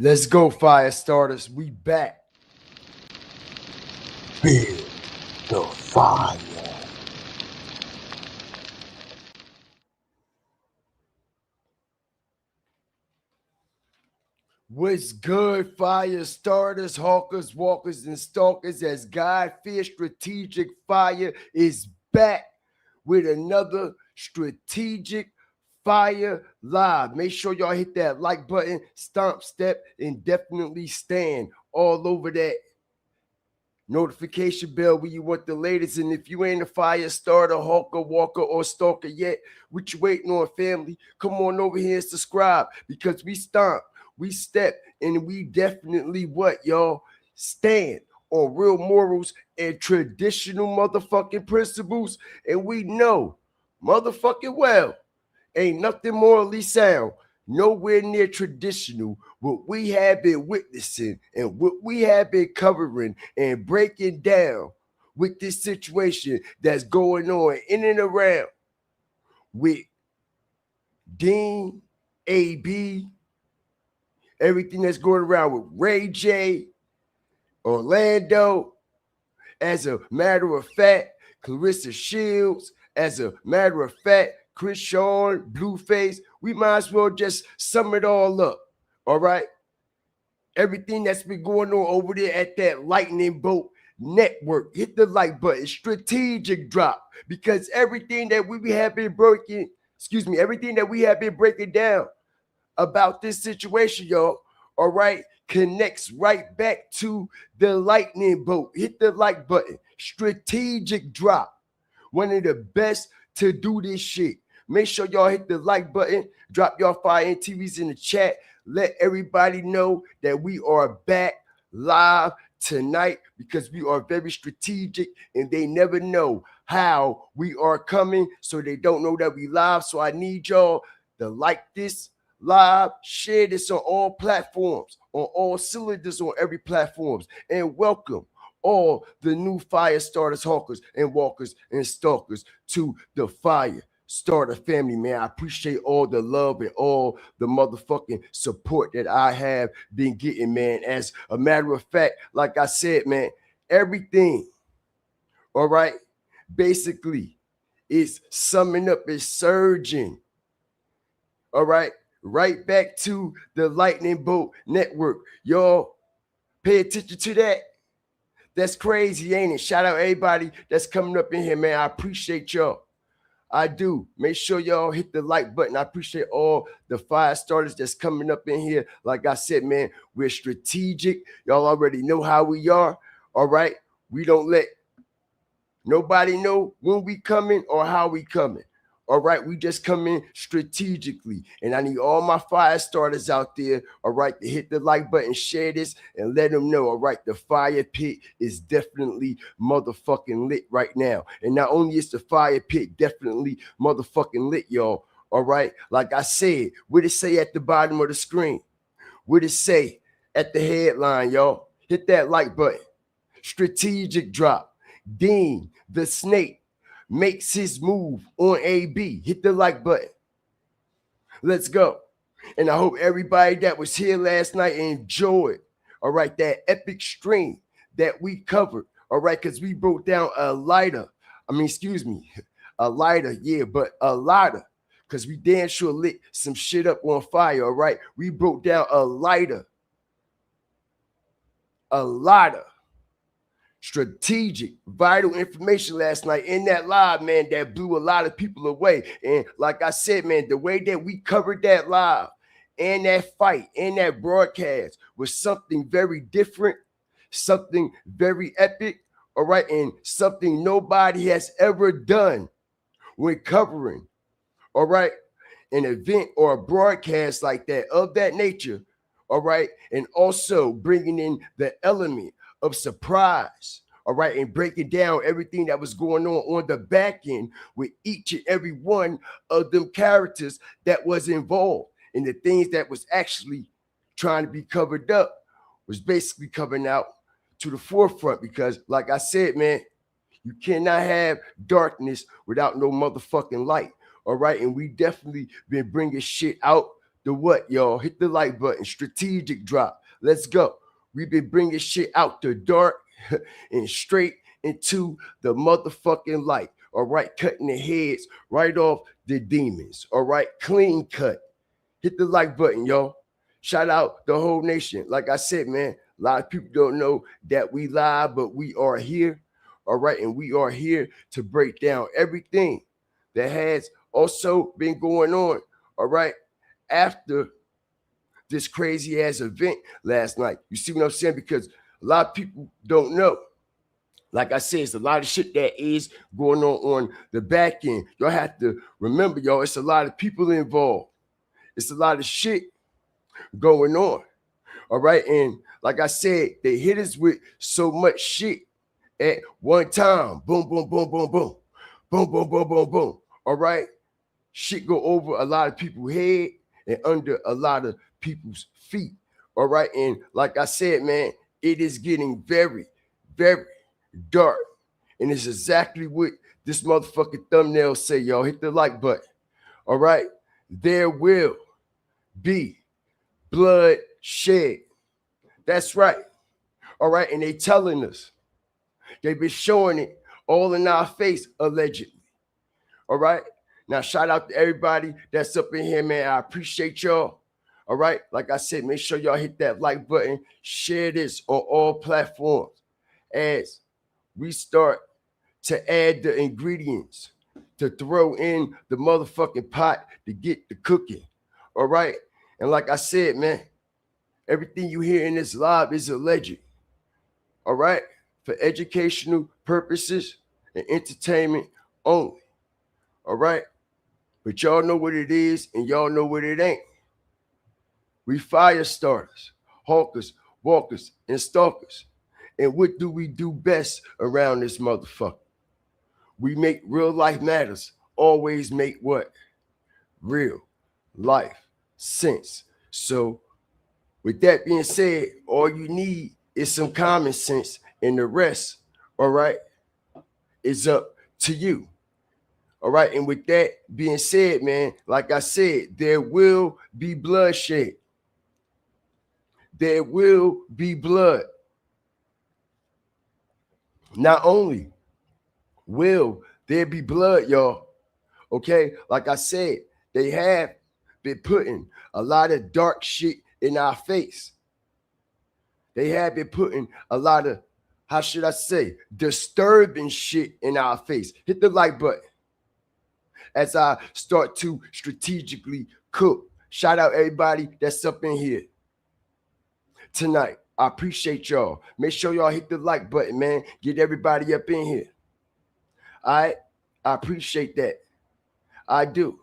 Let's go, fire starters. We back. Build the fire. What's good, fire starters, hawkers, walkers, and stalkers? As God Fear Strategic Fire is back with another strategic fire live. Make sure y'all hit that like button, stomp, step, and definitely stand all over that notification bell when you want the latest. And if you ain't a fire starter, hawker, walker, or stalker yet, what you waiting on, family? Come on over here and subscribe, because we stomp, we step, and we definitely what, y'all? Stand on real morals and traditional motherfucking principles. And we know motherfucking well ain't nothing morally sound, nowhere near traditional, what we have been witnessing and what we have been covering and breaking down with this situation that's going on in and around with Deen, AB, everything that's going around with Ray J, Orlando. As a matter of fact, Clarissa Shields. As a matter of fact, Chris Sean, Blueface. We might as well just sum it all up. All right. Everything that's been going on over there at that Lightning Bolt Network. Hit the like button. Strategic drop. Because everything that we have been breaking, everything that we have been breaking down about this situation, y'all, all right, connects right back to the Lightning Bolt. Hit the like button. Strategic drop. One of the best to do this shit. Make sure y'all hit the like button. Drop y'all fire and TVs in the chat. Let everybody know that we are back live tonight, because we are very strategic and they never know how we are coming, so they don't know that we live. So I need y'all to like this live, share this on all platforms, on all cylinders, on every platforms, and welcome all the new fire starters, hawkers, and walkers and stalkers to the fire starter family, man. I appreciate all the love and all the motherfucking support that I have been getting, man. As a matter of fact, like I said, man, everything, all right, basically is summing up, is surging, all right, right back to the Lightning Bolt Network. Y'all pay attention to that. That's crazy, ain't it? Shout out everybody that's coming up in here, man. I appreciate y'all. I do. Make sure y'all hit the like button. I appreciate all the fire starters that's coming up in here. Like I said, man, we're strategic. Y'all already know how we are. All right. We don't let nobody know when we coming or how we coming. All right, we just come in strategically. And I need all my fire starters out there, all right, to hit the like button, share this, and let them know, all right, the fire pit is definitely motherfucking lit right now. And not only is the fire pit definitely motherfucking lit, y'all, all right, like I said, what it say at the bottom of the screen? What it say at the headline, y'all? Hit that like button. Strategic drop. Deen, the snake, makes his move on AB. Hit the like button. Let's go. And I hope everybody that was here last night enjoyed, all right, that epic stream that we covered, all right, because we broke down a lighter, yeah, but a lighter, because we damn sure lit some shit up on fire, all right? We broke down a lighter, strategic, vital information last night in that live, man, that blew a lot of people away. And like I said, man, the way that we covered that live and that fight and that broadcast was something very different, something very epic, all right, and something nobody has ever done when covering, all right, an event or a broadcast like that, of that nature, all right, and also bringing in the element of surprise, all right, and breaking down everything that was going on the back end with each and every one of them characters that was involved, and the things that was actually trying to be covered up was basically coming out to the forefront. Because like I said, man, you cannot have darkness without no motherfucking light, all right? And we definitely been bringing shit out the what, y'all? Hit the like button. Strategic drop. Let's go. We've been bringing shit out the dark and straight into the motherfucking light. All right, cutting the heads right off the demons. All right, clean cut. Hit the like button, y'all. Shout out the whole nation. Like I said, man, a lot of people don't know that we live, but we are here. All right, and we are here to break down everything that has also been going on. All right, after this crazy ass event last night. You see what I'm saying? Because a lot of people don't know. Like I said, it's a lot of shit that is going on the back end. Y'all have to remember, y'all, it's a lot of people involved. It's a lot of shit going on. All right. And like I said, they hit us with so much shit at one time. Boom, boom, boom, boom, boom. Boom, boom, boom, boom, boom. All right. Shit go over a lot of people's head and under a lot of people's feet. All right. And like I said, man, it is getting very, very dark. And it's exactly what this motherfucking thumbnail say, y'all. Hit the like button. All right. There will be blood shed. That's right. All right. And they telling us. They've been showing it all in our face, allegedly. All right. Now, shout out to everybody that's up in here, man. I appreciate y'all. All right. Like I said, make sure y'all hit that like button. Share this on all platforms as we start to add the ingredients to throw in the motherfucking pot to get the cooking. All right. And like I said, man, everything you hear in this live is alleged. All right. For educational purposes and entertainment only. All right. But y'all know what it is and y'all know what it ain't. We fire starters, hawkers, walkers, and stalkers. And what do we do best around this motherfucker? We make real life matters. Always make what? Real life sense. So with that being said, all you need is some common sense, and the rest, all right, is up to you. All right. And with that being said, man, like I said, there will be bloodshed. There will be blood. Not only will there be blood, y'all, okay, like I said, they have been putting a lot of dark shit in our face. They have been putting a lot of, how should I say, disturbing shit in our face. Hit the like button as I start to strategically cook. Shout out everybody that's up in here tonight. I appreciate y'all. Make sure y'all hit the like button, man. Get everybody up in here. All right? I appreciate that. I do.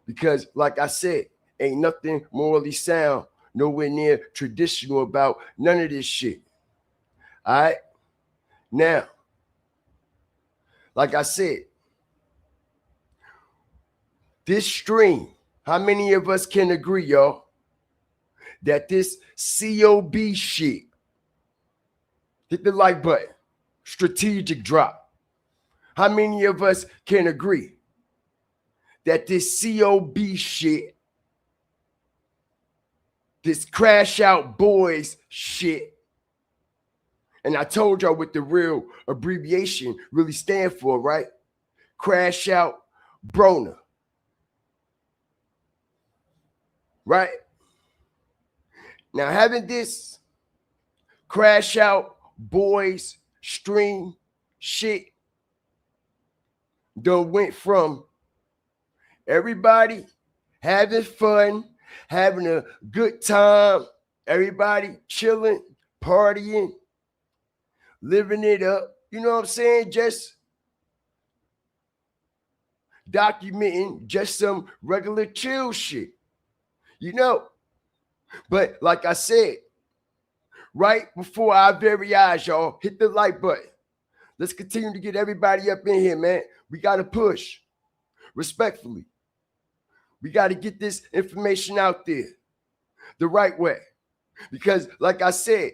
Because like I said, ain't nothing morally sound, nowhere near traditional about none of this shit. All right? Now, like I said, this stream, how many of us can agree, y'all, that this COB shit, hit the like button, strategic drop. How many of us can agree that this COB shit, this crash out boys shit, and I told y'all what the real abbreviation really stand for, right? Crash out Broner. Right? Now, having this crash out boys stream shit done went from everybody having fun, having a good time, everybody chilling, partying, living it up. You know what I'm saying? Just documenting just some regular chill shit. You know, but like I said, right before our very eyes, y'all, hit the like button. Let's continue to get everybody up in here, man. We got to push respectfully. We got to get this information out there the right way. Because like I said,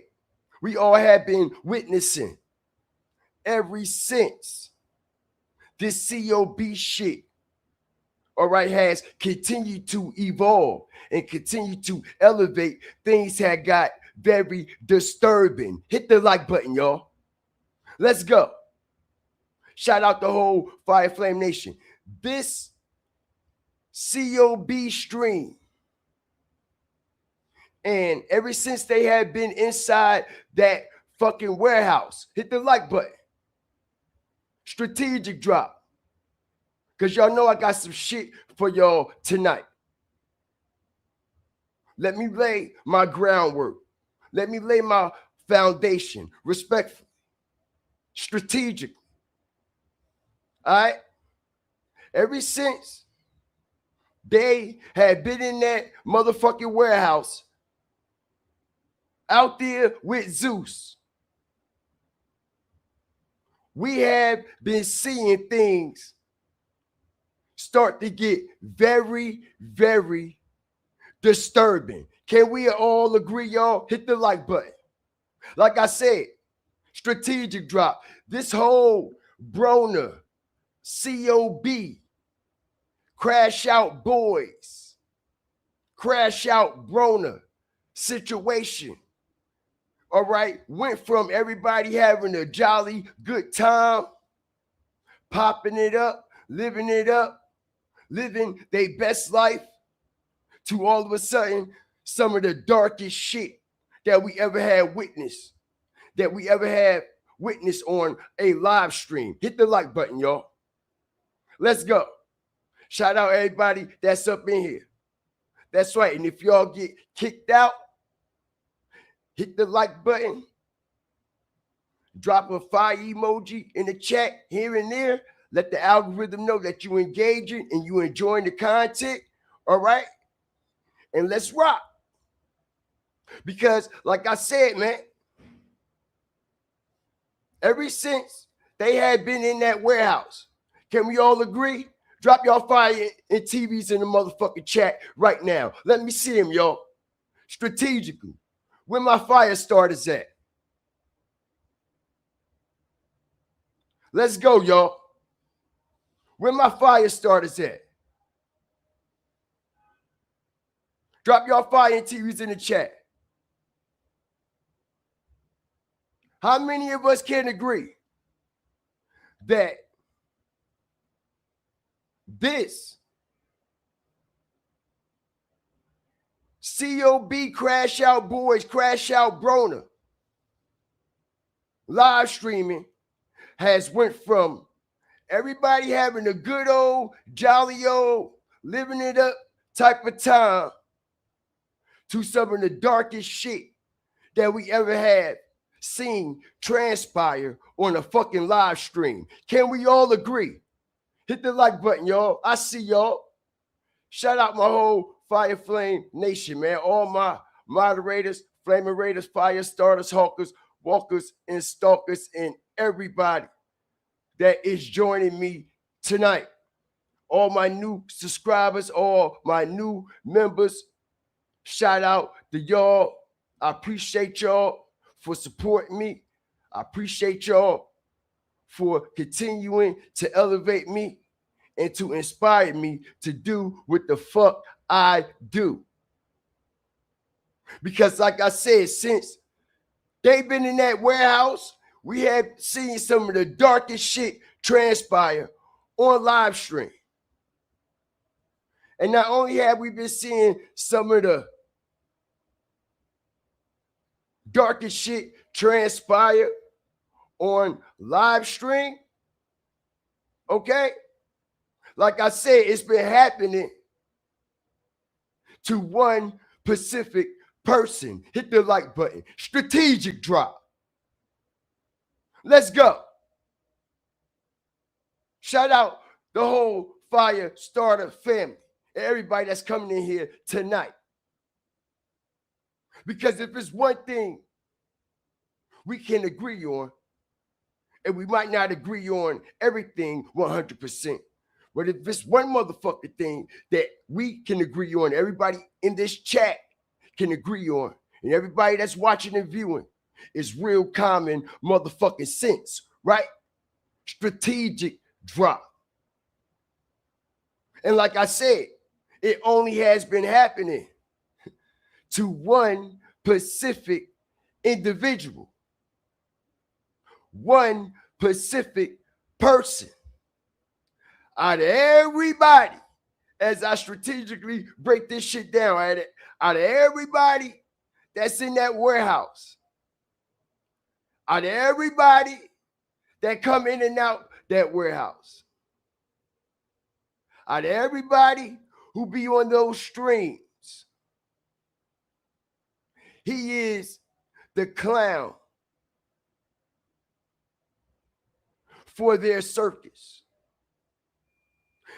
we all have been witnessing ever since this COB shit all right, has continued to evolve and continue to elevate, things had got very disturbing. Hit the like button, y'all. Let's go. Shout out the whole Fire Flame Nation. This COB stream, and ever since they have been inside that fucking warehouse, hit the like button. Strategic drop. Because y'all know I got some shit for y'all tonight. Let me lay my groundwork. Let me lay my foundation respectfully, strategically. All right? Ever since they had been in that motherfucking warehouse out there with Zeus, we have been seeing things start to get very, very disturbing. Can we all agree, y'all? Hit the like button. Like I said, strategic drop. This whole Broner, COB, Crash Out Boys, Crash Out Broner situation, all right, went from everybody having a jolly good time, popping it up, living their best life, to all of a sudden some of the darkest shit that we ever had witnessed on a live stream. Hit the like button, y'all. Let's go. Shout out everybody that's up in here. That's right. And if y'all get kicked out, hit the like button. Drop a fire emoji in the chat here and there. Let the algorithm know that you engaging and you enjoying the content. All right? And let's rock. Because like I said, man, ever since they had been in that warehouse, can we all agree? Drop y'all fire and TVs in the motherfucking chat right now. Let me see them, y'all. Strategically. Where my fire starters at? Let's go, y'all. Where my fire starters at? Drop y'all fire and TVs in the chat. How many of us can agree that this COB Crash Out Boys, Crash Out Broner live streaming has went from everybody having a good old, jolly old, living it up type of time to some of the darkest shit that we ever had seen transpire on a fucking live stream? Can we all agree? Hit the like button, y'all. I see y'all. Shout out my whole Fire Flame Nation, man. All my moderators, Flaming Raiders, Fire Starters, Hawkers, Walkers, and Stalkers, and everybody that is joining me tonight. All my new subscribers, all my new members, shout out to y'all. I appreciate y'all for supporting me. I appreciate y'all for continuing to elevate me and to inspire me to do what the fuck I do. Because like I said, since they've been in that warehouse, we have seen some of the darkest shit transpire on live stream. And not only have we been seeing some of the darkest shit transpire on live stream, okay? Like I said, it's been happening to one specific person. Hit the like button. Strategic drop. Let's go. Shout out the whole Fire Starter family and everybody that's coming in here tonight. Because if it's one thing we can agree on, and we might not agree on everything 100%, but if it's one motherfucking thing that we can agree on, everybody in this chat can agree on, and everybody that's watching and viewing, is real common motherfucking sense, right? Strategic drop. And like I said, it only has been happening to one specific individual, one specific person. Out of everybody, as I strategically break this shit down, out of everybody that's in that warehouse, out of everybody that come in and out that warehouse, out of everybody who be on those streams, he is the clown for their circus.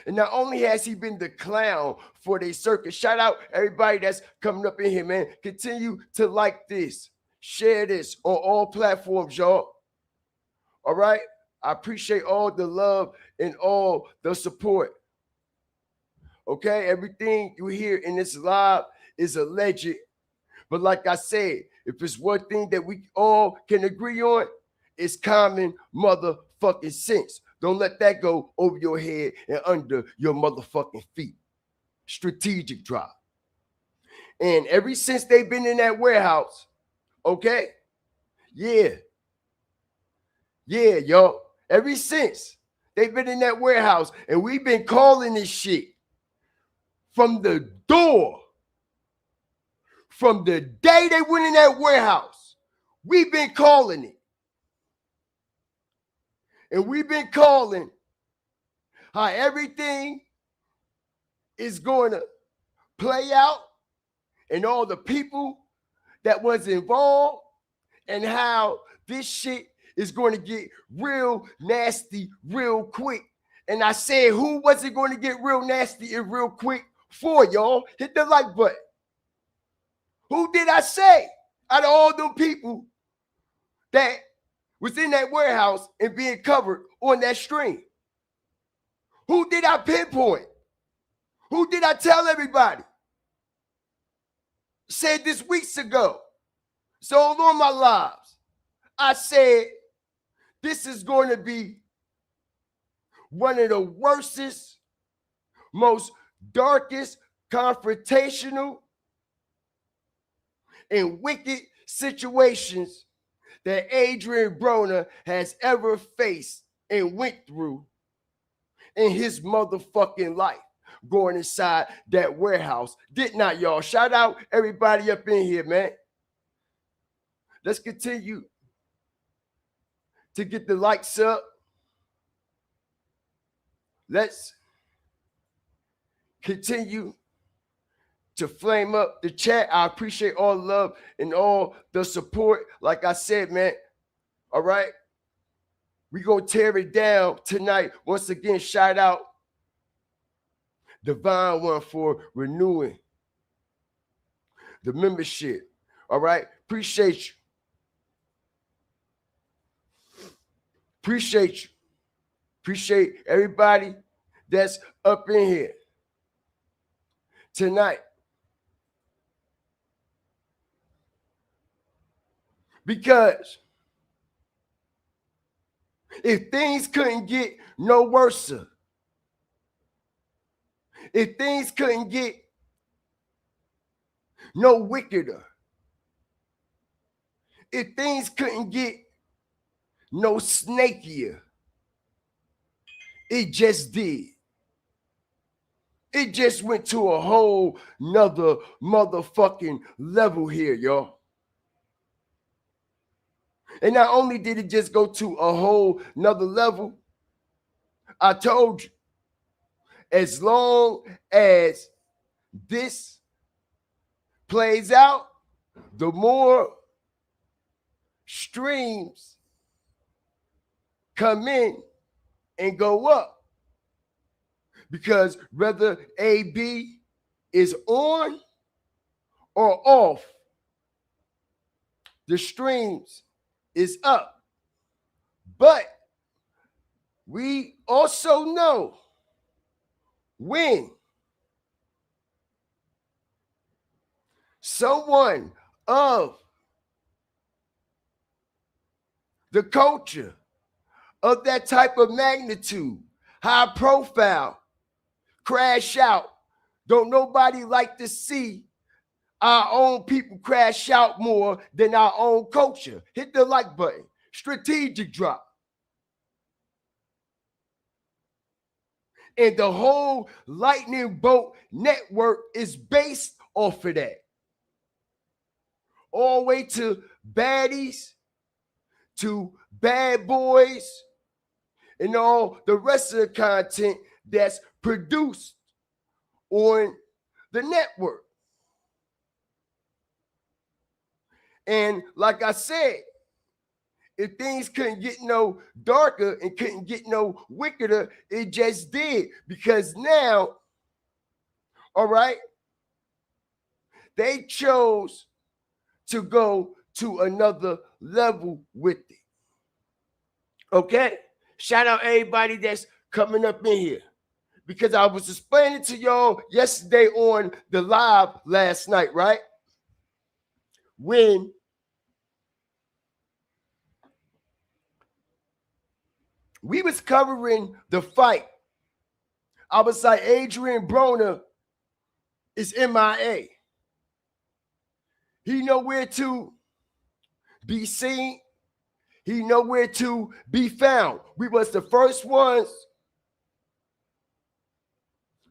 And not only has he been the clown for their circus, shout out everybody that's coming up in here, man. Continue to like this, share this on all platforms, y'all. All right? I appreciate all the love and all the support. Okay? Everything you hear in this live is alleged. But like I said, if it's one thing that we all can agree on, it's common motherfucking sense. Don't let that go over your head and under your motherfucking feet. Strategic drop. And ever since they've been in that warehouse, okay? Yeah, y'all. Ever since they've been in that warehouse, and we've been calling this shit from the door. From the day they went in that warehouse, we've been calling it. And we've been calling how everything is going to play out and all the people that was involved and how this shit is going to get real nasty real quick. And I said, who was it going to get real nasty and real quick for, y'all? Hit the like button. Who did I say out of all them people that was in that warehouse and being covered on that stream? Who did I pinpoint? Who did I tell everybody? Said this weeks ago. So on my lives, I said this is going to be one of the worstest, most darkest, confrontational, and wicked situations that Adrien Broner has ever faced and went through in his motherfucking life, going inside that warehouse. Did not, y'all? Shout out everybody up in here, man. Let's continue to get the likes up. Let's continue to flame up the chat. I appreciate all the love and all the support. Like I said, man, all right? We gonna tear it down tonight. Once again, shout out Divine One for renewing the membership. All right? Appreciate you. Appreciate you. Appreciate everybody that's up in here tonight. Because if things couldn't get no worse, if things couldn't get no wickeder, if things couldn't get no snakier, it just did. It just went to a whole nother motherfucking level here, y'all. And not only did it just go to a whole nother level, I told you, as long as this plays out, the more streams come in and go up. Because whether AB is on or off, the streams is up. But we also know when someone of the culture of that type of magnitude, high profile, crash out. Don't nobody like to see our own people crash out more than our own culture. Hit the like button. Strategic drop. And the whole Lightning Bolt network is based off of that. All the way to baddies, to bad boys, and all the rest of the content that's produced on the network. And like I said, if things couldn't get no darker and couldn't get no wickeder, it just did. Because now, all right, they chose to go to another level with it. Okay? Shout out everybody that's coming up in here. Because I was explaining to y'all yesterday on the live last night, right? When we was covering the fight, I was like, Adrien Broner is MIA. He nowhere to be seen. He nowhere to be found. We was the first ones,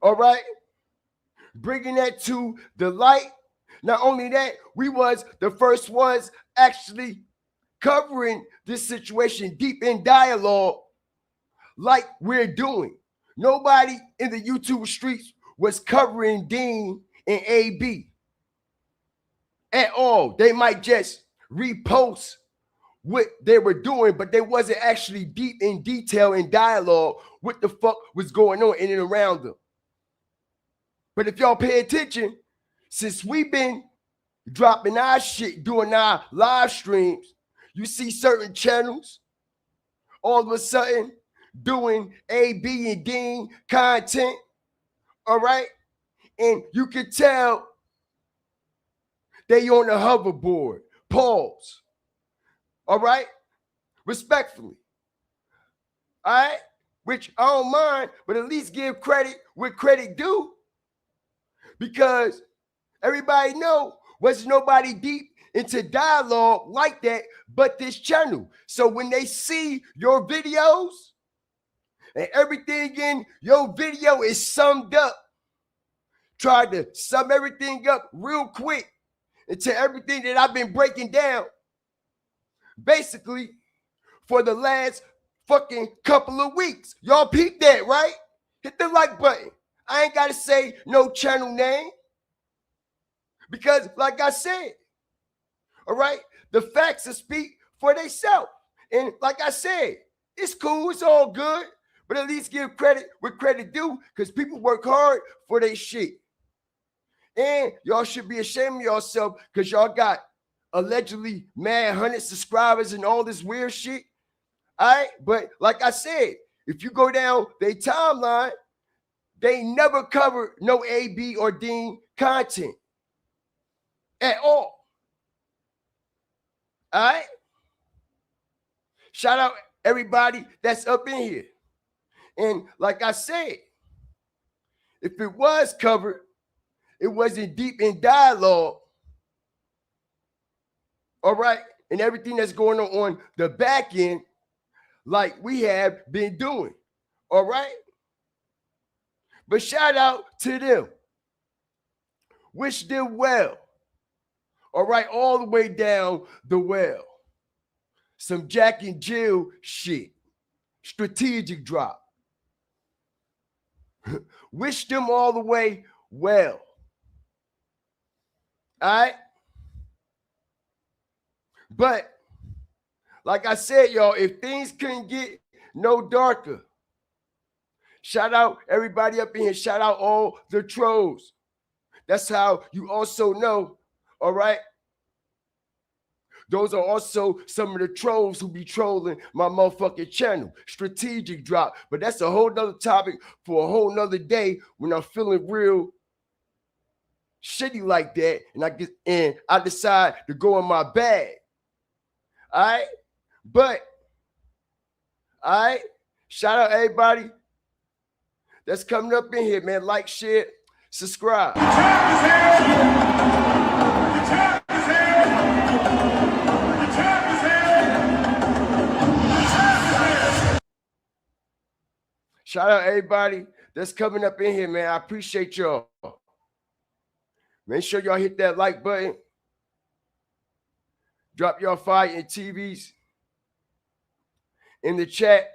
all right, bringing that to the light. Not only that, we was the first ones actually covering this situation deep in dialogue like we're doing. Nobody in the YouTube streets was covering Deen and AB at all. They might just repost what they were doing, but they wasn't actually deep in detail in dialogue what the fuck was going on in and around them. But if y'all pay attention, since we've been dropping our shit, doing our live streams, you see certain channels all of a sudden doing AB and Deen content, all right? And you can tell they on the hoverboard. Pause. All right? Respectfully. All right? Which I don't mind, but at least give credit where credit due. Because everybody know wasn't nobody deep into dialogue like that but this channel. So when they see your videos and everything in your video is summed up, try to sum everything up real quick into everything that I've been breaking down basically for the last fucking couple of weeks. Y'all peep that, right? Hit the like button. I ain't got to say no channel name because like I said, all right, the facts will speak for themselves. And like I said, it's cool, it's all good, but at least give credit where credit due because people work hard for their shit. And y'all should be ashamed of yourself because y'all got allegedly mad 100 subscribers and all this weird shit. All right, but like I said, if you go down their timeline, they never covered no AB or Deen content at all. All right? Shout out everybody that's up in here. And like I said, if it was covered, it wasn't deep in dialogue. All right? And everything that's going on the back end, like we have been doing. All right? But shout out to them. Wish them well. All right, all the way down the well. Some Jack and Jill shit. Strategic drop. Wish them all the way well. All right? But, like I said, y'all, if things couldn't get no darker, shout out everybody up in here. Shout out all the trolls. That's how you also know, all right? Those are also some of the trolls who be trolling my motherfucking channel. Strategic drop. But that's a whole nother topic for a whole nother day when I'm feeling real shitty like that and I decide to go in my bag. All right? But, all right, shout out everybody that's coming up in here, man. Like, share, subscribe. Shout out everybody that's coming up in here, man. I appreciate y'all. Make sure y'all hit that like button. Drop your fire and TVs in the chat.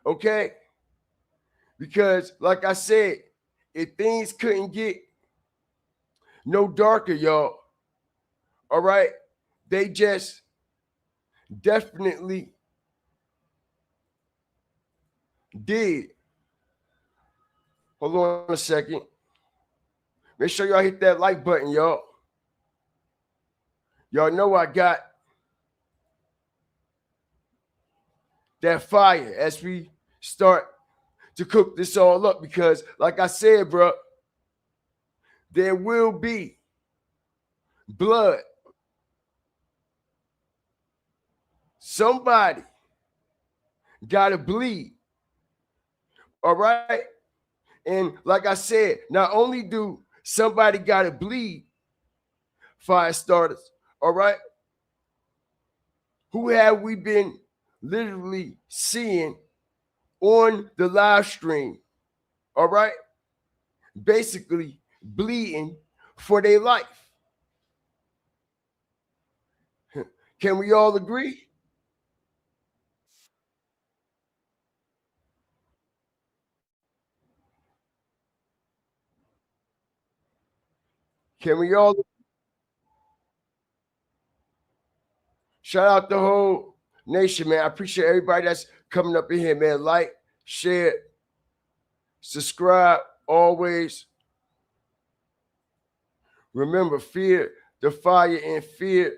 Okay? Because, like I said, if things couldn't get no darker, y'all, all right, they just definitely did. Hold on a second. Make sure y'all hit that like button, y'all. Y'all know I got that fire as we start to cook this all up because, like I said, bro, there will be blood. Somebody got to bleed. All right? And like I said, not only do somebody got to bleed, fire starters, all right? Who have we been literally seeing on the live stream, all right? Basically bleeding for their life. Can we all agree? Can we all? Shout out the whole nation, man. I appreciate everybody that's coming up in here, man. Like, share, subscribe, always. Remember, fear the fire and fear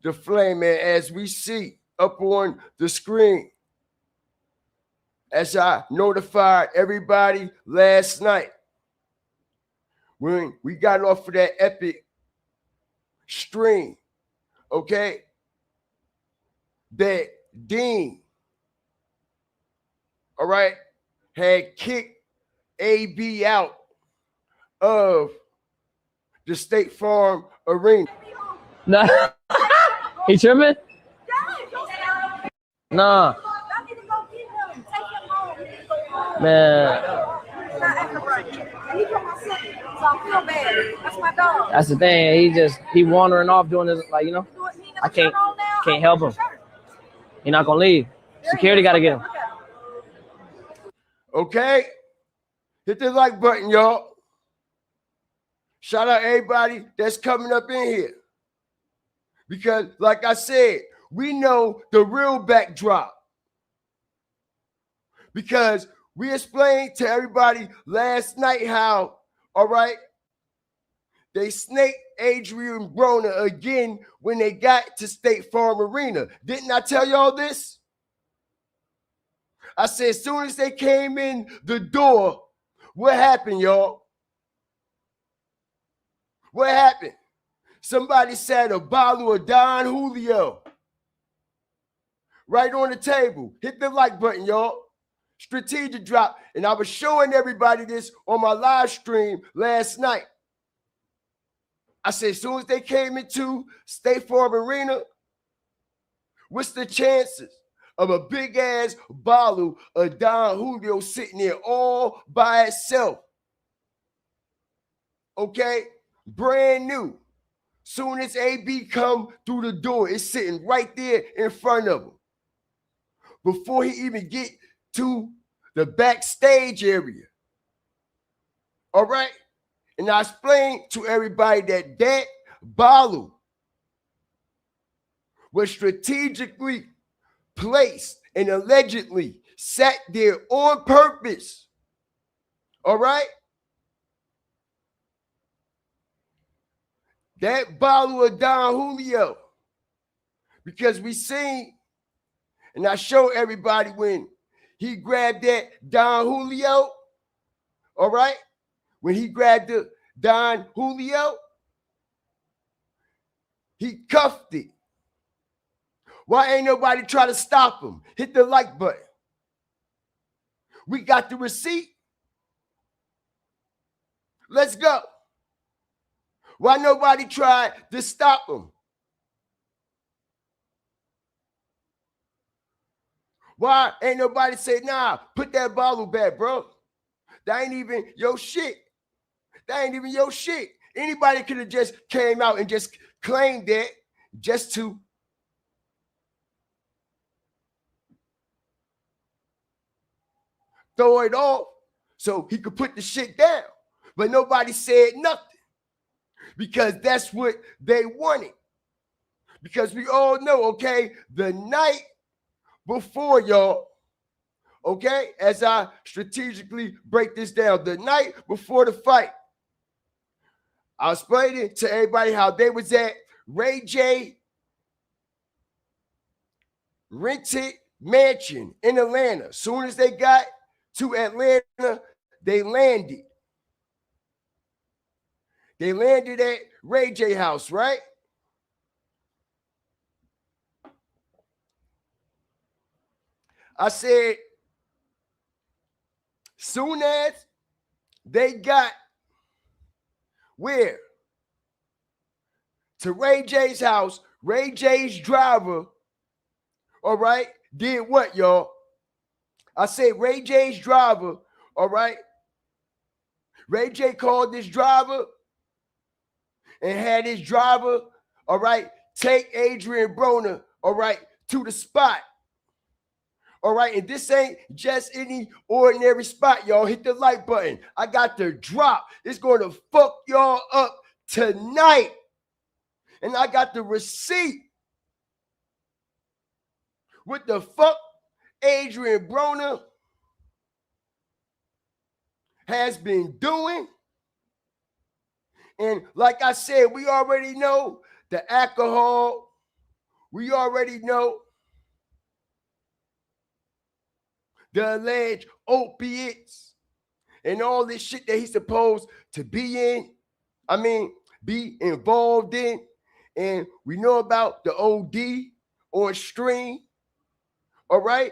the flame, man, as we see up on the screen. As I notified everybody last night when we got off of that epic stream, okay, that Deen, all right, had kicked AB out of the State Farm Arena. Nah. He tripping? Nah. Man. That's the thing. He wandering off doing this, like, you know. I can't help him. He's not gonna leave. Security gotta get him. Okay. Hit the like button, y'all. Shout out everybody that's coming up in here. Because, like I said, we know the real backdrop. Because we explained to everybody last night how, all right, they snaked Adrien Broner again when they got to State Farm Arena. Didn't I tell y'all this? I said as soon as they came in the door, what happened, y'all? What happened? Somebody said a bottle of Don Julio right on the table. Hit the like button, y'all. Strategic drop. And I was showing everybody this on my live stream last night. I said, as soon as they came into State Farm Arena, what's the chances of a big-ass bottle of Don Julio sitting there all by itself? Okay? Brand new. Soon as AB come through the door, it's sitting right there in front of him. Before he even get to the backstage area. All right? And I explained to everybody that that bottle was strategically placed and allegedly sat there on purpose. All right? That bottle of Don Julio, because we seen, and I show everybody when he grabbed that Don Julio, all right? When he grabbed the Don Julio, he cuffed it. Why ain't nobody try to stop him? Hit the like button. We got the receipt. Let's go. Why nobody tried to stop him? Why ain't nobody say, nah, put that bottle back, bro? That ain't even your shit. That ain't even your shit. Anybody could have just came out and just claimed that just to throw it off so he could put the shit down. But nobody said nothing because that's what they wanted. Because we all know, okay, the night before, y'all, okay, as I strategically break this down, the night before the fight, I explained it to everybody how they was at Ray J rented mansion in Atlanta. As soon as they got to Atlanta, they landed. They landed at Ray J house, right? I said, soon as they got where? To Ray J's house, Ray J's driver, all right, did what, y'all? I said Ray J's driver, all right? Ray J called this driver and had his driver, all right, take Adrien Broner, all right, to the spot. All right, and this ain't just any ordinary spot, y'all. Hit the like button. I got the drop. It's going to fuck y'all up tonight. And I got the receipt. What the fuck Adrien Broner has been doing. And like I said, we already know the alcohol. We already know the alleged opiates and all this shit that he's supposed to be in. I mean, be involved in. And we know about the OD on stream. All right?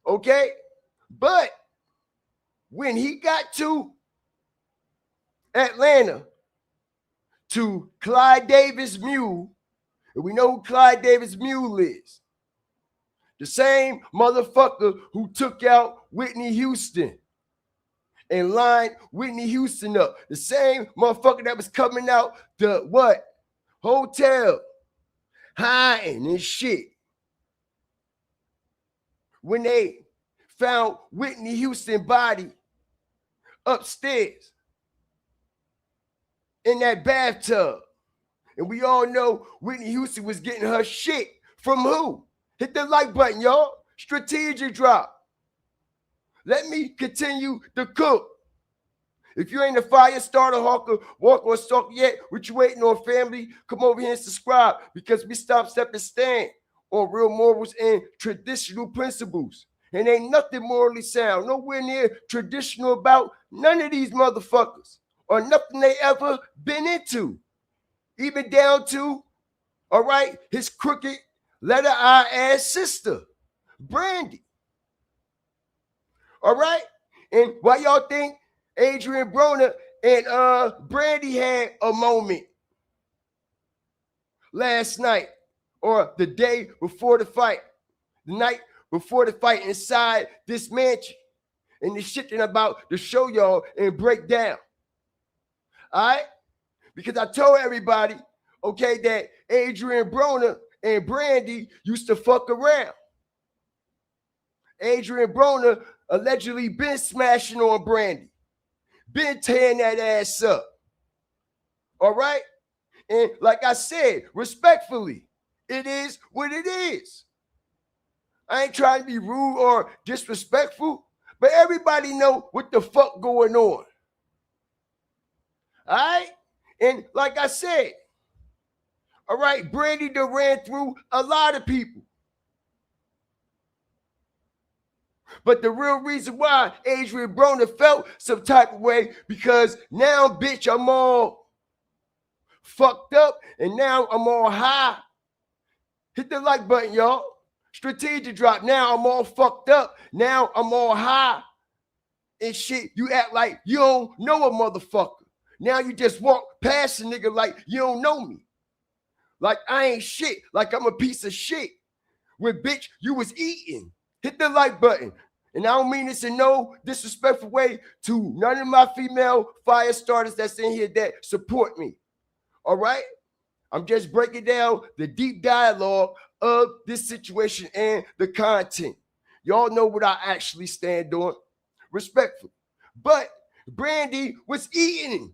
Okay? But when he got to Atlanta to Clyde Davis Mule, and we know who Clyde Davis Mule is. The same motherfucker who took out Whitney Houston and lined Whitney Houston up. The same motherfucker that was coming out the what? Hotel, hiding and shit. When they found Whitney Houston's body upstairs in that bathtub. And we all know Whitney Houston was getting her shit from who? Hit the like button, y'all. Strategic drop. Let me continue to cook. If you ain't a fire starter, hawker, walker, or stalker yet, what you waiting on, family? Come over here and subscribe because we step and stand on real morals and traditional principles. And ain't nothing morally sound, nowhere near traditional about none of these motherfuckers or nothing they ever been into. Even down to, all right, his crooked letter I ass sister, Brandy. All right? And why y'all think Adrien Broner and Brandy had a moment last night or the day before the fight, the night before the fight inside this mansion and the shit that I'm about to show y'all and break down. All right? Because I told everybody, okay, that Adrien Broner and Brandy used to fuck around. Adrien Broner allegedly been smashing on Brandy, been tearing that ass up. All right? And like I said, respectfully, it is what it is. I ain't trying to be rude or disrespectful, but everybody know what the fuck going on. All right? And like I said, all right, Brandy done ran through a lot of people. But the real reason why Adrien Broner felt some type of way, because now, bitch, I'm all fucked up and now I'm all high. Hit the like button, y'all. Strategic drop. Now I'm all fucked up. Now I'm all high. and shit, you act like you don't know a motherfucker. Now you just walk past a nigga like you don't know me. Like I ain't shit, like I'm a piece of shit. When bitch, you was eating. Hit the like button. And I don't mean this in no disrespectful way to none of my female fire starters that's in here that support me. All right? I'm just breaking down the deep dialogue of this situation and the content. Y'all know what I actually stand on. Respectfully. But Brandy was eating.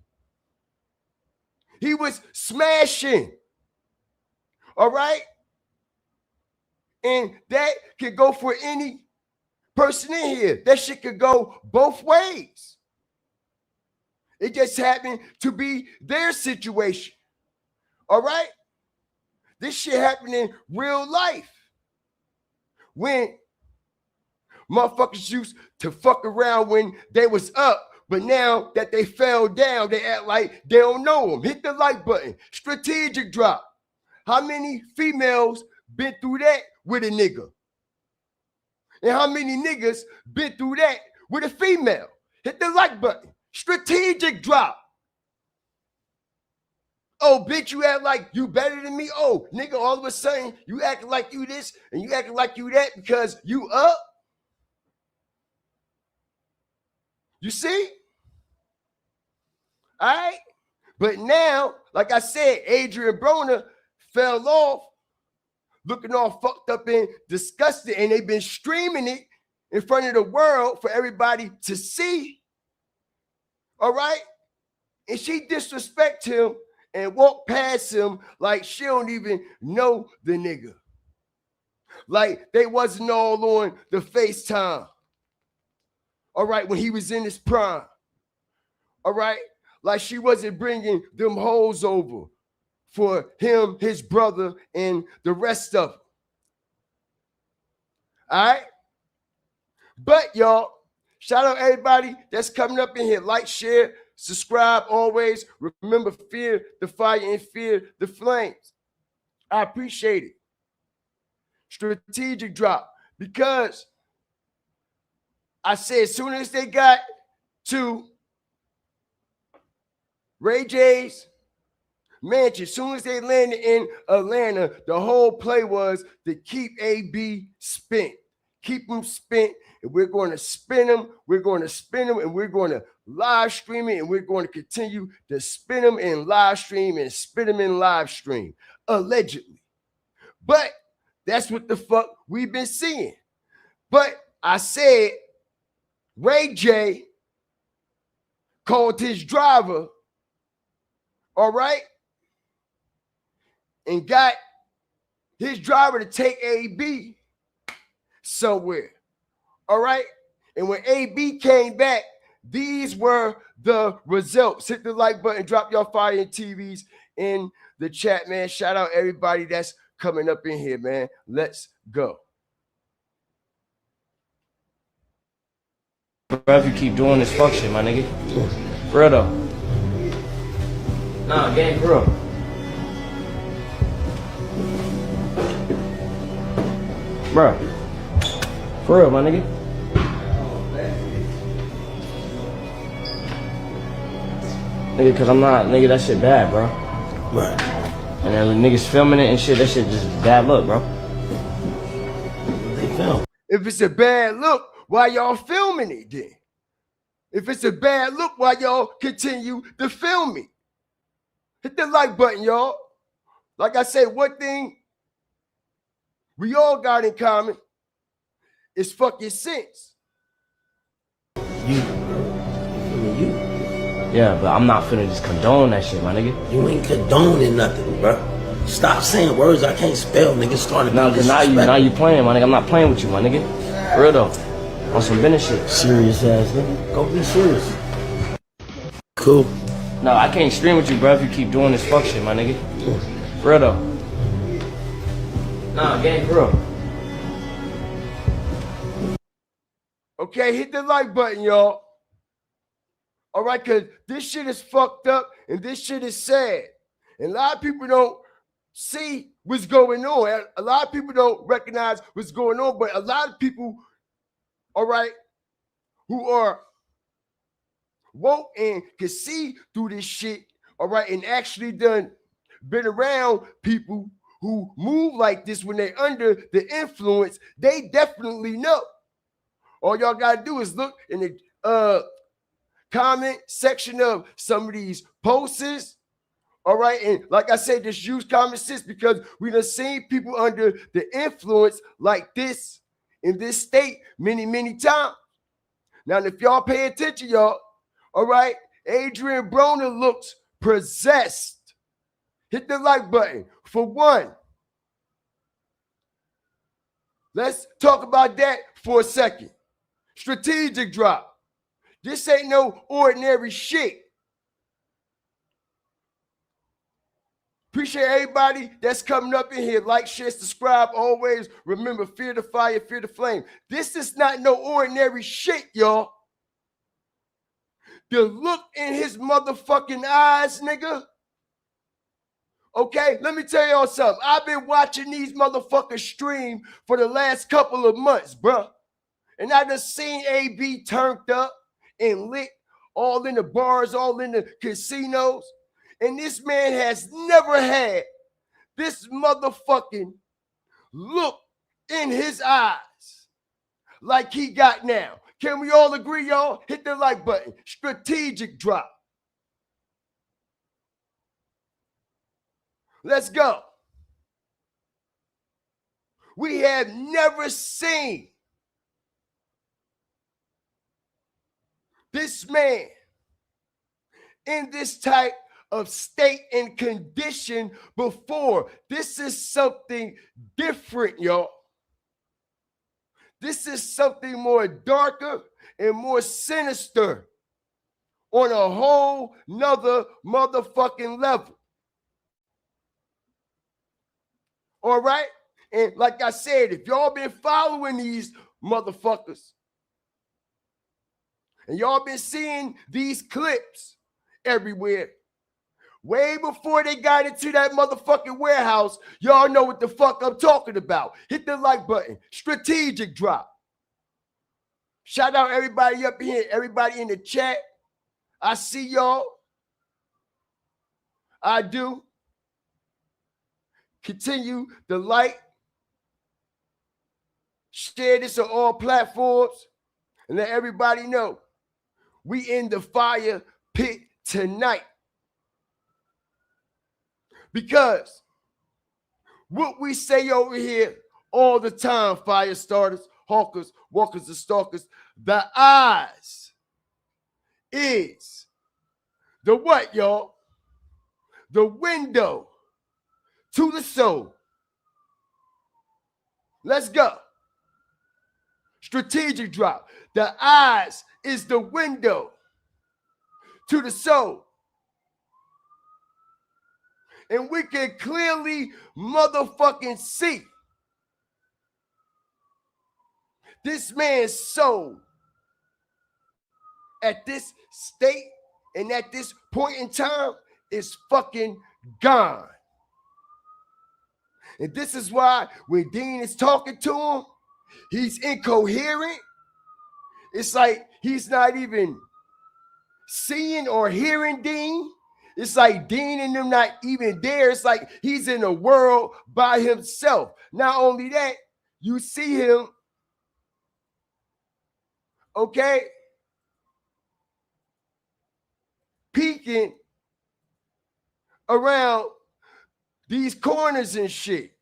He was smashing. All right? And that could go for any person in here. That shit could go both ways. It just happened to be their situation. All right? This shit happened in real life. When motherfuckers used to fuck around when they was up, but now that they fell down, they act like they don't know them. Hit the like button. Strategic drop. How many females been through that with a nigga? And how many niggas been through that with a female? Hit the like button. Strategic drop. Oh, bitch, you act like you better than me. Oh, nigga, all of a sudden, you acting like you this and you acting like you that because you up. You see? All right? But now, like I said, Adrien Broner fell off, looking all fucked up and disgusted, and they've been streaming it in front of the world for everybody to see. All right? And she disrespect him and walk past him like she don't even know the nigga. Like they wasn't all on the FaceTime. All right, when he was in his prime. All right? Like she wasn't bringing them hoes over for him, his brother, and the rest of them. All right? But, y'all, shout out everybody that's coming up in here. Like, share, subscribe always. Remember, fear the fire and fear the flames. I appreciate it. Strategic drop. Because I said as soon as they got to Ray J's mansion, as soon as they landed in Atlanta, the whole play was to keep AB spent. Keep him spent, and we're going to spin him. We're going to spin him, and we're going to live stream it, and we're going to continue to spin him in live stream and spin him in live stream, allegedly. But that's what the fuck we've been seeing. But I said Ray J called his driver, all right, and got his driver to take AB somewhere, all right? And when AB came back, these were the results. Hit the like button, drop your fire and TVs in the chat, man. Shout out everybody that's coming up in here, man. Let's go. Bro, if you keep doing this fuck shit, my nigga. For real though. Nah, gang, for real. Bro. For real, my nigga. Nigga, cause I'm not, nigga, that shit bad, bro. Right. And then when niggas filming it and shit, that shit just bad look, bro. They film. If it's a bad look, why y'all filming it then? If it's a bad look, why y'all continue to film it? Hit the like button, y'all. Like I said, one thing we all got in common is fucking sense. You. Yeah, but I'm not finna just condone that shit, my nigga. You ain't condoning nothing, bro. Stop saying words I can't spell, nigga. Starting to No, cause now you playing, my nigga. I'm not playing with you, my nigga. For real though. On some business shit. Serious ass nigga. Go be serious. Cool. No, I can't stream with you, bro, if you keep doing this fuck shit, my nigga. For real though. Nah, gang, for real. Okay, hit the like button, y'all. All right, because this shit is fucked up and this shit is sad. And a lot of people don't see what's going on. A lot of people don't recognize what's going on, but a lot of people, all right, who are won't and can see through this shit, all right, and actually been around people who move like this when they're under the influence, they definitely know. All y'all gotta do is look in the comment section of some of these posts. All right, and like I said, just use common sense because we done seen people under the influence like this in this state many, many times. Now, if y'all pay attention, y'all, all right, Adrien Broner looks possessed. Hit the like button. For one, let's talk about that for a second. Strategic drop. This ain't no ordinary shit. Appreciate everybody that's coming up in here. Like, share, subscribe. Always remember, fear the fire, fear the flame. This is not no ordinary shit, y'all. The look in his motherfucking eyes, nigga. Okay, let me tell y'all something. I've been watching these motherfuckers stream for the last couple of months, bro. And I done seen AB turned up and lit, all in the bars, all in the casinos. And this man has never had this motherfucking look in his eyes like he got now. Can we all agree, y'all? Hit the like button. Strategic drop. Let's go. We have never seen this man in this type of state and condition before. This is something different, y'all. This is something more darker and more sinister on a whole nother motherfucking level. All right? And like I said, if y'all been following these motherfuckers and y'all been seeing these clips everywhere, way before they got into that motherfucking warehouse, y'all know what the fuck I'm talking about. Hit the like button. Strategic drop. Shout out everybody up here, everybody in the chat. I see y'all. I do. Continue to like, share this on all platforms, and let everybody know we in the fire pit tonight. Because what we say over here all the time, fire starters, hawkers, walkers, and stalkers, the eyes is the what, y'all? The window to the soul. Let's go. Strategic drop. The eyes is the window to the soul. And we can clearly motherfucking see this man's soul at this state and at this point in time is fucking gone. And this is why when Deen is talking to him, he's incoherent. It's like he's not even seeing or hearing Deen. It's like Deen and them not even there. It's like he's in a world by himself. Not only that, you see him, okay, peeking around these corners and shit.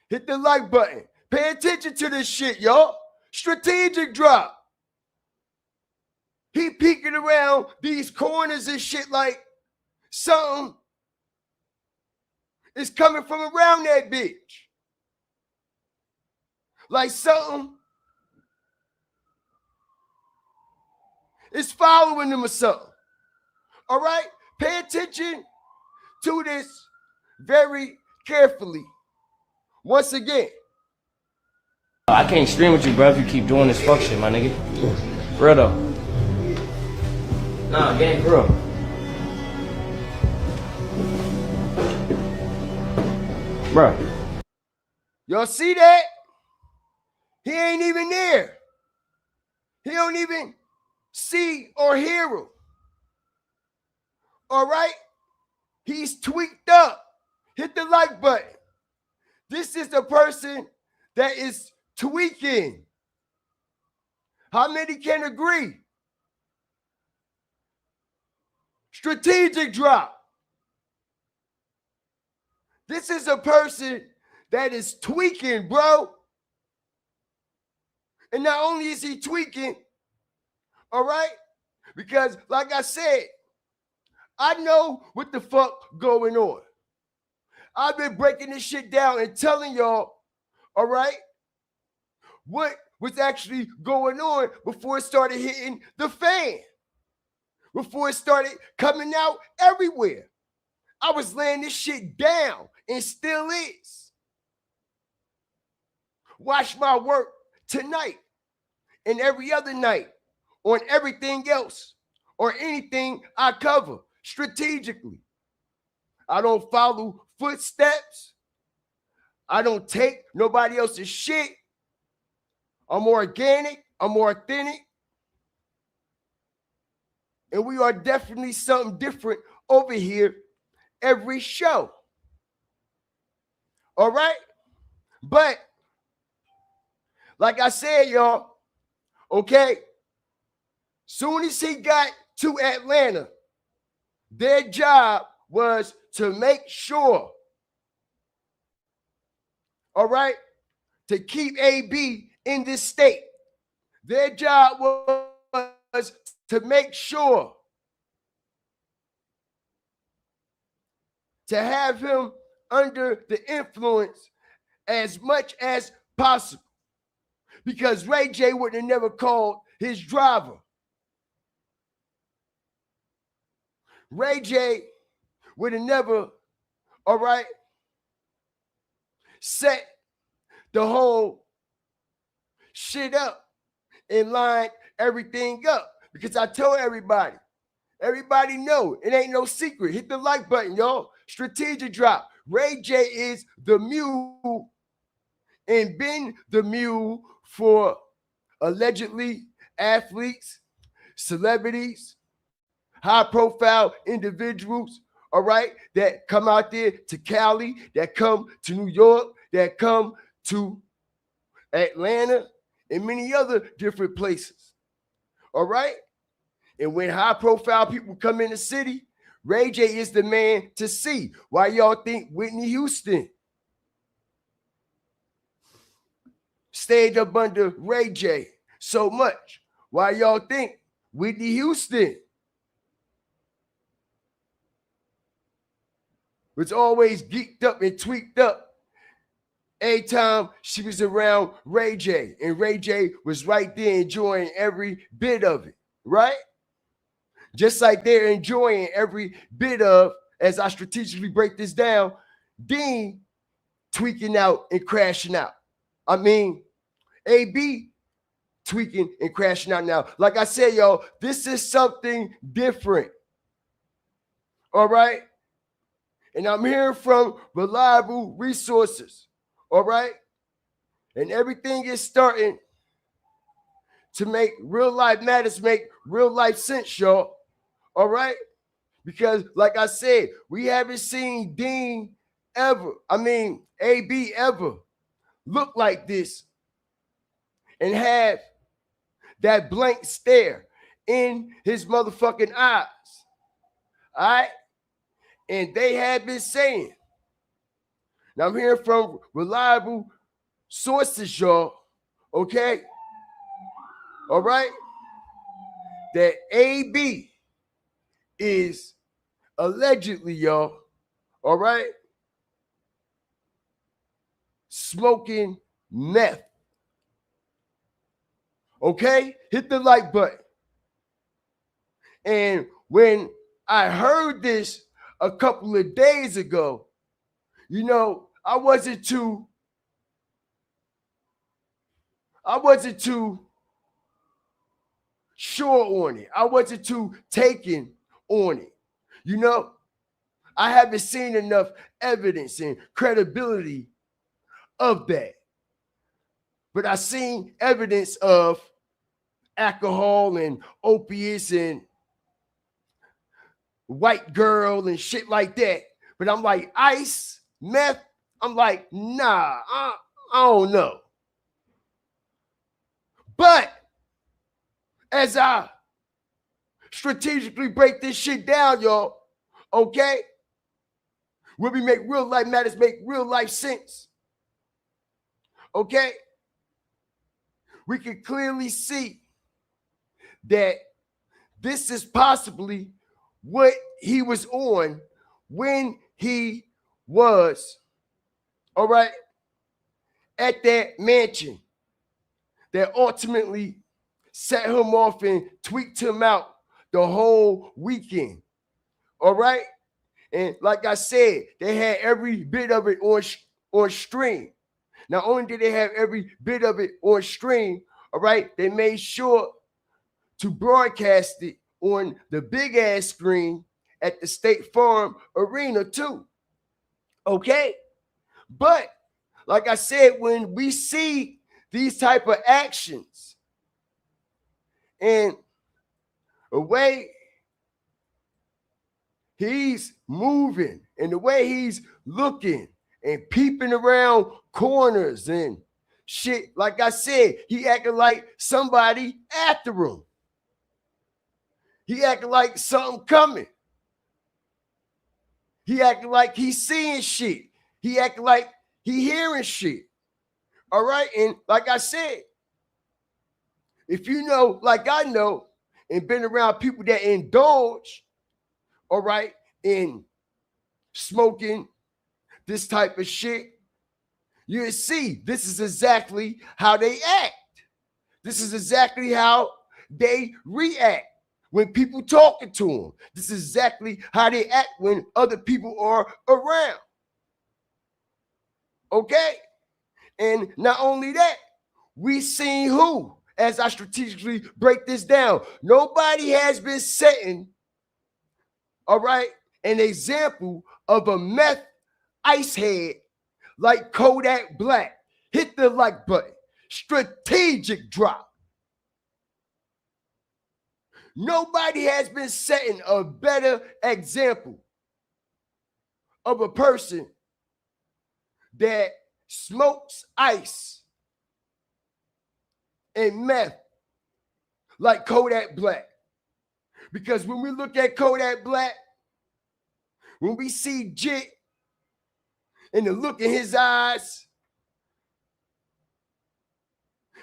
Hit the like button. Pay attention to this shit, y'all. Strategic drop. He peeking around these corners and shit like something is coming from around that bitch. Like something is following him or something. All right? Pay attention to this very carefully. Once again. I can't stream with you, bro, if you keep doing this fuck shit, my nigga. For real though. Nah, gang, for real. Bro. Y'all see that? He ain't even there. He don't even see or hear him. All right? He's tweaked up. Hit the like button. This is the person that is tweaking. How many can agree? Strategic drop. This is a person that is tweaking, bro. And not only is he tweaking, all right, because like I said, I know what the fuck going on. I've been breaking this shit down and telling y'all, all right, what was actually going on before it started hitting the fan, before it started coming out everywhere. I was laying this shit down and still is. Watch my work tonight and every other night on everything else or anything I cover strategically. I don't follow footsteps. I don't take nobody else's shit. I'm organic. I'm more authentic. And we are definitely something different over here every show. All right? But like I said, y'all, okay, soon as he got to Atlanta, their job was to make sure, all right, to keep AB in this state. Their job was to make sure to have him under the influence as much as possible. Because Ray J would have never called his driver. Ray J would have never, all right, set the whole shit up and lined everything up. Because I told everybody know it ain't no secret. Hit the like button, y'all. Strategic drop. Ray J is the mule and been the mule for allegedly athletes, celebrities, high-profile individuals, all right, that come out there to Cali, that come to New York, that come to Atlanta, and many other different places, all right? And when high-profile people come in the city, Ray J is the man to see. Why y'all think Whitney Houston stayed up under Ray J so much? Why y'all think Whitney Houston was always geeked up and tweaked up every time she was around Ray J? And Ray J was right there enjoying every bit of it, right? Just like they're enjoying every bit of, as I strategically break this down, Deen tweaking out and crashing out. I mean, AB tweaking and crashing out now. Like I said, y'all, this is something different. All right? And I'm hearing from reliable resources. All right? And everything is starting to make real life matters, make real life sense, y'all. All right? Because like I said, we haven't seen Deen ever, AB ever look like this and have that blank stare in his motherfucking eyes. All right? And they have been saying, now I'm hearing from reliable sources, y'all, okay? All right? That AB is allegedly, y'all, all right, smoking meth. Okay? Hit the like button. And when I heard this a couple of days ago, you know, I wasn't too sure on it. I wasn't too taken on it. You know, I haven't seen enough evidence and credibility of that. But I seen evidence of alcohol and opiates and white girl and shit like that. But I'm like, ice, meth, I'm like, nah, I don't know. But as I strategically break this shit down, y'all, okay? Where we make real life matters, make real life sense. Okay? We can clearly see that this is possibly what he was on when he was, all right, at that mansion that ultimately set him off and tweaked him out the whole weekend. All right? And like I said, they had every bit of it on stream. Not only did they have every bit of it on stream, all right, they made sure to broadcast it on the big ass screen at the State Farm Arena too. Okay? But like I said, when we see these type of actions and the way he's moving and the way he's looking and peeping around corners and shit, like I said, he acting like somebody after him. He acting like something coming. He acting like he's seeing shit. He acting like he hearing shit. All right? And like I said, if you know, like I know, and been around people that indulge, all right, in smoking this type of shit, you see this is exactly how they act. This is exactly how they react when people talking to them. This is exactly how they act when other people are around. Okay? And not only that, we seen who, as I strategically break this down, nobody has been setting, all right, an example of a meth ice head like Kodak Black. Hit the like button. Strategic drop. Nobody has been setting a better example of a person that smokes ice and meth like Kodak Black. Because when we look at Kodak Black, when we see Jit and the look in his eyes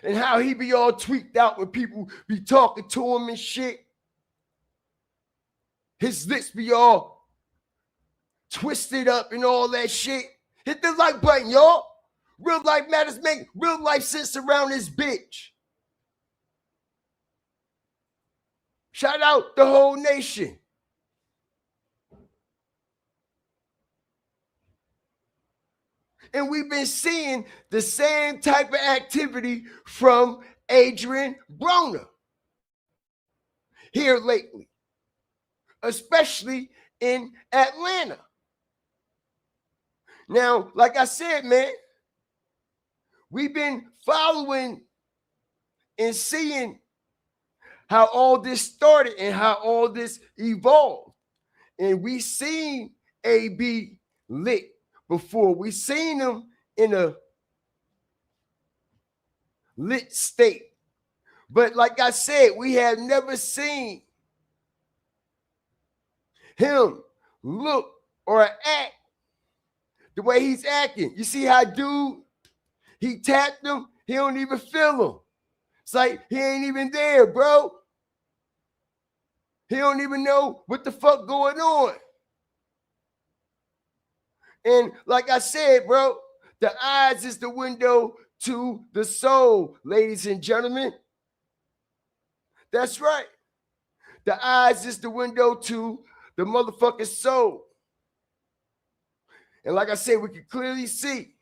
and how he be all tweaked out when people be talking to him and shit, his lips be all twisted up and all that shit. Hit the like button, y'all. Real life matters, make real life sense around this bitch. Shout out the whole nation. And we've been seeing the same type of activity from Adrien Broner here lately, especially in Atlanta. Now, like I said, man, we've been following and seeing how all this started and how all this evolved. And we seen AB lit before. We seen him in a lit state. But like I said, we have never seen him look or act the way he's acting. You see how dude, he tapped him, he don't even feel him. It's like he ain't even there, bro. He don't even know what the fuck going on. And like I said, bro, the eyes is the window to the soul, ladies and gentlemen. That's right. The eyes is the window to the motherfucking soul. And like I said, we can clearly see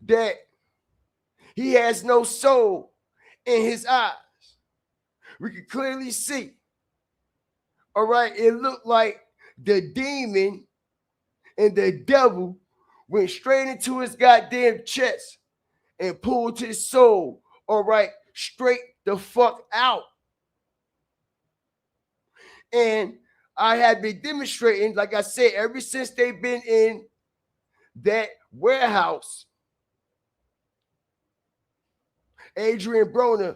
that he has no soul in his eyes. We can clearly see, all right, it looked like the demon and the devil went straight into his goddamn chest and pulled his soul, all right, straight the fuck out. And I have been demonstrating, like I said, ever since they've been in that warehouse, Adrien Broner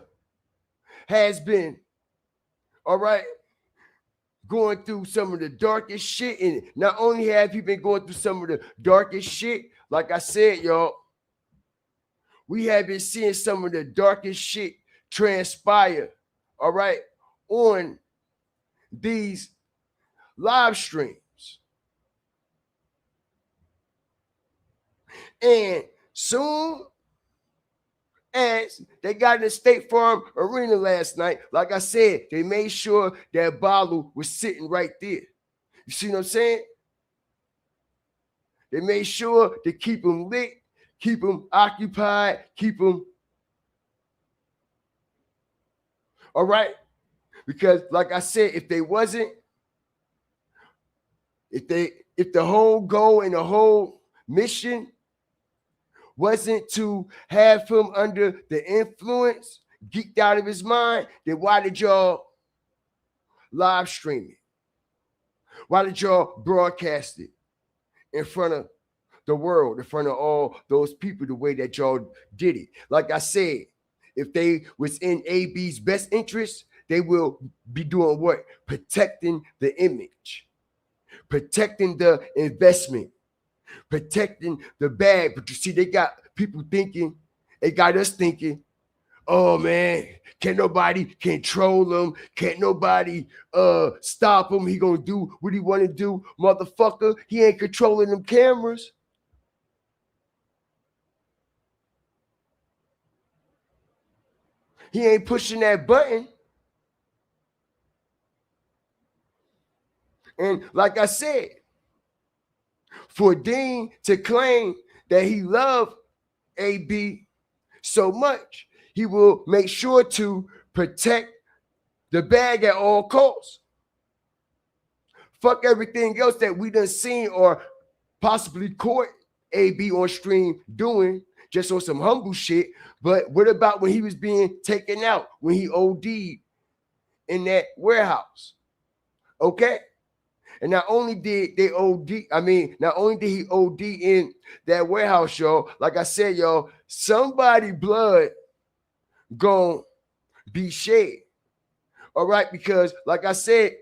has been, all right, going through some of the darkest shit. And not only have he been going through some of the darkest shit, like I said, y'all, we have been seeing some of the darkest shit transpire, all right, on these live streams. And soon as they got in the State Farm Arena last night, like I said, they made sure that bottle was sitting right there. You see what I'm saying? They made sure to keep them lit, keep them occupied, keep them, all right? Because like I said, if they wasn't, if the whole goal and the whole mission wasn't to have him under the influence, geeked out of his mind, then why did y'all live stream it? Why did y'all broadcast it in front of the world, in front of all those people the way that y'all did it? Like I said, if they was in AB's best interest, they will be doing what? Protecting the image, protecting the investment, protecting the bag. But you see, they got people thinking, they got us thinking, oh man, can't nobody control him, can't nobody stop him. He gonna do what he wanna do. Motherfucker, he ain't controlling them cameras. He ain't pushing that button. And like I said, for Deen to claim that he loved AB so much, he will make sure to protect the bag at all costs. Fuck everything else that we done seen or possibly caught AB on stream doing, just on some humble shit. But what about when he was being taken out, when he OD'd in that warehouse? Okay? And not only did they OD, not only did he OD in that warehouse, y'all, like I said, y'all, somebody blood gonna be shed. All right, because like I said,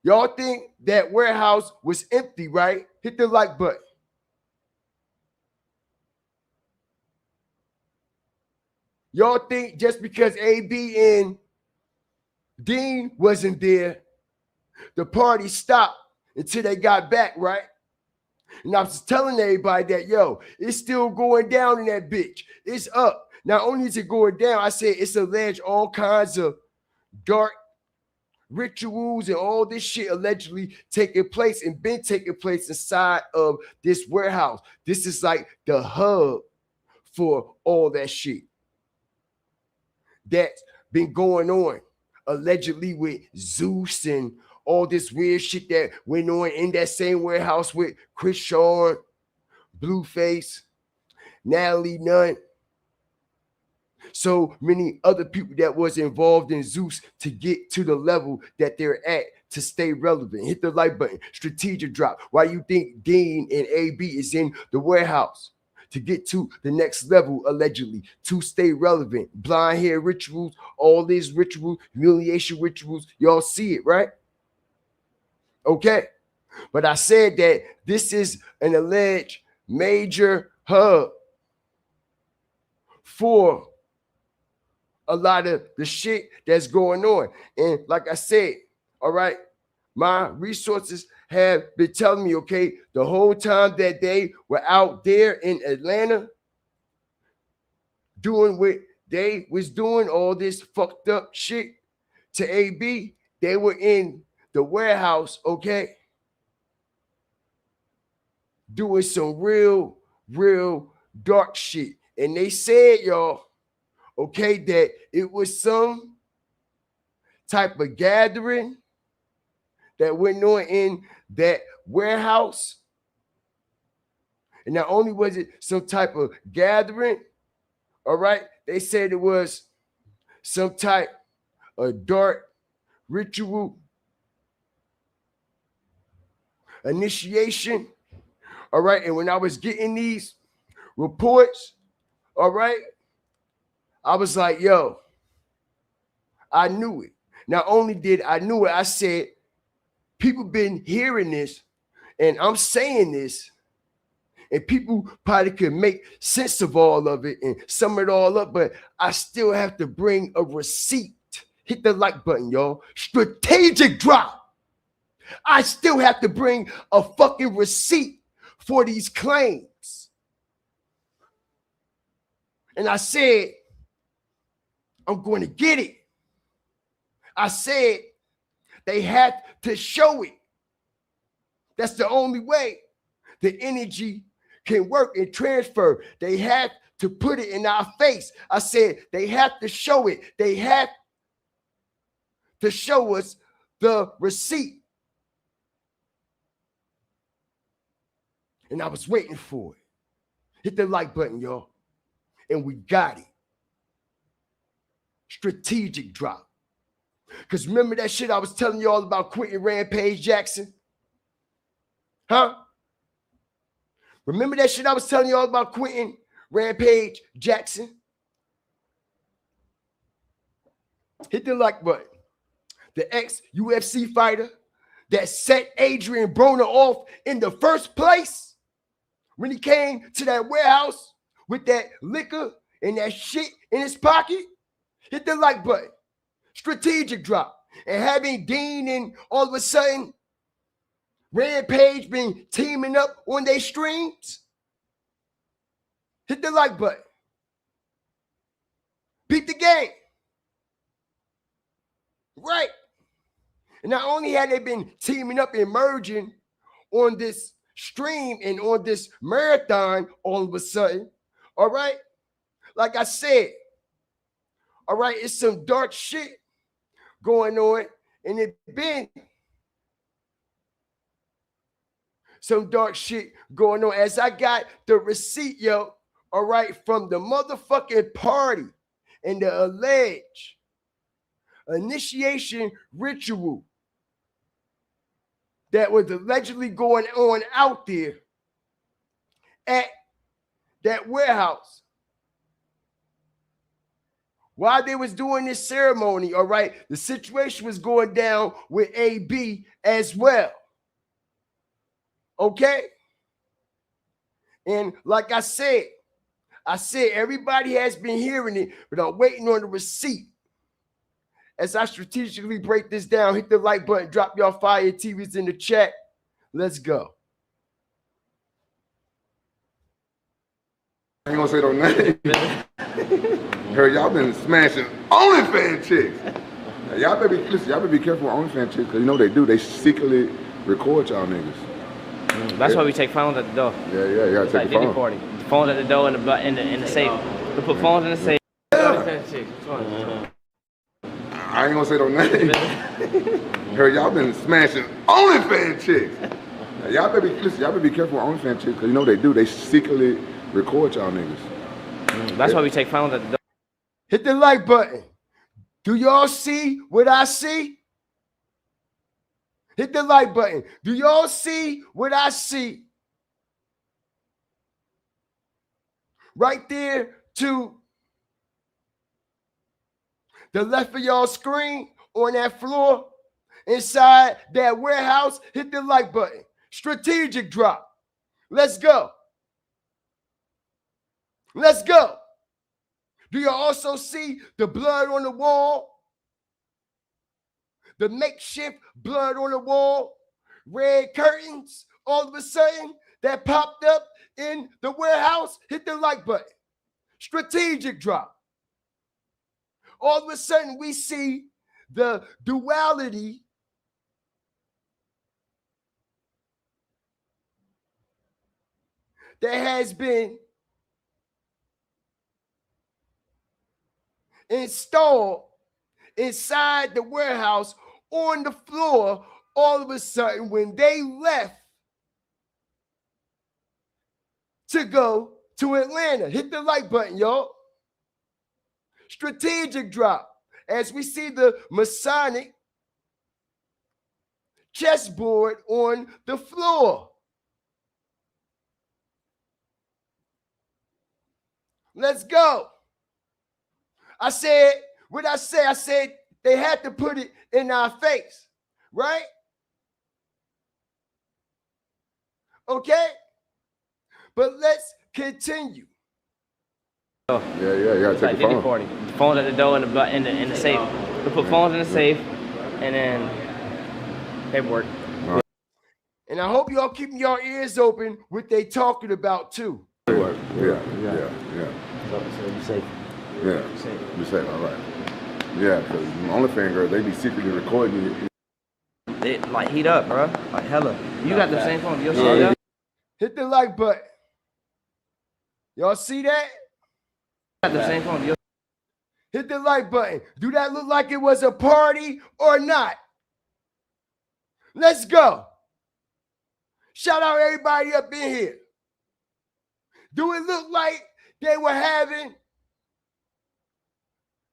y'all think that warehouse was empty, right? Hit the like button. Y'all think just because AB and Deen wasn't there, the party stopped until they got back, right? And I was telling everybody that, yo, it's still going down in that bitch. It's up. Not only is it going down, I said it's alleged all kinds of dark rituals and all this shit allegedly taking place and been taking place inside of this warehouse. This is like the hub for all that shit that's been going on allegedly with Zeus and all this weird shit that went on in that same warehouse with Chris Sean, Blueface, Natalie Nunn, so many other people that was involved in Zeus to get to the level that they're at to stay relevant. Hit the like button. Strategic drop. Why you think Deen and AB is in the warehouse? To get to the next level, allegedly, to stay relevant. Blind hair rituals, all these rituals, humiliation rituals. Y'all see it, right? Okay. But I said that this is an alleged major hub for a lot of the shit that's going on. And like I said, all right, my resources have been telling me, okay, the whole time that they were out there in Atlanta doing what they was doing, all this fucked up shit to AB, they were in the warehouse, okay, doing some real dark shit. And they said, y'all, okay, that it was some type of gathering that went on in that warehouse. And not only was it some type of gathering, All right. They said it was some type of dark ritual initiation. All right. And when I was getting these reports, all right, I was like, yo, I knew it. Not only did I knew it, I said, people been hearing this, and I'm saying this, and people probably could make sense of all of it and sum it all up, but I still have to bring a receipt. Hit the like button, y'all. Strategic drop. I still have to bring a fucking receipt for these claims. And I said, I'm going to get it. I said, they have to show it. That's the only way the energy can work and transfer. They have to put it in our face. I said, they have to show it. They have to show us the receipt. And I was waiting for it. Hit the like button, y'all. And we got it. Strategic drop. Because remember that shit I was telling y'all about Quentin Rampage Jackson? Huh? Remember that shit I was telling y'all about Quentin Rampage Jackson? Hit the like button. The ex-UFC fighter that set Adrien Broner off in the first place when he came to that warehouse with that liquor and that shit in his pocket. Hit the like button. Strategic drop. And having Deen and all of a sudden Rampage been teaming up on their streams. Hit the like button. Beat the game. Right. And not only had they been teaming up and merging on this stream and on this marathon all of a sudden, all right? Like I said, all right, it's some dark shit going on, and it been some dark shit going on as I got the receipt, yo, all right, from the motherfucking party and the alleged initiation ritual that was allegedly going on out there at that warehouse. While they was doing this ceremony, all right, the situation was going down with AB as well. Okay? And like I said everybody has been hearing it, but I'm waiting on the receipt. As I strategically break this down, hit the like button, drop y'all fire TVs in the chat. Let's go. I ain't gonna say no name. Heard y'all been smashing OnlyFans chicks. Y'all better be careful with OnlyFans chicks, because you know they do. They secretly record y'all niggas. That's why we take phones at the door. Yeah, you gotta take the phone. Recording. Phones at the door in the safe. We put phones in the safe. I ain't gonna say no name. Heard y'all been smashing OnlyFans chicks. Y'all better be careful with OnlyFans chicks, because you know they do. They secretly record y'all niggas. That's why we take phones at the door. Hit the like button. Do y'all see what I see? Hit the like button. Do y'all see what I see? Right there to the left of y'all screen on that floor inside that warehouse. Hit the like button. Strategic drop. Let's go. Let's go. Do you also see the blood on the wall? The makeshift blood on the wall? Red curtains all of a sudden that popped up in the warehouse? Hit the like button. Strategic drop. All of a sudden we see the duality that has been installed inside the warehouse on the floor all of a sudden when they left to go to Atlanta. Hit the like button, y'all. strategic drop as we see the Masonic chessboard on the floor. Let's go. I said what I said. I said they had to put it in our face, right? Okay? But let's continue. Oh. Yeah, you gotta It's take like the phone. 50-40. The phone's at the door and in the safe. We put phones in the safe and then paperwork. And I hope y'all keeping y'all ears open what they talking about too. Yeah. So you safe. Yeah. You say, all right. Yeah, because OnlyFans girls, they be secretly recording you. They like heat up, bro. Like hella. You got the same phone. You'll see that? Hit the like button. Y'all see that? Got the same phone. Hit the like button. Do that look like it was a party or not? Let's go. Shout out everybody up in here. Do it look like they were having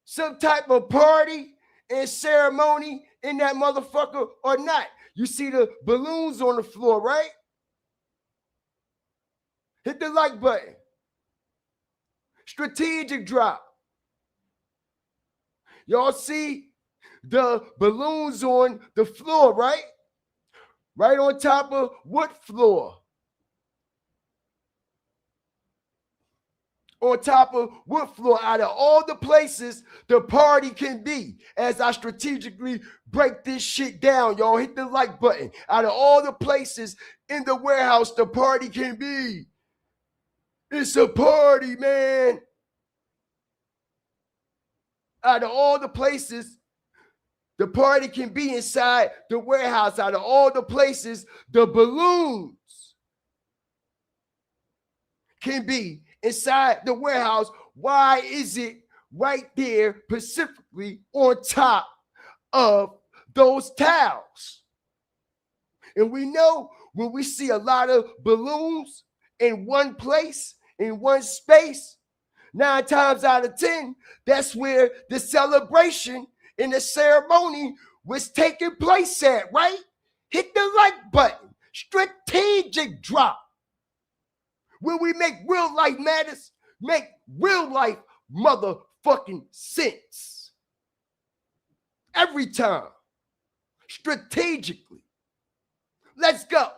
some type of party and ceremony in that motherfucker or not? You see the balloons on the floor, right? Hit the like button. Strategic drop. Y'all see the balloons on the floor, right? Right on top of what floor? On top of what floor? Out of all the places the party can be, as I strategically break this shit down, y'all hit the like button. Out of all the places in the warehouse the party can be, it's a party, man. Out of all the places the party can be inside the warehouse, out of all the places the balloons can be inside the warehouse, why is it right there specifically on top of those towels? And we know when we see a lot of balloons in one place, in one space, 9 times out of 10, that's where the celebration and the ceremony was taking place at, right? Hit the like button. Strategic drop. When we make real life matters, make real life motherfucking sense. Every time. Strategically. Let's go.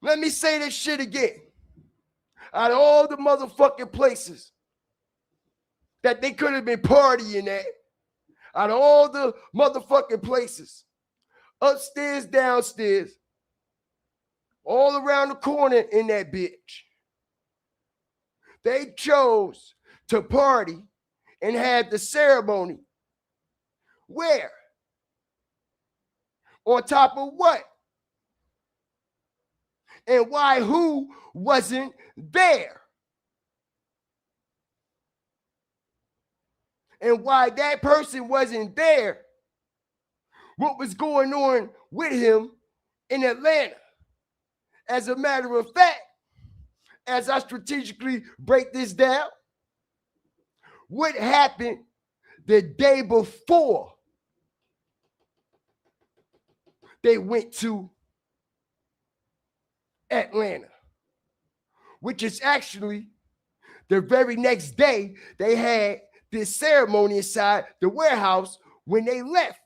Let me say this shit again. Out of all the motherfucking places that they could have been partying at, out of all the motherfucking places, upstairs, downstairs, all around the corner in that bitch, they chose to party and had the ceremony. Where? On top of what? And why who wasn't there? And why that person wasn't there? What was going on with him in Atlanta? As a matter of fact, as I strategically break this down, what happened the day before they went to Atlanta, which is actually the very next day they had this ceremony inside the warehouse when they left.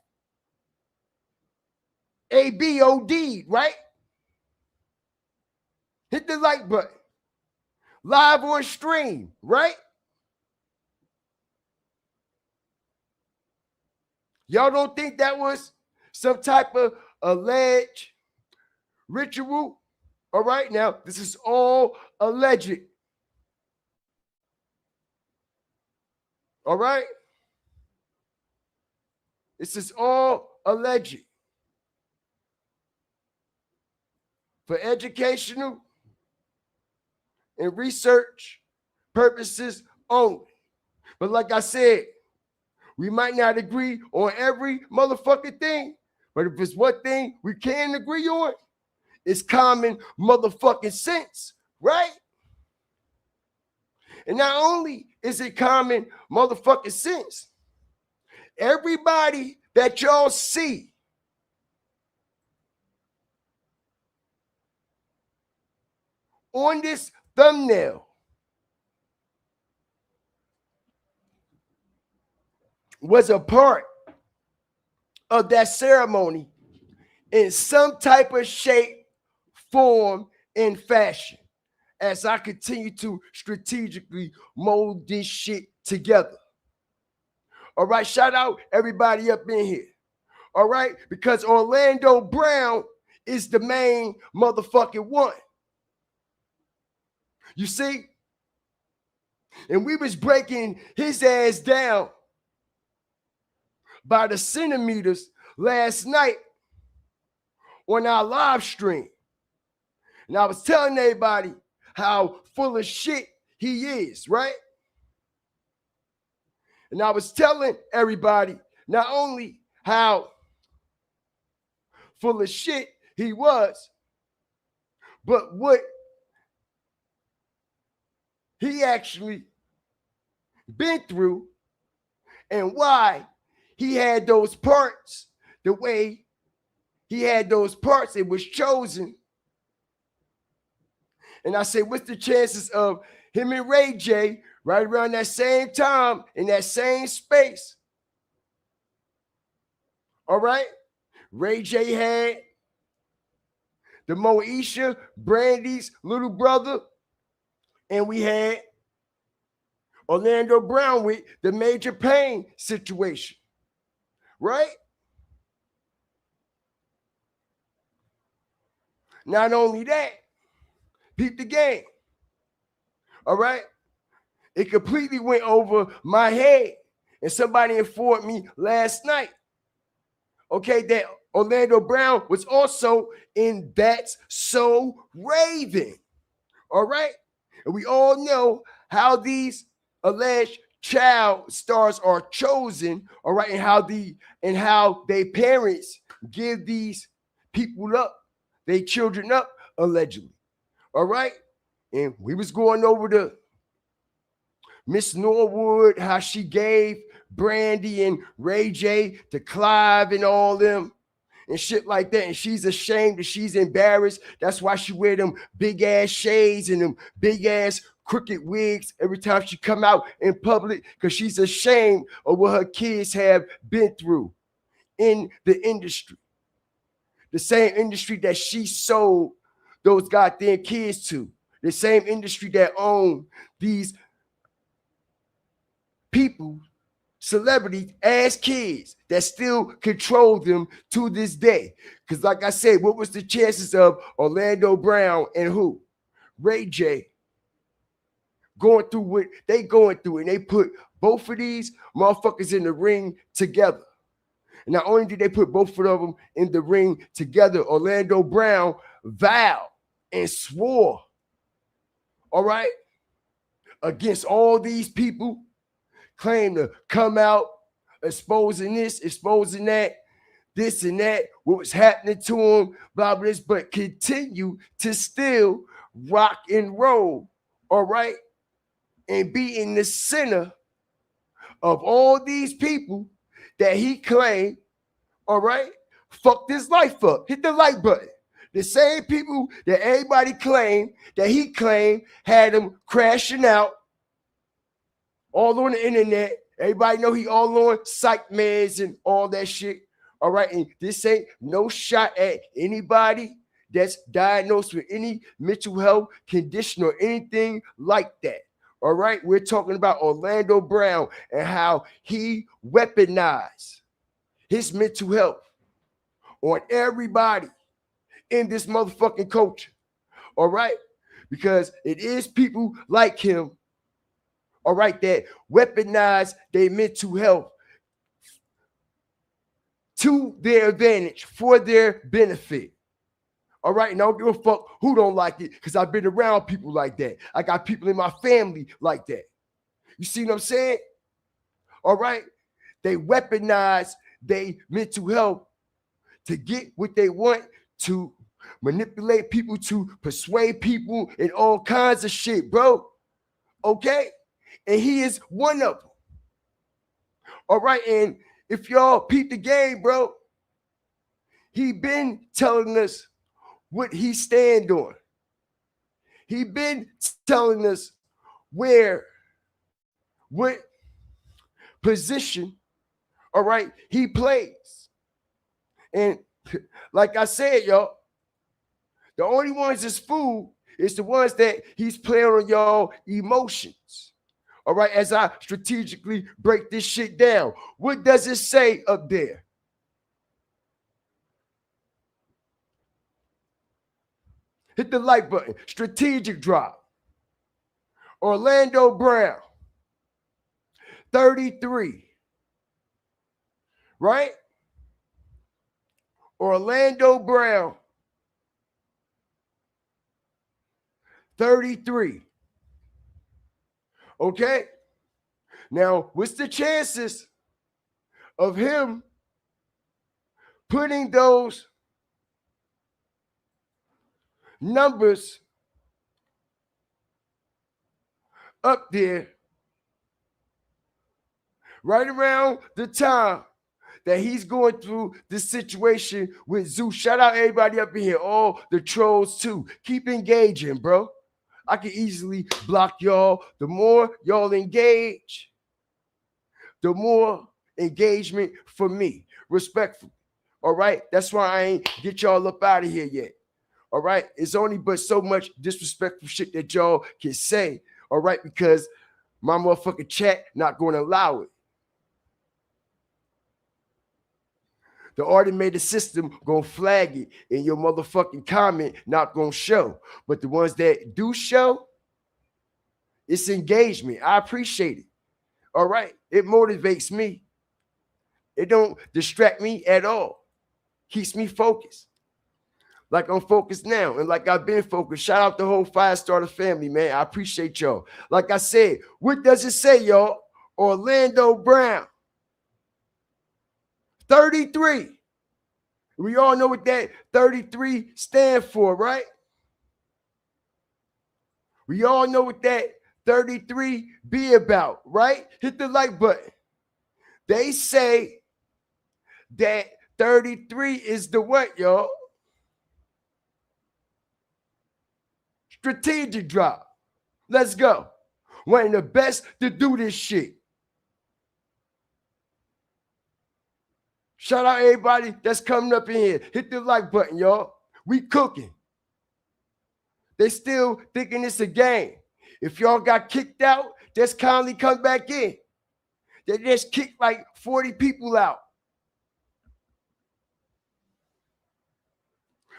ABOD, right? Hit the like button. Live on stream, right? Y'all don't think that was some type of alleged ritual? All right, now, this is all alleged. All right? This is all alleged. For educational and research purposes only. But like I said, we might not agree on every motherfucking thing, but if it's one thing we can agree on, it's common motherfucking sense, right? And not only is it common motherfucking sense, everybody that y'all see on this thumbnail was a part of that ceremony in some type of shape, form, and fashion as I continue to strategically mold this shit together. All right, shout out everybody up in here. All right, because Orlando Brown is the main motherfucking one. You see? And we was breaking his ass down by the centimeters last night on our live stream. And I was telling everybody how full of shit he is, right? And I was telling everybody not only how full of shit he was, but what he actually been through and why he had those parts the way he had those parts. It was chosen. And I said, what's the chances of him and Ray J right around that same time in that same space? All right. Ray J had the Moesha, Brandy's little brother, and we had Orlando Brown with the Major Payne situation, right? Not only that, peep the game, all right? It completely went over my head, and somebody informed me last night, okay, that Orlando Brown was also in That's So Raven, all right? And we all know how these alleged child stars are chosen, all right, and how their parents give these people up, their children up, allegedly, all right? And we was going over the Miss Norwood, how she gave Brandy and Ray J to Clive and all them and shit like that. And she's ashamed and she's embarrassed. That's why she wear them big ass shades and them big ass crooked wigs every time she come out in public, because she's ashamed of what her kids have been through in the industry. The same industry that she sold those goddamn kids to. The same industry that owned these people, celebrities as kids, that still control them to this day. Because like I said, what was the chances of Orlando Brown and who? Ray J going through what they going through, and they put both of these motherfuckers in the ring together. And not only did they put both of them in the ring together, Orlando Brown vowed and swore, all right, against all these people, claim to come out exposing this, exposing that, this and that, what was happening to him, blah, blah, this, but continue to still rock and roll, all right, and be in the center of all these people that he claimed, all right, fucked his life up. Hit the like button. The same people that everybody claimed, that he claimed had him crashing out all on the internet. Everybody know he all on psych meds and all that shit. All right, and this ain't no shot at anybody that's diagnosed with any mental health condition or anything like that. All right, we're talking about Orlando Brown and how he weaponized his mental health on everybody in this motherfucking culture. All right, because it is people like him, all right, that weaponize their mental health to their advantage, for their benefit. All right, and I don't give a fuck who don't like it, because I've been around people like that. I got people in my family like that. You see what I'm saying? All right, they weaponize their mental health to get what they want, to manipulate people, to persuade people, and all kinds of shit, bro. Okay? And he is one of them. All right, and if y'all peep the game, bro, he been telling us what he stand on. He been telling us what position, all right, he plays. And like I said, y'all, the only ones that's fool is the ones that he's playing on y'all emotions. All right, as I strategically break this shit down, what does it say up there? Hit the like button. Strategic drop. Orlando Brown, 33. Right? Orlando Brown, 33. Okay? Now, what's the chances of him putting those numbers up there right around the time that he's going through this situation with Zeus? Shout out everybody up in here, all the trolls too. Keep engaging, bro. I can easily block y'all. The more y'all engage, the more engagement for me. Respectful. All right? That's why I ain't get y'all up out of here yet. All right? It's only but so much disrespectful shit that y'all can say. All right? Because my motherfucking chat not going to allow it. The automated system gonna flag it, and your motherfucking comment not gonna show. But the ones that do show, it's engagement. I appreciate it. All right. It motivates me. It don't distract me at all. Keeps me focused. Like I'm focused now, and like I've been focused. Shout out the whole Firestarter family, man. I appreciate y'all. Like I said, what does it say, y'all? Orlando Brown, 33. We all know what that 33 stands for, right? We all know what that 33 be about, right? Hit the like button. They say that 33 is the what, y'all? Strategic drop. Let's go. One of the best to do this shit. Shout out everybody that's coming up in here. Hit the like button, y'all. We cooking. They still thinking it's a game. If y'all got kicked out, just kindly come back in. They just kicked like 40 people out.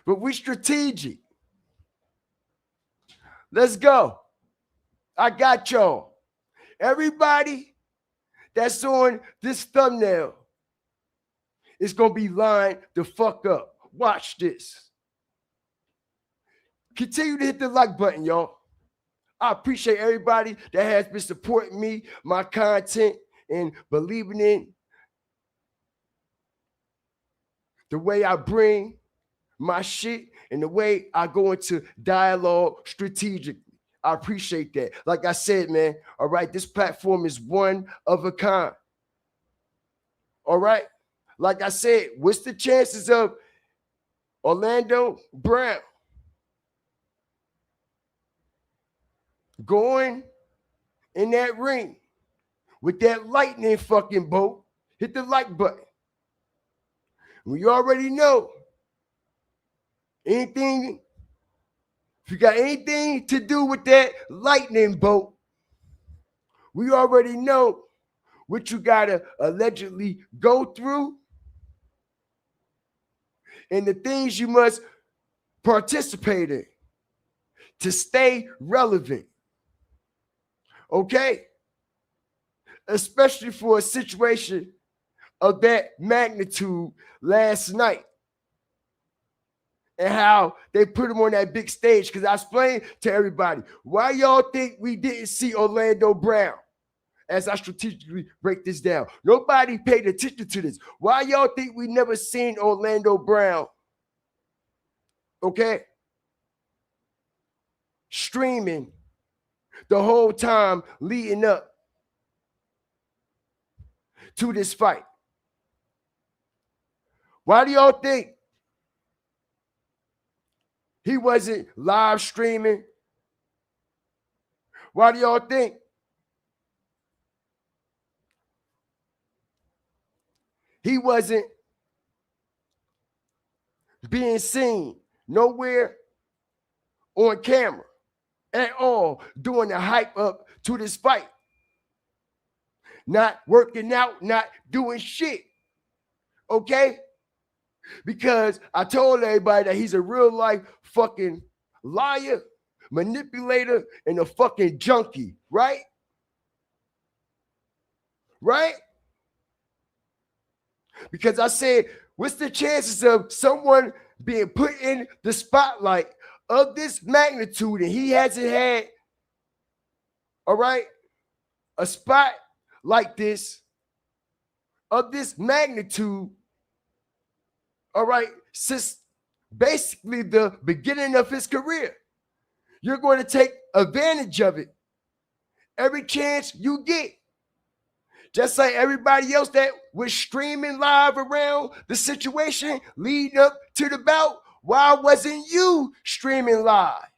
But we strategic. Let's go. I got y'all. Everybody that's on this thumbnail is going to be lined the fuck up. Watch this. Continue to hit the like button, y'all. I appreciate everybody that has been supporting me, my content, and believing in the way I bring my shit and the way I go into dialogue strategically. I appreciate that. Like I said, man, all right, this platform is one of a kind. All right? Like I said, what's the chances of Orlando Brown going in that ring with that lightning fucking bolt? Hit the like button. We already know anything, if you got anything to do with that lightning bolt, we already know what you gotta allegedly go through and the things you must participate in to stay relevant. Okay? Especially for a situation of that magnitude last night. And how they put him on that big stage. Because I explained to everybody, why y'all think we didn't see Orlando Brown? As I strategically break this down. Nobody paid attention to this. Why y'all think we never seen Orlando Brown? Okay? Streaming the whole time leading up to this fight? Why do y'all think he wasn't live streaming? Why do y'all think he wasn't being seen nowhere on camera at all during the hype up to this fight? Not working out, not doing shit. Okay? Because I told everybody that he's a real life fucking liar, manipulator, and a fucking junkie, right? Right? Because I said, what's the chances of someone being put in the spotlight of this magnitude and he hasn't had, all right, a spot like this, of this magnitude, all right, since basically the beginning of his career? You're going to take advantage of it every chance you get. Just like everybody else that was streaming live around the situation leading up to the bout, why wasn't you streaming live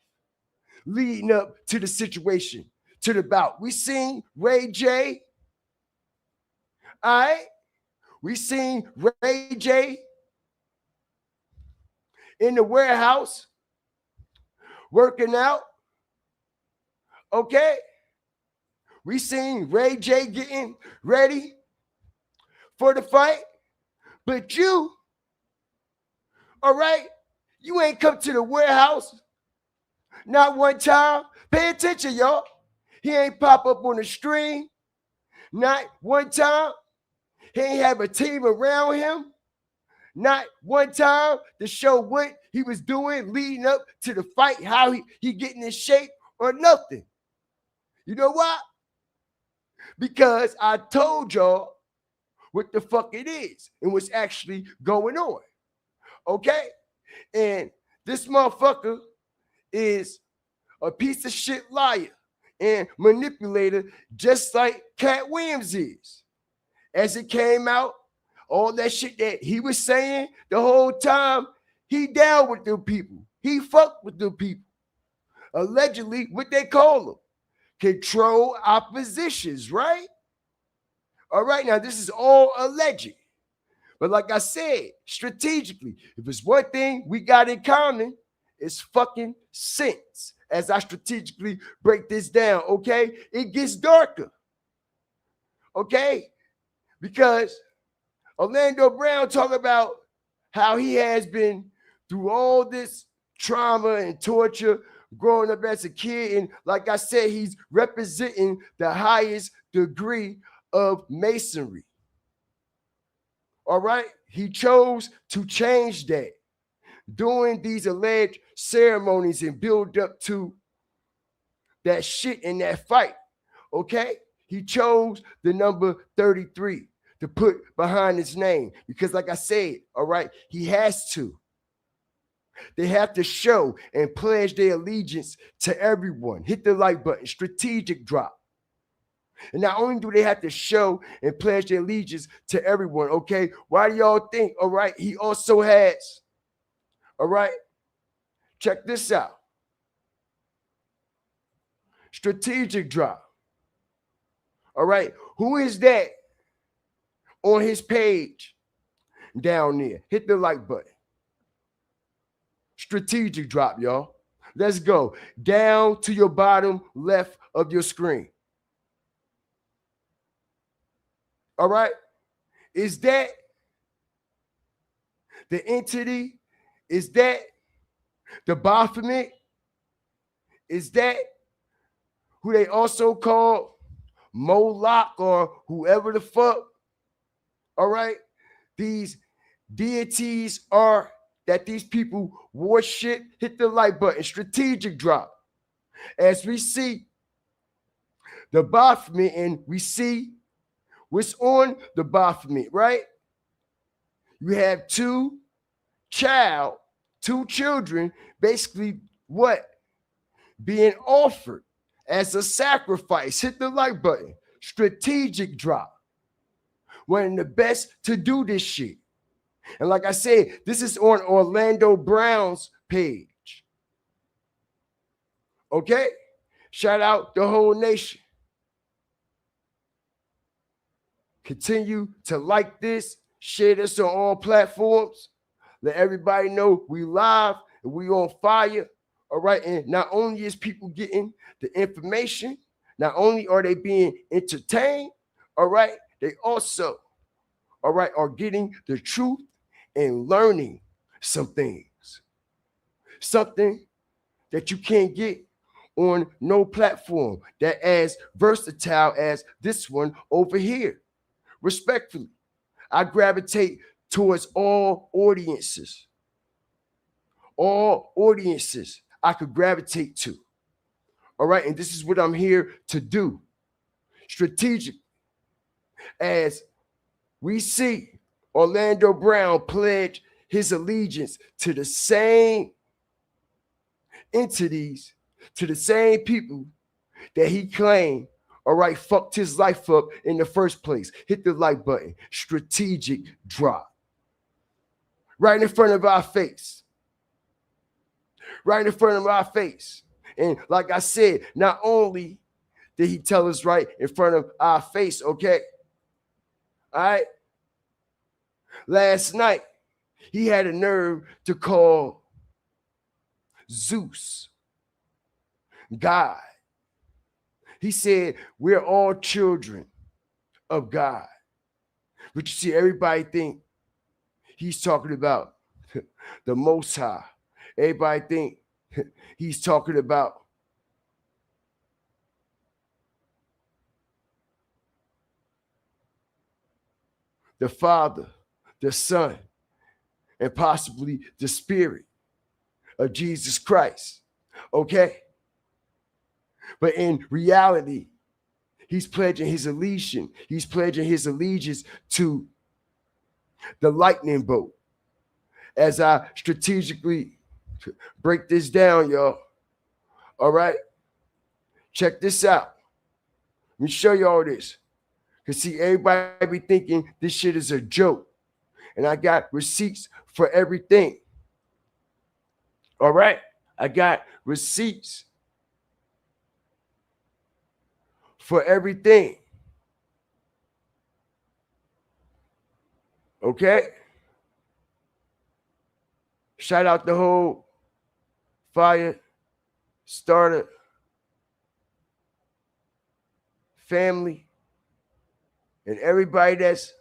leading up to the situation, to the bout? We seen Ray J. All right? We seen Ray J in the warehouse working out. Okay? We seen Ray J getting ready for the fight. But you, all right, you ain't come to the warehouse not one time. Pay attention, y'all. He ain't pop up on the stream not one time. He ain't have a team around him not one time to show what he was doing leading up to the fight, how he getting in shape or nothing. You know why? Because I told y'all what the fuck it is and what's actually going on. Okay? And this motherfucker is a piece of shit liar and manipulator, just like Cat Williams is. As it came out, all that shit that he was saying the whole time, he down with them people. He fucked with them people. Allegedly, what they call them, control oppositions, right? All right, now this is all alleged. But like I said, strategically, if it's one thing we got in common, it's fucking sense. As I strategically break this down, okay? It gets darker, okay? Because Orlando Brown talk about how he has been through all this trauma and torture growing up as a kid. And like I said, he's representing the highest degree of masonry. All right? He chose to change that during these alleged ceremonies and build up to that shit in that fight. Okay? He chose the number 33 to put behind his name because, like I said, all right, he has to. They have to show and pledge their allegiance to everyone. Hit the like button, strategic drop. And not only do they have to show and pledge their allegiance to everyone, okay, why do y'all think, all right, he also has, all right, check this out. Strategic drop. All right, who is that on his page down there? Hit the like button. Strategic drop, y'all. Let's go down to your bottom left of your screen. All right. Is that the entity? Is that the Baphomet? Is that who they also call Moloch or whoever the fuck? All right. These deities are that these people worship. Hit the like button. Strategic drop. As we see the Baphomet and we see what's on the Baphomet, right? You have two children, basically what? Being offered as a sacrifice. Hit the like button. Strategic drop. one of the best to do this shit. And like I said, this is on Orlando Brown's page. Okay? Shout out the whole nation. Continue to like this, share this on all platforms. Let everybody know we live and we on fire. All right. And not only is people getting the information, not only are they being entertained, all right, they also, all right, are getting the truth and learning some things. Something that you can't get on no platform that as versatile as this one over here. Respectfully, I gravitate towards all audiences. All audiences I could gravitate to. All right, and this is what I'm here to do. Strategic. As we see Orlando Brown pledge his allegiance to the same entities, to the same people that he claimed, all right, fucked his life up in the first place. Hit the like button. Strategic drop. Right in front of our face. Right in front of our face. And like I said, not only did he tell us right in front of our face, okay? All right? Last night, he had a nerve to call Zeus God. He said, we're all children of God. But you see, everybody think he's talking about the Most High. Everybody think he's talking about the Father, the Son, and possibly the Spirit of Jesus Christ. Okay? But in reality, he's pledging his allegiance. He's pledging his allegiance to the lightning bolt. As I strategically break this down, y'all. All right? Check this out. Let me show you all this. Because see, everybody be thinking this shit is a joke. And I got receipts for everything. All right? I got receipts for everything. Okay? Shout out the whole fire starter family and everybody that's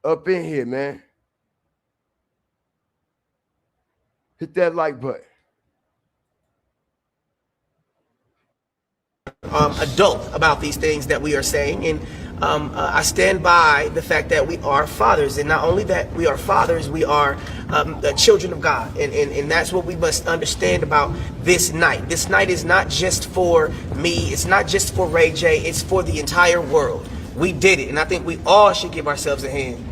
up in here, man. Hit that like button. Adult about these things that we are saying, and I stand by the fact that we are fathers, and not only that we are fathers, we are the children of God, and that's what we must understand about this night. This night is not just for me, it's not just for Ray J, it's for the entire world. We did it, and I think we all should give ourselves a hand.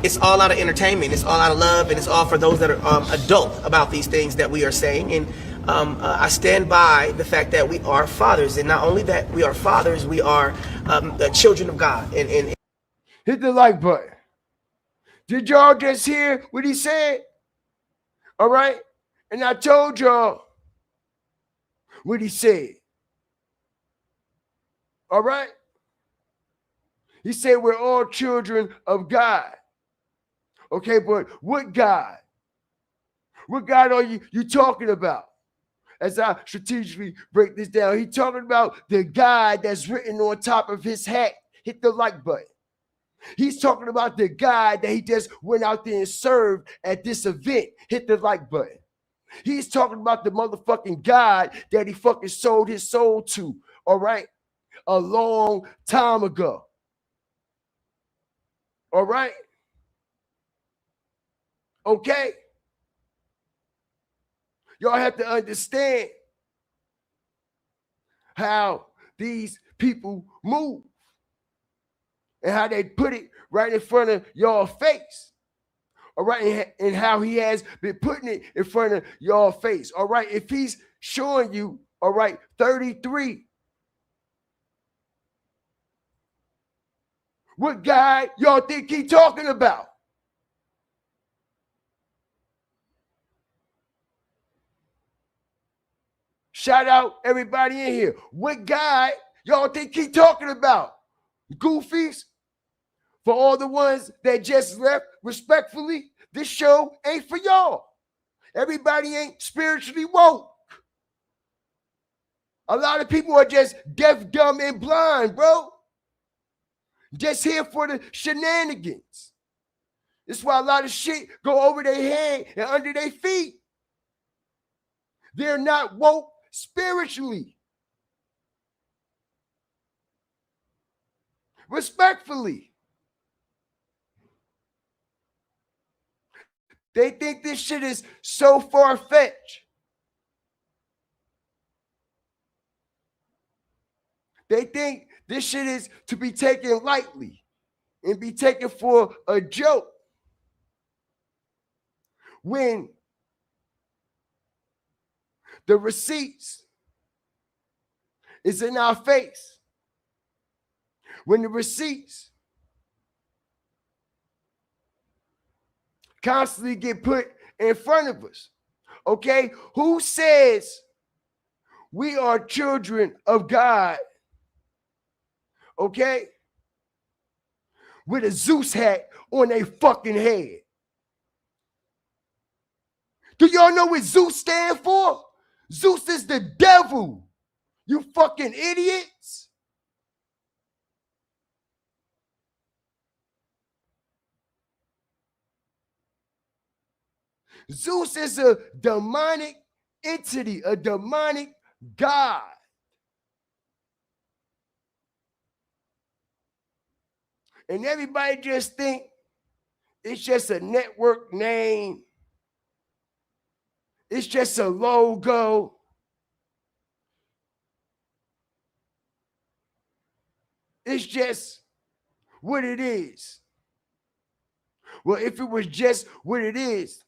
It's all out of entertainment, it's all out of love, and it's all for those that are adult about these things that we are saying, and I stand by the fact that we are fathers, and not only that we are fathers, we are the children of God. And hit the like button. Did y'all just hear what he said? All right? And I told y'all what he said. All right? He said we're all children of God. Okay, but what God? What God are you talking about? As I strategically break this down, he's talking about the God that's written on top of his hat. Hit the like button. He's talking about the God that he just went out there and served at this event. Hit the like button. He's talking about the motherfucking God that he fucking sold his soul to, all right, a long time ago. All right? Okay? Y'all have to understand how these people move and how they put it right in front of y'all face. All right, and how he has been putting it in front of y'all face. All right, if he's showing you, all right, 33 What guy y'all think he talking about? Shout out everybody in here. What guy y'all think he talking about? Goofies? For all the ones that just left, respectfully, this show ain't for y'all. Everybody ain't spiritually woke. A lot of people are just deaf, dumb, and blind, bro. Just here for the shenanigans. That's why a lot of shit go over their head and under their feet. They're not woke spiritually. Respectfully. They think this shit is so far-fetched. They think this shit is to be taken lightly and be taken for a joke. When the receipts is in our face. When the receipts constantly get put in front of us. Okay? Who says we are children of God? Okay? With a Zeus hat on their fucking head. Do y'all know what Zeus stand for? Zeus is the devil. You fucking idiots. Zeus is a demonic entity, a demonic god. And everybody just think it's just a network name. It's just a logo. It's just what it is. Well, if it was just what it is,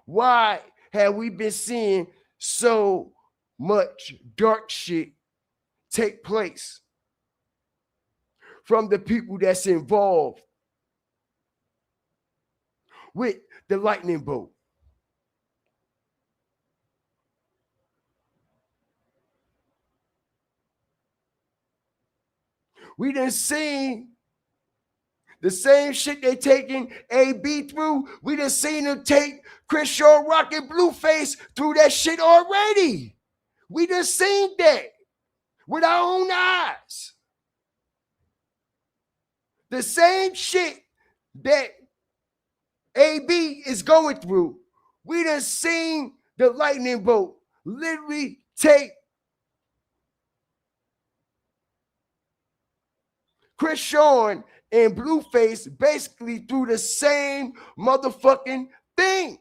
why have we been seeing so much dark shit take place from the people that's involved with the lightning bolt? We done seen the same shit they taking AB through. We done seen them take Chris Shaw, Rocket, Blueface through that shit already. We done seen that with our own eyes. The same shit that AB is going through, we done seen the lightning bolt literally take Chris Shawn and Blueface basically through the same motherfucking thing.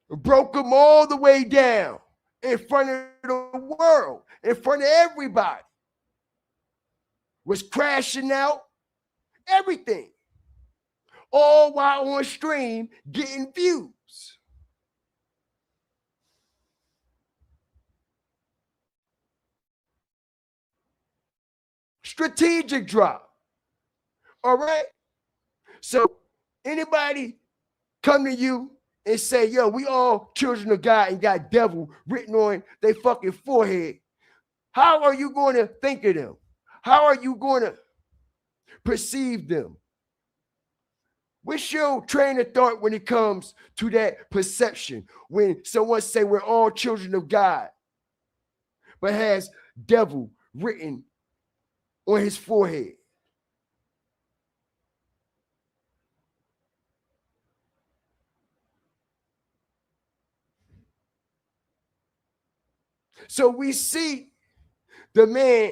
Broke them all the way down in front of the world, in front of everybody. Was crashing out, everything. All while on stream getting views. Strategic drop. All right? So anybody come to you and say, yo, we all children of God and got devil written on their fucking forehead, how are you going to think of them? How are you going to perceive them? What's your train of thought when it comes to that perception? When someone say we're all children of God, but has devil written on his forehead. So we see the man.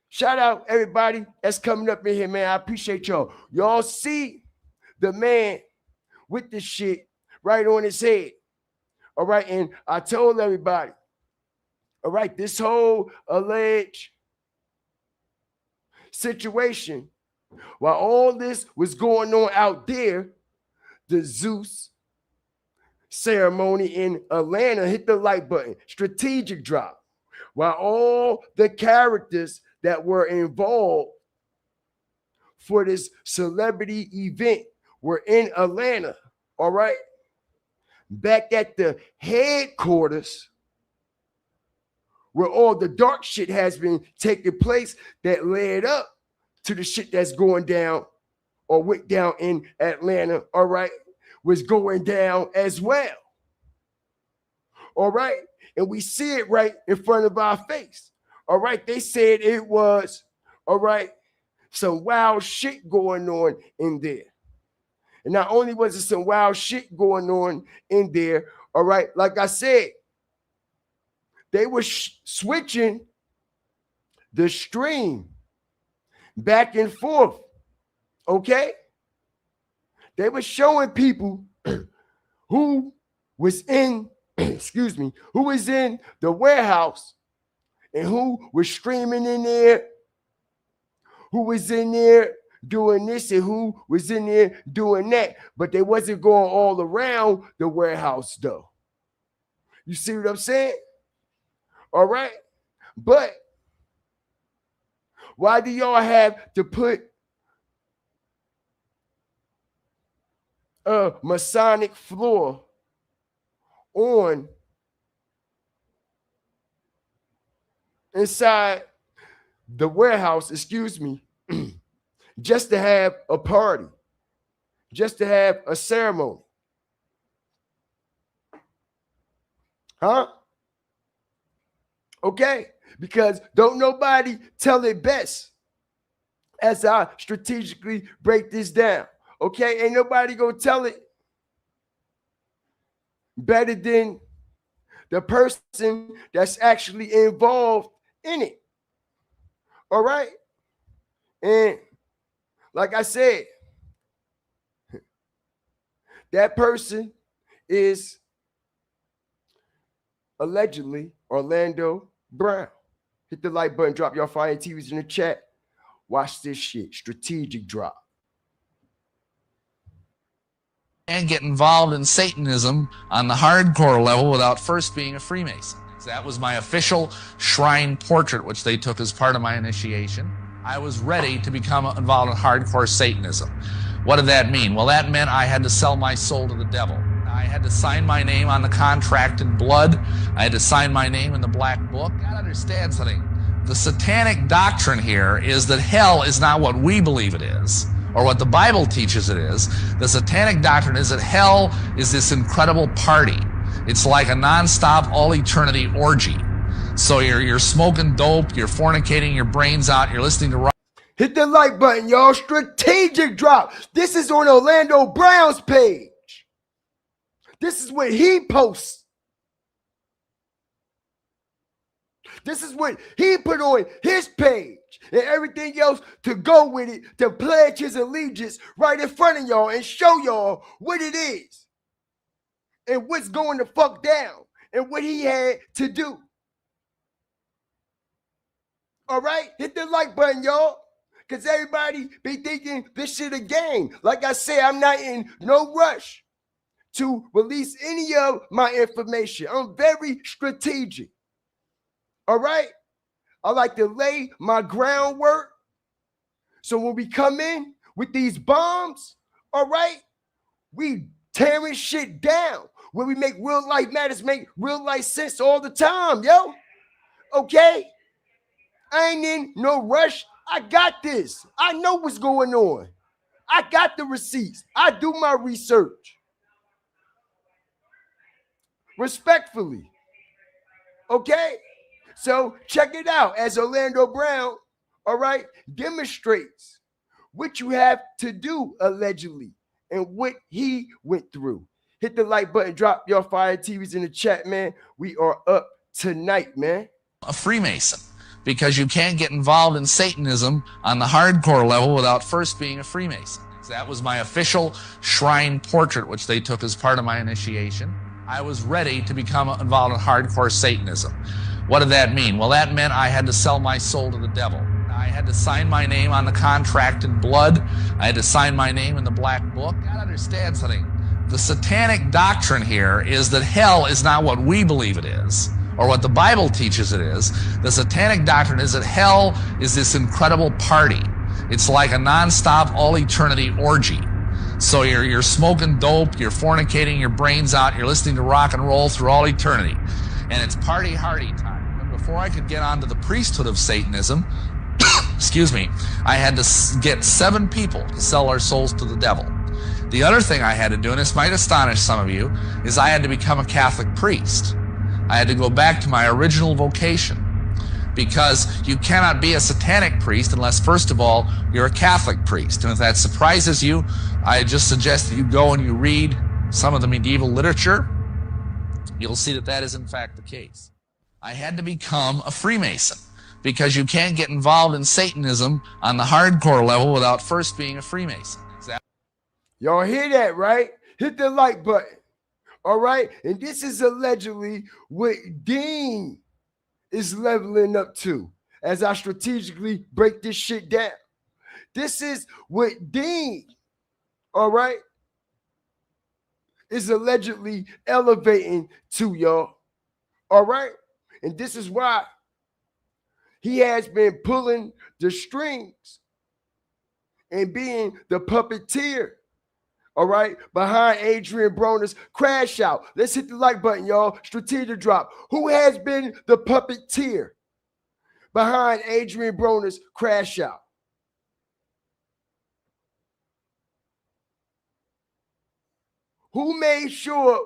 Shout out everybody that's coming up in here, man. I appreciate y'all. Y'all see the man with the shit right on his head. All right. And I told everybody, all right, this whole alleged situation, while all this was going on out there, the Zeus ceremony in Atlanta hit the like button. Strategic drop. While all the characters that were involved for this celebrity event were in Atlanta, all right? Back at the headquarters where all the dark shit has been taking place that led up to the shit that's going down or went down in Atlanta, all right, was going down as well. All right? And we see it right in front of our face. All right? They said it was, all right, some wild shit going on in there. And not only was it some wild shit going on in there, all right, like I said, they were switching the stream back and forth, okay? They were showing people who was in, excuse me, who was in the warehouse and who was streaming in there, who was in there doing this and who was in there doing that. But they wasn't going all around the warehouse, though. You see what I'm saying? All right? But why do y'all have to put a Masonic floor on inside the warehouse, excuse me, just to have a party, just to have a ceremony? Huh? Okay, because don't nobody tell it best as I strategically break this down. Okay, ain't nobody gonna tell it better than the person that's actually involved in it. All right, and like I said, that person is allegedly Orlando Brown. Hit the like button, drop your fire TVs in the chat. Watch this shit. Strategic drop. And get involved in Satanism on the hardcore level without first being a Freemason. That was my official shrine portrait, which they took as part of my initiation. I was ready to become involved in hardcore Satanism. What did that mean? Well, that meant I had to sell my soul to the devil. I had to sign my name on the contract in blood. I had to sign my name in the black book. You gotta understand something. The satanic doctrine here is that hell is not what we believe it is, or what the Bible teaches it is. The satanic doctrine is that hell is this incredible party. It's like a non-stop, all-eternity orgy. So you're smoking dope, you're fornicating your brains out, you're listening to rock. Hit the like button, y'all. Strategic drop. This is on Orlando Brown's page. This is what he posts. This is what he put on his page and everything else to go with it, to pledge his allegiance right in front of y'all and show y'all what it is and what's going to fuck down and what he had to do. All right? Hit the like button, y'all, because everybody be thinking this shit a game. Like I say, I'm not in no rush to release any of my information. I'm very strategic. All right? I like to lay my groundwork. So when we come in with these bombs, all right, we tearing shit down. When we make real life matters, make real life sense all the time, yo. Okay? I ain't in no rush. I got this. I know what's going on. I got the receipts. I do my research. Respectfully. Okay? So check it out as Orlando Brown, all right, demonstrates what you have to do allegedly and what he went through. Hit the like button, drop your fire TVs in the chat, man. We are up tonight, man. A Freemason, because you can't get involved in Satanism on the hardcore level without first being a Freemason. That was my official shrine portrait, which they took as part of my initiation. I was ready to become involved in hardcore Satanism. What did that mean? Well, that meant I had to sell my soul to the devil. I had to sign my name on the contract in blood. I had to sign my name in the black book. You gotta understand something. The satanic doctrine here is that hell is not what we believe it is, or what the Bible teaches it is. The satanic doctrine is that hell is this incredible party. It's like a nonstop, all-eternity orgy. So you're smoking dope, you're fornicating your brains out, you're listening to rock and roll through all eternity. And it's party hardy time. And before I could get onto the priesthood of Satanism, excuse me, I had to get 7 people to sell our souls to the devil. The other thing I had to do, and this might astonish some of you, is I had to become a Catholic priest. I had to go back to my original vocation, because you cannot be a satanic priest unless, first of all, you're a Catholic priest. And if that surprises you, I just suggest that you go and you read some of the medieval literature. You'll see that that is in fact the case. I had to become a Freemason, because you can't get involved in Satanism on the hardcore level without first being a Freemason. Y'all hear that, right? Hit the like button. All right? And this is allegedly what Deen is leveling up to as I strategically break this shit down. This is what Deen, all right, is allegedly elevating to, y'all. All right? And this is why he has been pulling the strings and being the puppeteer, all right, behind Adrien Broner's crash out. Let's hit the like button, y'all. Strategic drop. Who has been the puppeteer behind Adrien Broner's crash out? Who made sure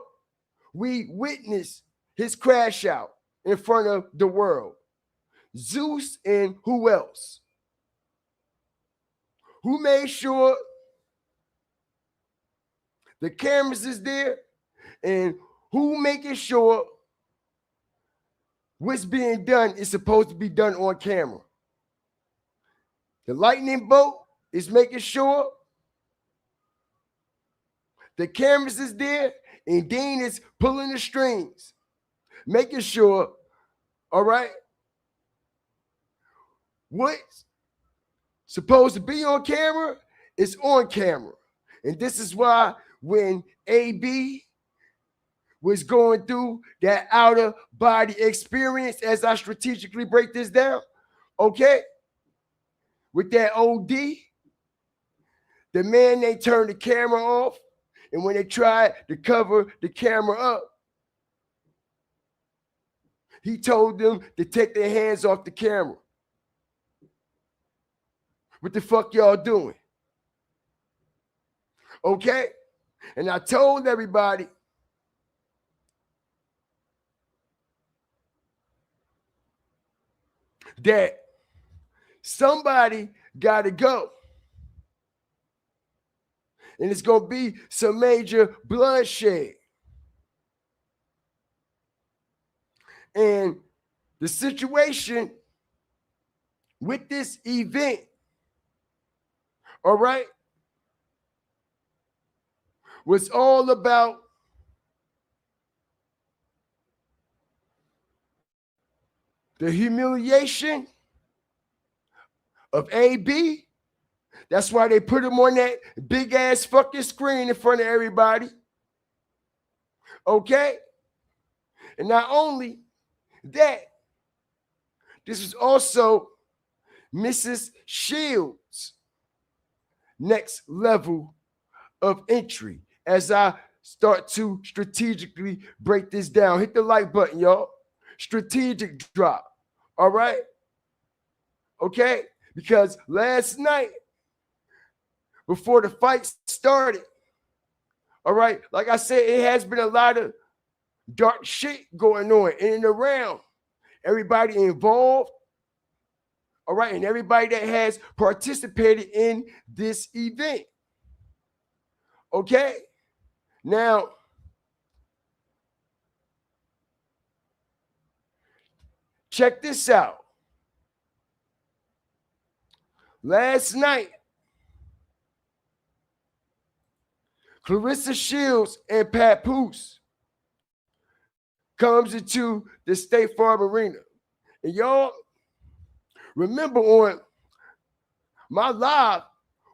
we witnessed his crash out in front of the world? Zeus and who else? Who made sure the cameras is there, and who making sure what's being done is supposed to be done on camera? The lightning bolt is making sure the cameras is there, and Deen is pulling the strings, making sure, all right, what's supposed to be on camera is on camera. And this is why when AB was going through that outer body experience, as I strategically break this down, okay, with that OD, the man, they turned the camera off, and when they tried to cover the camera up, he told them to take their hands off the camera. What the fuck y'all doing? Okay? And I told everybody that somebody got to go. And it's going to be some major bloodshed. And the situation with this event, all right, was all about the humiliation of AB. That's why they put him on that big ass fucking screen in front of everybody. Okay? And not only that, this is also Mrs. Shields' next level of entry as I start to strategically break this down. Hit the like button, y'all. Strategic drop. All right? Okay? Because last night, before the fight started, all right, like I said, it has been a lot of dark shit going on in and around everybody involved, all right, and everybody that has participated in this event. Okay? Now, check this out. Last night, Clarissa Shields and Papoose comes into the State Farm Arena. And y'all remember on my live,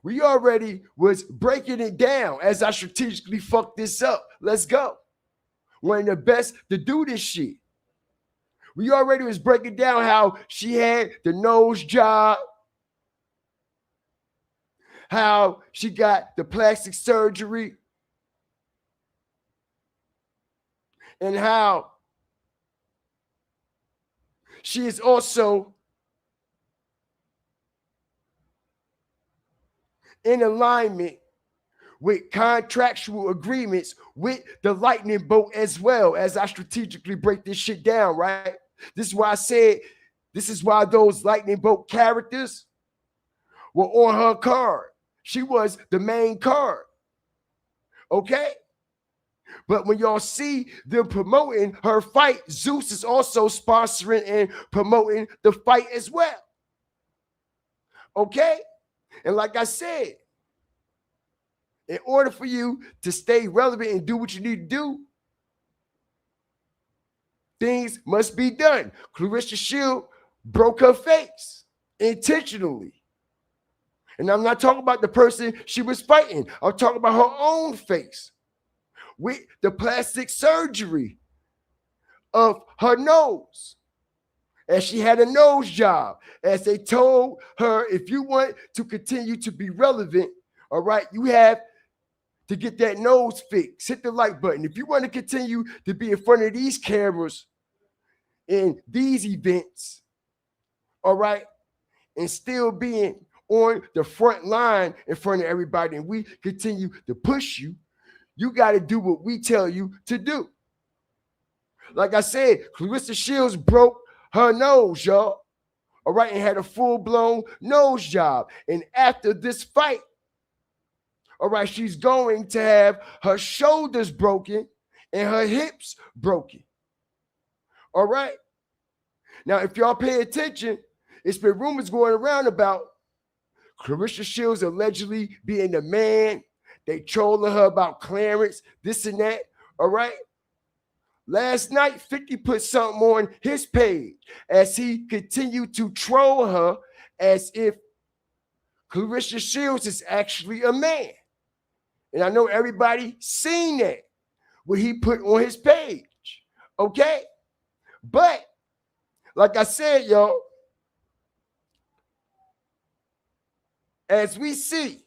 we already was breaking it down as I strategically fucked this up. Let's go. One of the best to do this shit. We already was breaking down how she had the nose job, how she got the plastic surgery, and how she is also in alignment with contractual agreements with the lightning bolt as well, as I strategically break this shit down, right? This is why I said, this is why those lightning bolt characters were on her card. She was the main card, okay? But when y'all see them promoting her fight, Zeus is also sponsoring and promoting the fight as well, okay? And like I said, in order for you to stay relevant and do what you need to do, things must be done. Clarissa Shield broke her face intentionally. And I'm not talking about the person she was fighting. I'm talking about her own face with the plastic surgery of her nose. As she had a nose job, as they told her, if you want to continue to be relevant, all right, you have to get that nose fixed. Hit the like button. If you want to continue to be in front of these cameras in these events, all right, and still being on the front line in front of everybody, and we continue to push you, you got to do what we tell you to do. Like I said, Clarissa Shields broke her nose, y'all, all right, and had a full-blown nose job. And after this fight, all right, she's going to have her shoulders broken and her hips broken. All right. Now, if y'all pay attention, it's been rumors going around about Clarissa Shields allegedly being the man. They trolling her about Clarence, this and that. All right. Last night, 50 put something on his page as he continued to troll her as if Clarissa Shields is actually a man. And I know everybody seen that, what he put on his page, okay? But, like I said, y'all, as we see,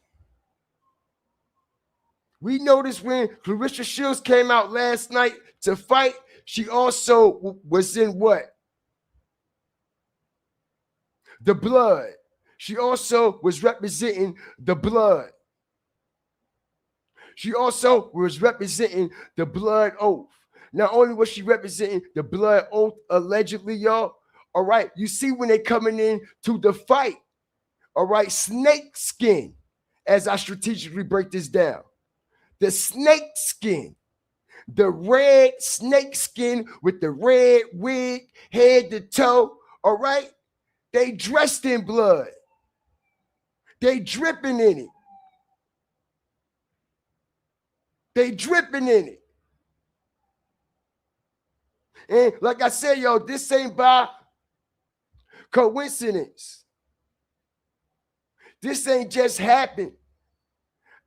we noticed when Clarissa Shields came out last night to fight, she also was in what? The blood. She also was representing the blood. She also was representing the blood oath. Not only was she representing the blood oath, allegedly, y'all, all right, you see when they coming in to the fight, all right, snake skin, as I strategically break this down. The snake skin, the red snake skin with the red wig, head to toe, all right, they dressed in blood. They dripping in it. They dripping in it. And like I said, yo, this ain't by coincidence. This ain't just happened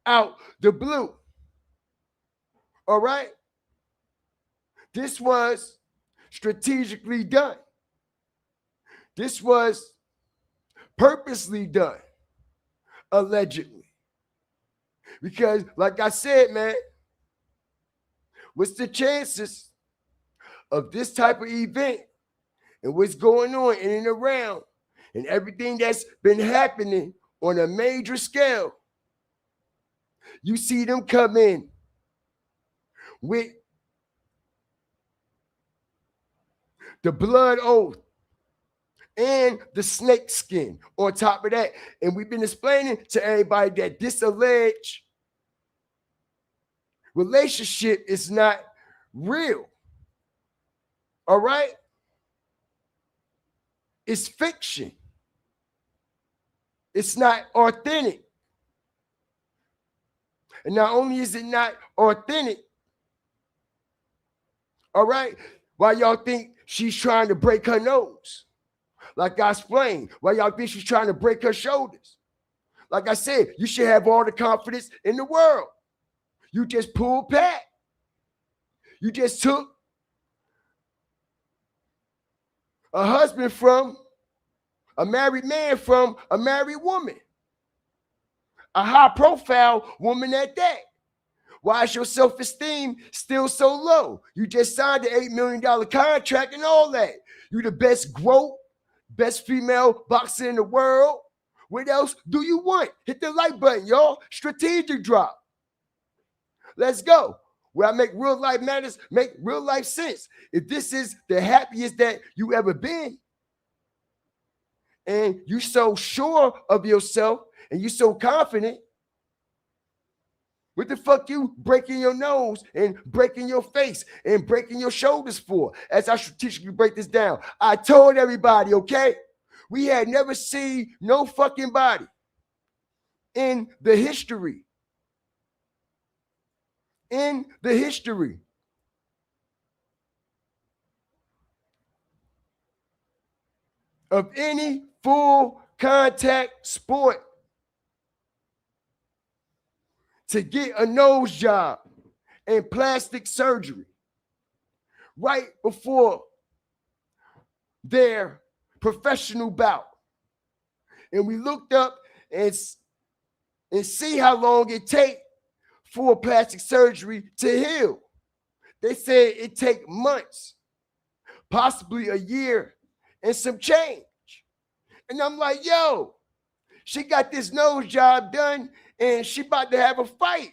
out the blue. All right? This was strategically done. This was purposely done, allegedly. Because, like I said, man, what's the chances of this type of event and what's going on in and around and everything that's been happening on a major scale? You see them come in with the blood oath and the snake skin on top of that. And we've been explaining to everybody that this alleged relationship is not real. All right? It's fiction. It's not authentic. And not only is it not authentic, all right, why y'all think she's trying to break her nose? Like I explained, why y'all think she's trying to break her shoulders? Like I said, you should have all the confidence in the world. You just pulled back. You just took a husband from a married man from a married woman, a high-profile woman at that. Why is your self-esteem still so low? You just signed an $8 million contract and all that. You the best GOAT, best female boxer in the world. What else do you want? Hit the like button, y'all. Strategic drop. Let's go. Where I make real life matters, make real life sense. If this is the happiest that you ever been, and you so sure of yourself, and you so confident, what the fuck you breaking your nose and breaking your face and breaking your shoulders for? As I strategically break this down, I told everybody, okay, we had never seen no fucking body in the history of any full contact sport to get a nose job and plastic surgery right before their professional bout. And we looked up and see how long it take for plastic surgery to heal. They said it take months, possibly a year and some change. And I'm like, yo, she got this nose job done and she about to have a fight.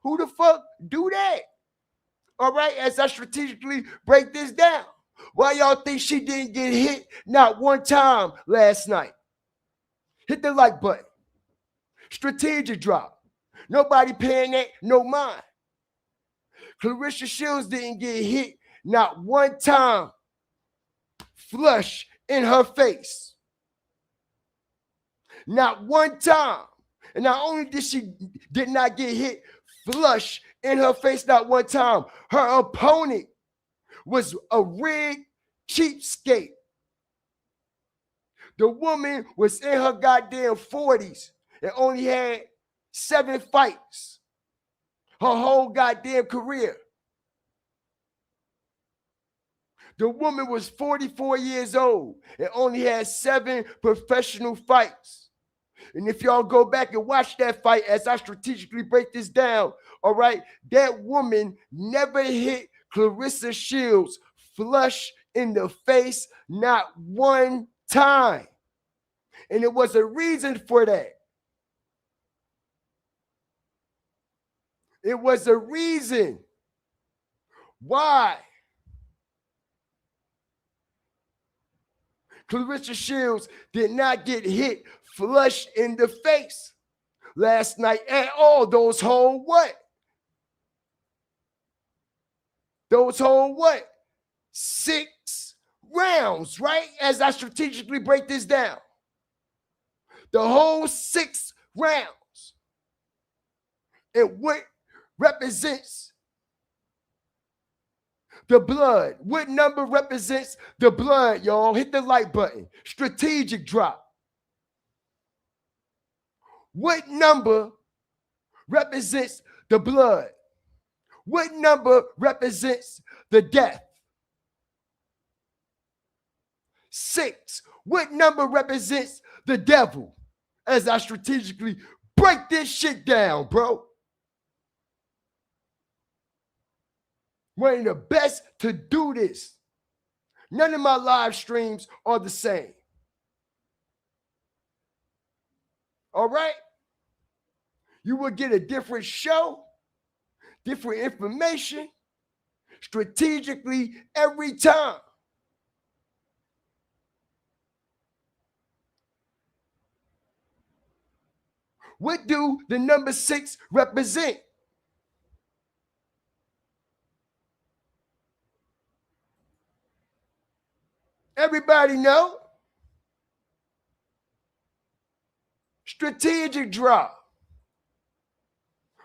Who the fuck do that? All right, as I strategically break this down. Why y'all think she didn't get hit not one time last night? Hit the like button. Strategic drop. Nobody paying that no mind. Clarissa Shields didn't get hit not one time flush in her face. Not one time. And not only did not get hit flush in her face not one time, her opponent was a rigged cheapskate. The woman was in her goddamn 40s and only had 7 fights her whole goddamn career. The woman was 44 years old and only had 7 professional fights. And if y'all go back and watch that fight as I strategically break this down, all right, that woman never hit Clarissa Shields flush in the face, not one time. And it was a reason for that. It was a reason why Clarissa Shields did not get hit flush in the face last night at all. Those whole what? Those whole what? 6 rounds, right? As I strategically break this down. The whole 6 rounds. And what represents the blood? What number represents the blood, y'all? Hit the like button. Strategic drop. What number represents the blood? What number represents the death? 6. What number represents the devil? As I strategically break this shit down, bro. One of the best to do this. None of my live streams are the same. All right? You will get a different show, different information, strategically every time. What do the number 6 represent? Everybody know? Strategic drop.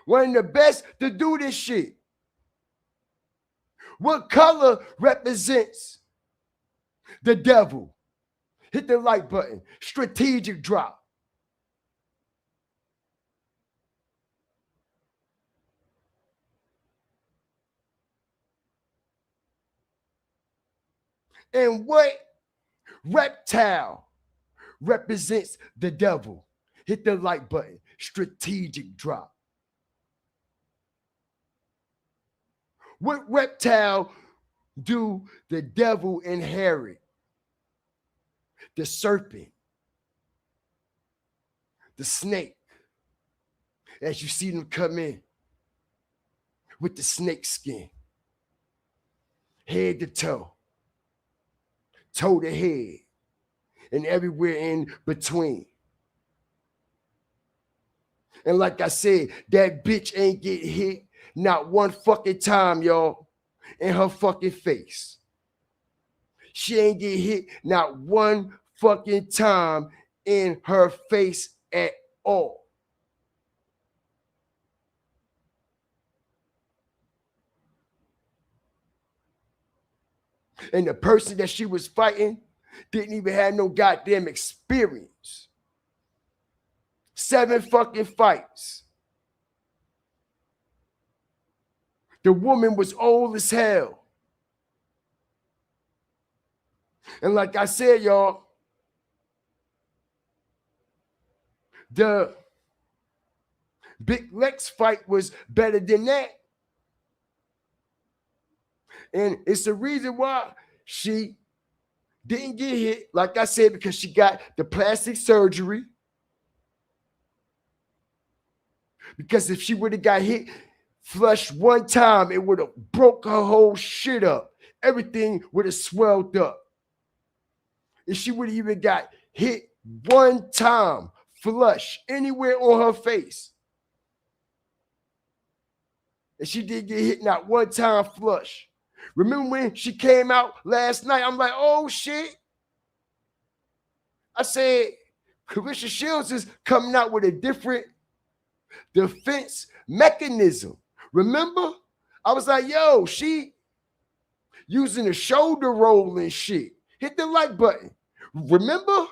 One of the best to do this shit. What color represents the devil? Hit the like button. Strategic drop. And what reptile represents the devil? Hit the like button. Strategic drop. What reptile do the devil inherit? The serpent, the snake. As you see them come in with the snake skin, head to toe to head, and everywhere in between. And like I said, that bitch ain't get hit not one fucking time, y'all, in her fucking face. She ain't get hit not one fucking time in her face at all. And the person that she was fighting didn't even have no goddamn experience. 7 fucking fights. The woman was old as hell. And like I said, y'all, the Big Lex fight was better than that. And it's the reason why she didn't get hit, like I said, because she got the plastic surgery. Because if she would have got hit flush one time, it would have broke her whole shit up. Everything would have swelled up. If she would have even got hit one time flush anywhere on her face, and she did get hit not one time flush. Remember when she came out last night? I'm like, oh shit. I said, Clarissa Shields is coming out with a different defense mechanism. Remember? I was like, yo, she using a shoulder roll and shit. Hit the like button. Remember?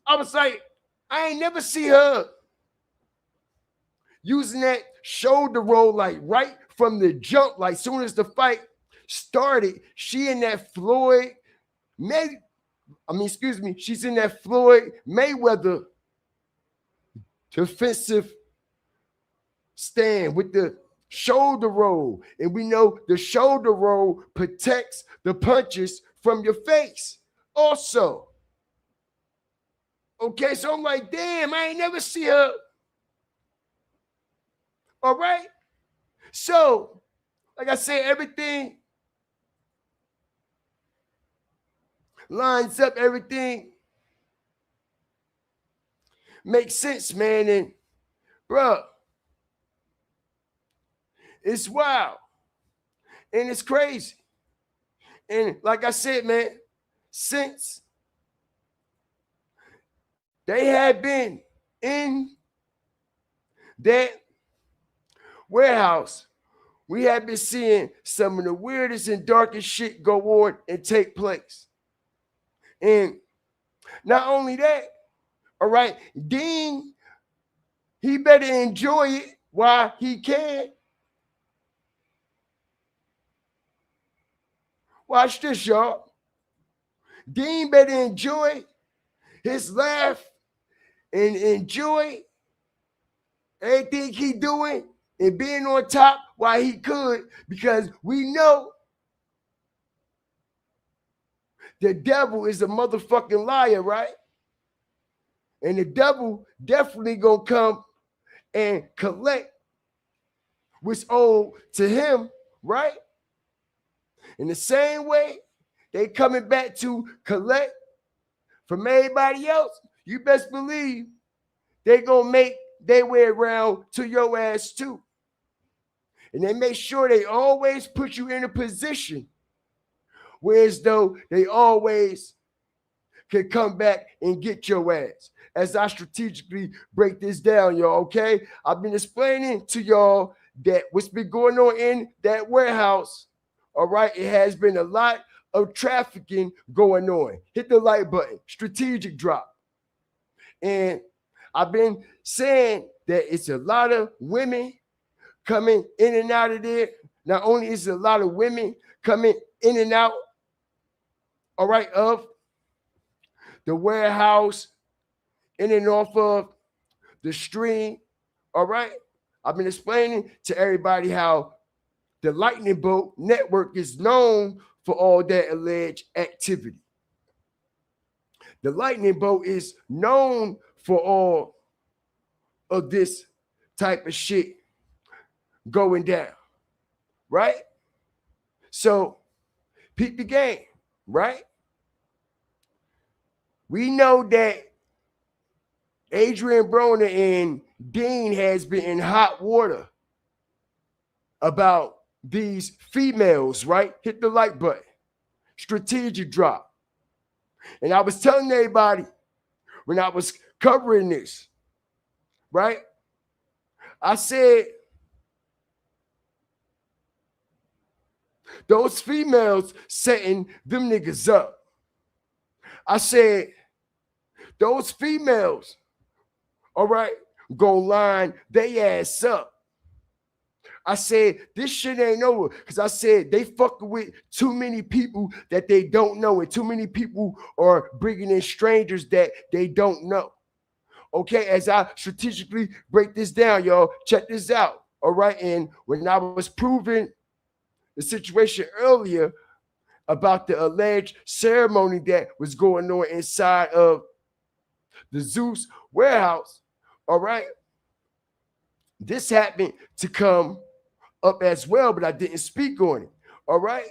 I was like, I ain't never see her using that shoulder roll like right from the jump. Like soon as the fight started, she in that Floyd she's in that Floyd Mayweather defensive stand with the shoulder roll. And we know the shoulder roll protects the punches from your face also. Okay, so I'm like, damn, I ain't never see her. All right? So, like I said, everything lines up, everything makes sense, man. And, bro, it's wild. And it's crazy. And like I said, man, since they had been in that warehouse, we have been seeing some of the weirdest and darkest shit go on and take place. And not only that, all right, Deen, he better enjoy it while he can. Watch this, y'all. Deen better enjoy his laugh and enjoy everything he doing and being on top while he could, because we know the devil is a motherfucking liar, right? And the devil definitely gonna come and collect what's owed to him, right? In the same way they coming back to collect from everybody else, you best believe they gonna make their way around to your ass too. And they make sure they always put you in a position where as though they always can come back and get your ass. As I strategically break this down, y'all, okay? I've been explaining to y'all that what's been going on in that warehouse, all right? It has been a lot of trafficking going on. Hit the like button, strategic drop. And I've been saying that it's a lot of women coming in and out of there not only is there a lot of women coming in and out, all right, of the warehouse, in and off of the stream, all right? I've been explaining to everybody how the Lightning Bolt Network is known for all that alleged activity. The Lightning Bolt is known for all of this type of shit going down, right? So, peep the game, right? We know that Adrien, Broner, and Deen has been in hot water about these females, right? Hit the like button. Strategic drop. And I was telling everybody when I was covering this, right? I said, those females setting them niggas up. I said, those females, all right, go line they ass up. I said, this shit ain't over. Because I said, they fucking with too many people that they don't know. And too many people are bringing in strangers that they don't know. Okay, as I strategically break this down, y'all, check this out. All right, and when I was proving the situation earlier about the alleged ceremony that was going on inside of the Zeus warehouse, all right, this happened to come up as well, but I didn't speak on it. All right.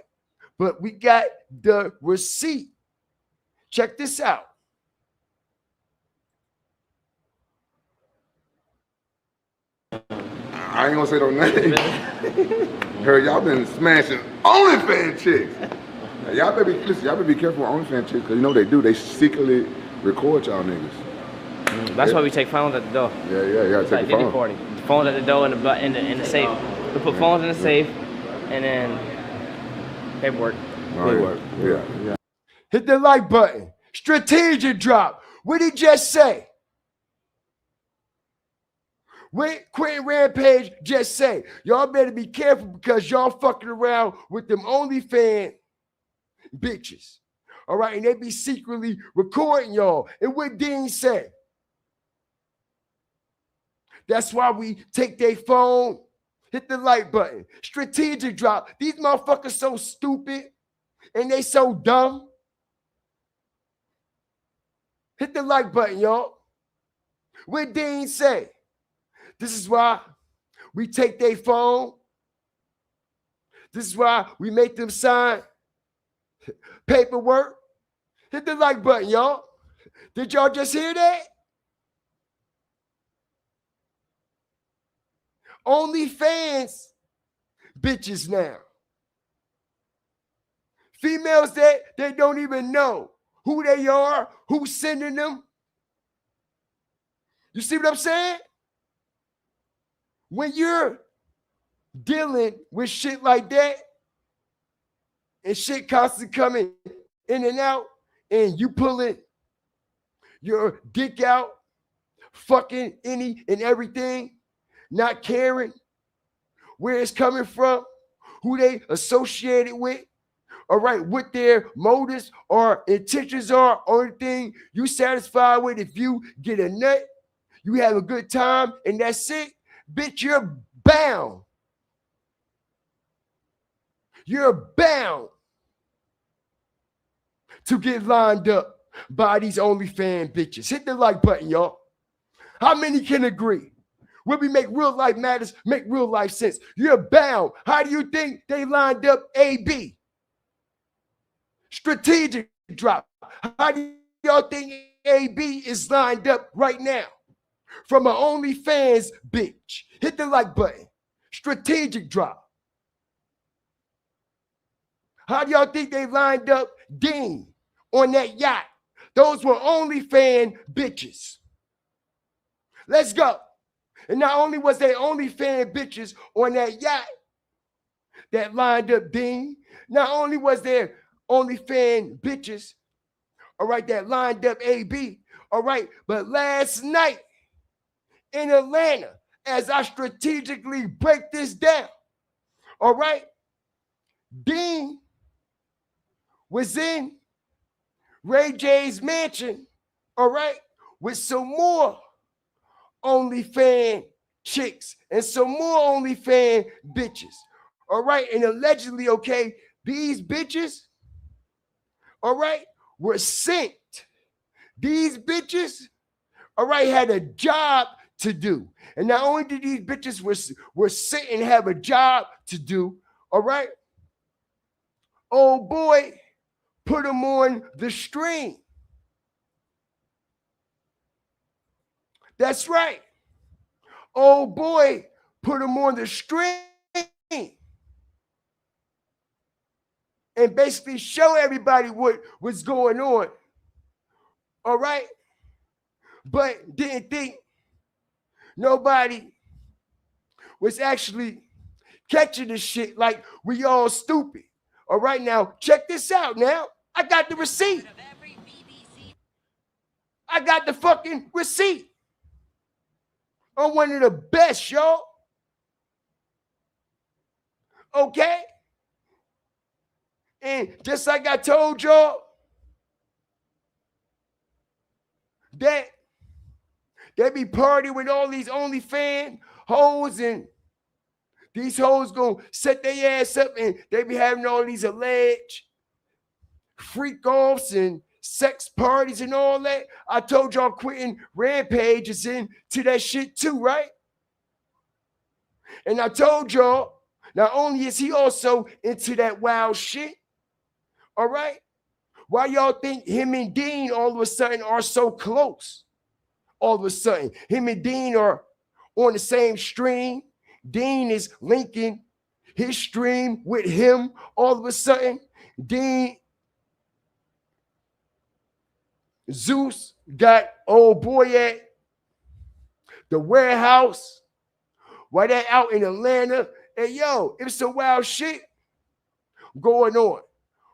But we got the receipt. Check this out. I ain't gonna say no name. Heard y'all been smashing OnlyFans chicks. Now, y'all better be careful with OnlyFans chicks, because you know they do. They secretly record y'all niggas. That's why we take phones at the door. Yeah. It's like video recording. The phones at the door in the safe. We put phones in the safe and then paperwork. Yeah. Hit the like button. Strategic drop. What did he just say? What Quentin Rampage just say? Y'all better be careful because y'all fucking around with them OnlyFans bitches. All right, and they be secretly recording y'all. And what Deen said? That's why we take their phone. Hit the like button. Strategic drop. These motherfuckers so stupid and they so dumb. Hit the like button, y'all. What Deen say? This is why we take their phone. This is why we make them sign paperwork. Hit the like button, y'all. Did y'all just hear that? OnlyFans bitches now. Females that they don't even know who they are, who's sending them. You see what I'm saying? When you're dealing with shit like that and shit constantly coming in and out and you pulling your dick out, fucking any and everything, not caring where it's coming from, who they associated with, all right, what their motives or intentions are, only thing you satisfied with if you get a nut, you have a good time, and that's it, bitch, you're bound. You're bound to get lined up by these OnlyFans bitches. Hit the like button, y'all. How many can agree? When we make real life matters, make real life sense. You're bound. How do you think they lined up AB? Strategic drop. How do y'all think AB is lined up right now? From an OnlyFans bitch. Hit the like button. Strategic drop. How do y'all think they lined up Deen on that yacht? Those were OnlyFans bitches. Let's go. And not only was they OnlyFans bitches on that yacht that lined up Deen, not only was there OnlyFans bitches, all right, that lined up AB, all right, but last night in Atlanta, as I strategically break this down, All right. Deen was in Ray J's mansion, all right, with some more OnlyFans chicks and some more OnlyFans bitches, all right? And allegedly, okay, these bitches, all right, were sent. These bitches, all right, had a job to do. And not only did these bitches were sent and have a job to do, all right, old boy put them on the string. That's right. Old boy put them on the string and basically show everybody what was going on. All right? But didn't think nobody was actually catching the shit like we all stupid. All right, now check this out now. I got the receipt. I got the fucking receipt. I'm one of the best, y'all. Okay? And just like I told y'all, that they be partying with all these OnlyFans hoes, and these hoes gonna set their ass up and they be having all these alleged freak offs and sex parties and all that. I told y'all quitting Rampage is into that shit too, right? And I told y'all, not only is he also into that wild shit, all right? Why y'all think him and Deen all of a sudden are so close? All of a sudden, him and Deen are on the same stream. Deen is linking his stream with him. All of a sudden, Deen, Zeus got old boy at the warehouse while they're out in Atlanta. And yo, it's some wild shit going on.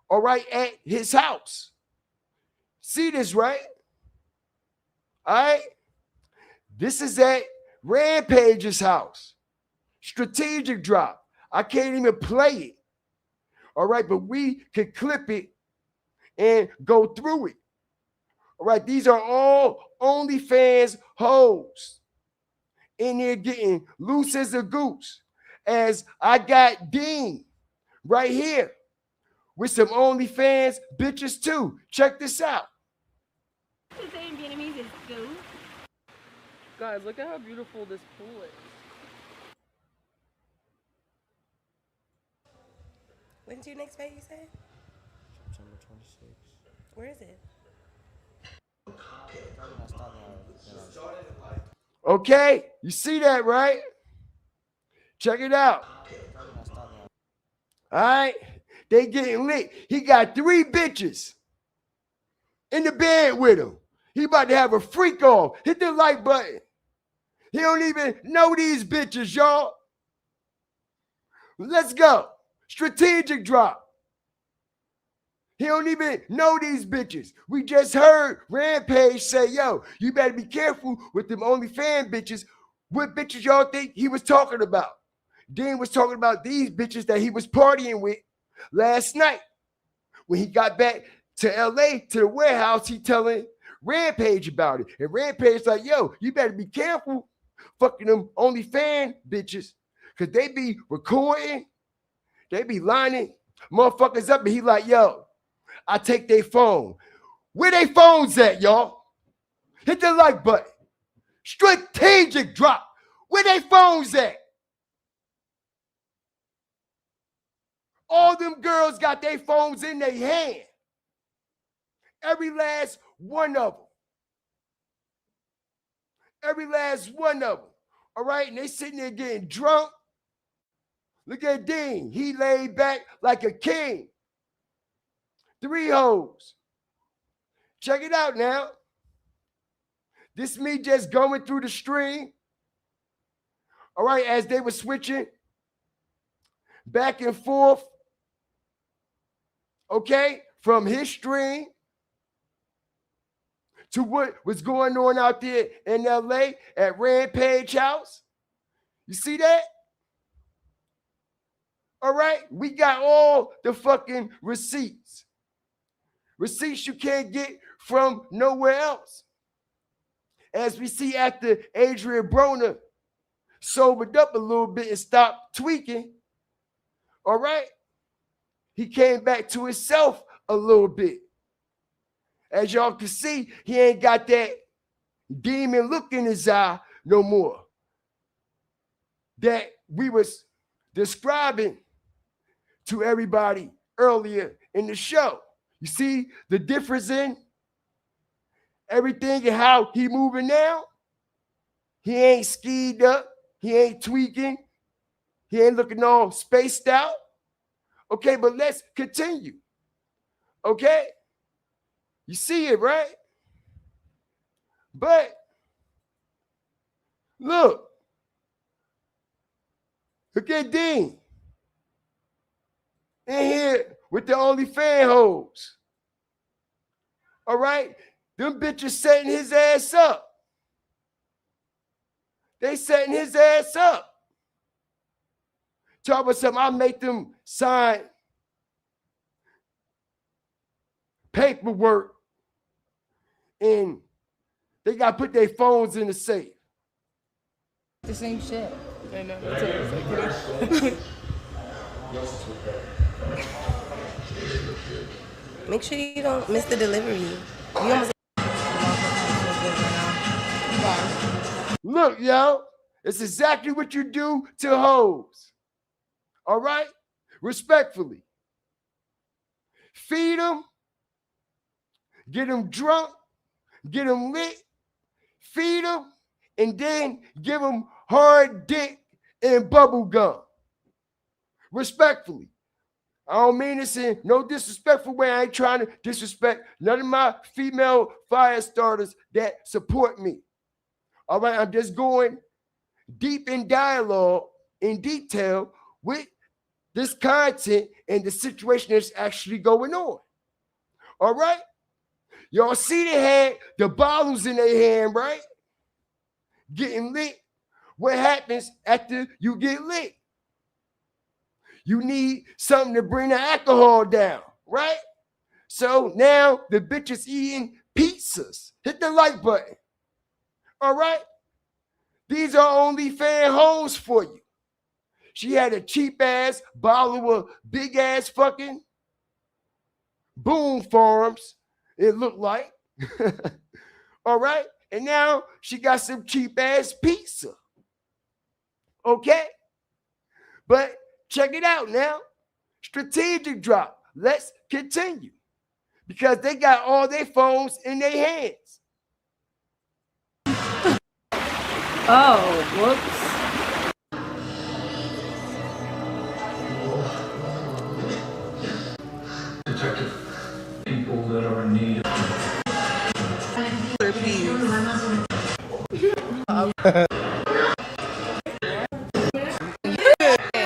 All right, at his house. See this, right? All right. This is at Rampage's house. Strategic drop. I can't even play it. All right, but we can clip it and go through it. All right, these are all OnlyFans hoes in there getting loose as a goose. As I got Deen right here with some OnlyFans bitches too. Check this out. To say in Vietnamese is go. Guys, look at how beautiful this pool is. When's your next pay, you said? September 26th. Where is it? Okay, you see that, right? Check it out. All right, they getting lit. He got 3 bitches in the bed with him. He about to have a freak off. Hit the like button. He don't even know these bitches, y'all. Let's go. Strategic drop. He don't even know these bitches. We just heard Rampage say, yo, you better be careful with them OnlyFans bitches. What bitches y'all think he was talking about? Deen was talking about these bitches that he was partying with last night. When he got back to LA, to the warehouse, he telling Rampage about it. And Rampage like, yo, you better be careful fucking them OnlyFans bitches. Because they be recording, they be lining motherfuckers up. And he like, yo, I take their phone. Where they phones at, y'all? Hit the like button. Strategic drop. Where they phones at? All them girls got their phones in their hand. Every last one of them. Every last one of them. All right? And they sitting there getting drunk. Look at Deen. He laid back like a king. 3 hoes. Check it out now. This me just going through the stream. All right, as they were switching back and forth. Okay, from his stream to what was going on out there in LA at Rampage House. You see that? All right? We got all the fucking receipts. Receipts you can't get from nowhere else. As we see after Adrien Broner sobered up a little bit and stopped tweaking, all right? He came back to himself a little bit. As y'all can see, he ain't got that demon look in his eye no more that we was describing to everybody earlier in the show. You see the difference in everything and how he moving now? He ain't skied up. He ain't tweaking. He ain't looking all spaced out. Okay, but let's continue. Okay? You see it, right? But look at Deen in here with the OnlyFans hoes. All right? Them bitches setting his ass up. They setting his ass up. Talk about something, I make them sign paperwork and they got to put their phones in the safe. The same shit. I know. Make sure you don't miss the delivery. You almost. Look, yo, it's exactly what you do to hoes. All right? Respectfully. Feed them, get them drunk, get them lit, feed them, and then give them hard dick and bubble gum. Respectfully. I don't mean this in no disrespectful way. I ain't trying to disrespect none of my female fire starters that support me. All right, I'm just going deep in dialogue, in detail with this content and the situation that's actually going on. All right? Y'all see they had the bottles in their hand, right? Getting lit. What happens after you get lit? You need something to bring the alcohol down, right? So now the bitch is eating pizzas. Hit the like button. All right? These are OnlyFans hoes for you. She had a cheap ass bottle of big ass fucking Boom Farms, it looked like. All right? And now she got some cheap ass pizza. Okay? But check it out now. Strategic drop. Let's continue. Because they got all their phones in their hands. Oh, whoops. People that are in need.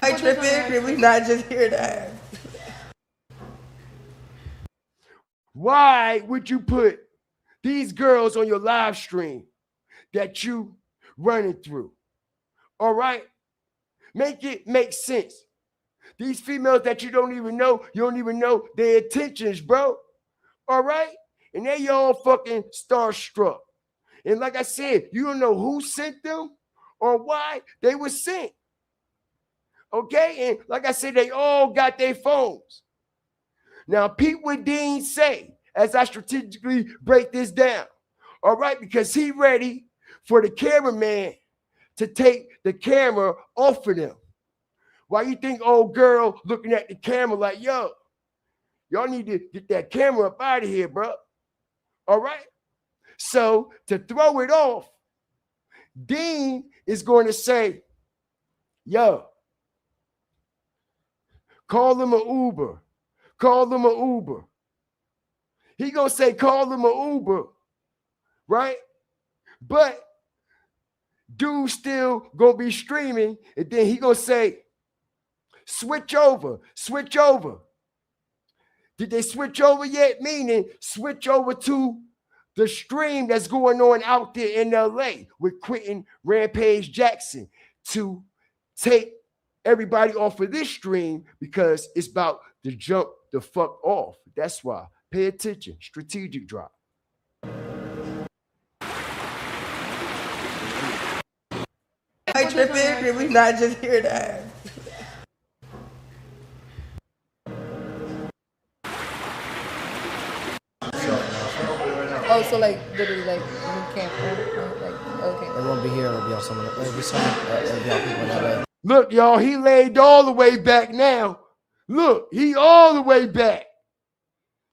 I tripping. Can we not just hear that? Why would you put these girls on your live stream that you running through? All right? Make it make sense. These females that you don't even know their intentions, bro. All right? And they all fucking starstruck. And like I said, you don't know who sent them or why they were sent. Okay? And like I said, they all got their phones. Now, peep what Deen say as I strategically break this down. All right? Because he ready for the cameraman to take the camera off of them. Why you think old girl looking at the camera like, yo, y'all need to get that camera up out of here, bro. All right? So to throw it off, Deen is going to say, yo, call them an Uber. Call them an Uber. He going to say, call them an Uber, right? But dude still going to be streaming, and then he going to say, switch over, switch over. Did they switch over yet? Meaning switch over to the stream that's going on out there in LA with Quentin Rampage Jackson to take everybody off of this stream because it's about to jump the fuck off. That's why. Pay attention. Strategic drop. I tripping. Did we not just hear that? Oh, so like literally like you can't like okay. It won't be here. It'll be on someone. It'll be someone. It'll be on people in LA. Look, y'all, he laid all the way back now. Look, he all the way back.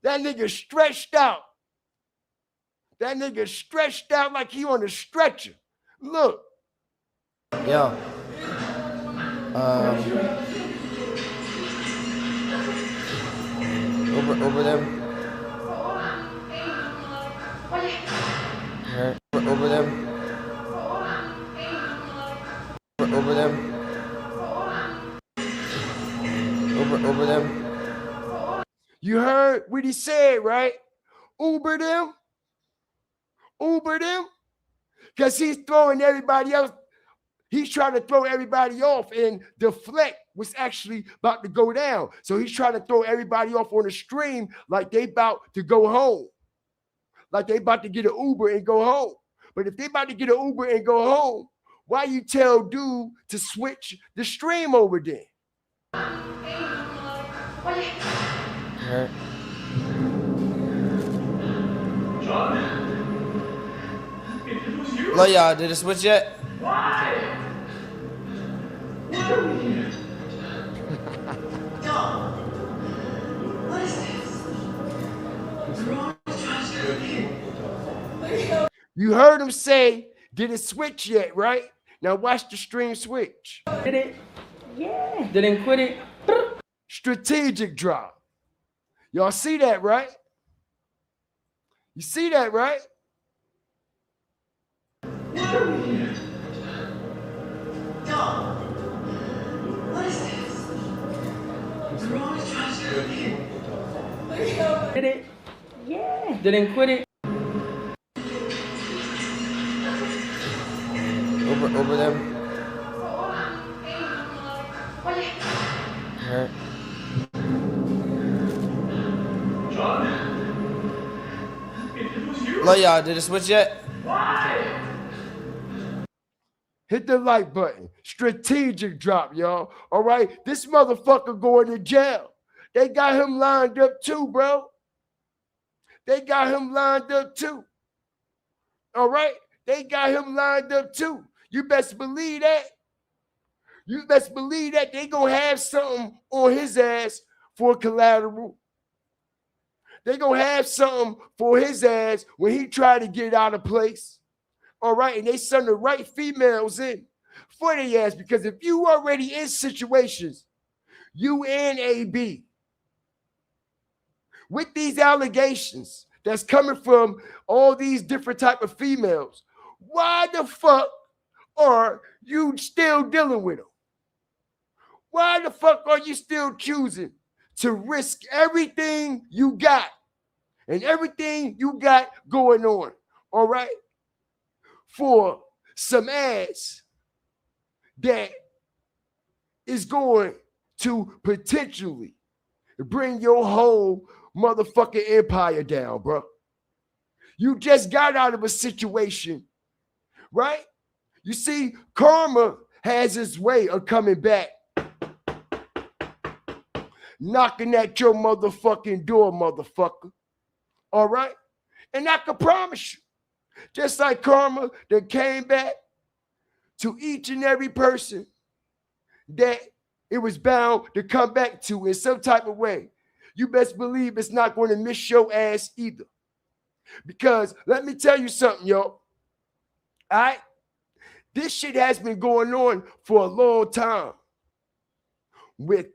That nigga stretched out. That nigga stretched out like he on a stretcher. Look. Yo. Over them. Over them. Over them. Over them. You heard what he said, right? Uber them. Uber them. Because he's throwing everybody else. He's trying to throw everybody off, and deflect was actually about to go down. So he's trying to throw everybody off on the stream like they about to go home. Like they about to get an Uber and go home. But if they about to get an Uber and go home, why you tell dude to switch the stream over there? Right. Hello, y'all. Did it switch yet? You heard him say, did it switch yet, right? Now watch the stream switch. Did it? Yeah. Didn't quit it. Strategic drop. Y'all see that, right? You see that, right? Did it? Yeah. Didn't quit it. Over them. Right. Hello, y'all. Did it switch yet? Hit the like button. Strategic drop, y'all. All right? This motherfucker going to jail. They got him lined up too, bro. They got him lined up too. All right? They got him lined up too. You best believe that. You best believe that they gonna have something on his ass for collateral. They gonna have something for his ass when he try to get out of place. All right, and they send the right females in for their ass, because if you already in situations, you and AB, with these allegations that's coming from all these different type of females, why the fuck are you still dealing with them? Why the fuck are you still choosing to risk everything you got and everything you got going on, all right, for some ass that is going to potentially bring your whole motherfucking empire down, bro? You just got out of a situation, right? You see, karma has its way of coming back, knocking at your motherfucking door, motherfucker. All right? And I can promise you, just like karma that came back to each and every person that it was bound to come back to in some type of way, you best believe it's not going to miss your ass either. Because let me tell you something, yo. All right? This shit has been going on for a long time with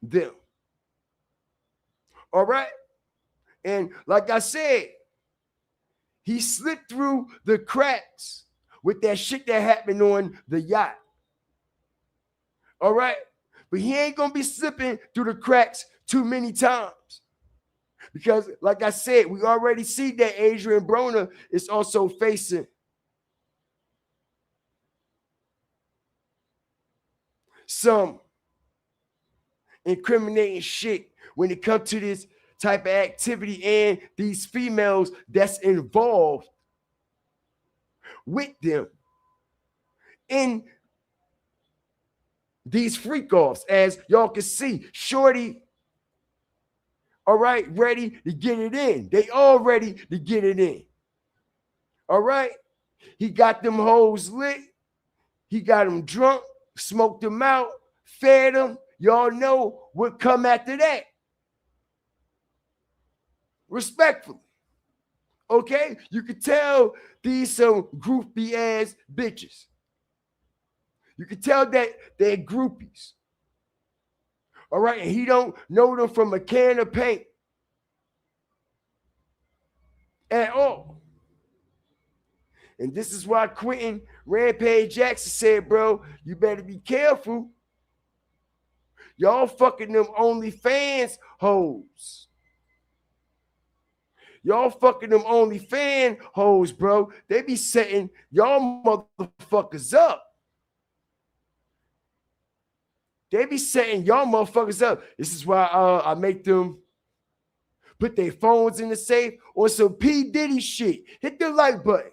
them. All right? And like I said, he slipped through the cracks with that shit that happened on the yacht. All right? But he ain't going to be slipping through the cracks too many times. Because like I said, we already see that Adrien Broner is also facing some incriminating shit when it comes to this type of activity and these females that's involved with them in these freak offs. As y'all can see, Shorty, all right, ready to get it in. They all ready to get it in. All right, he got them hoes lit. He got them drunk, smoked them out, fed them. Y'all know what come after that. Respectfully. Okay? You can tell these some groupie ass bitches. You can tell that they're groupies. All right? And he don't know them from a can of paint at all. And this is why Quentin Rampage Jackson said, bro, you better be careful. Y'all fucking them OnlyFans hoes. Y'all fucking them OnlyFans hoes, bro. They be setting y'all motherfuckers up. They be setting y'all motherfuckers up. This is why I make them put their phones in the safe or some P. Diddy shit. Hit the like button.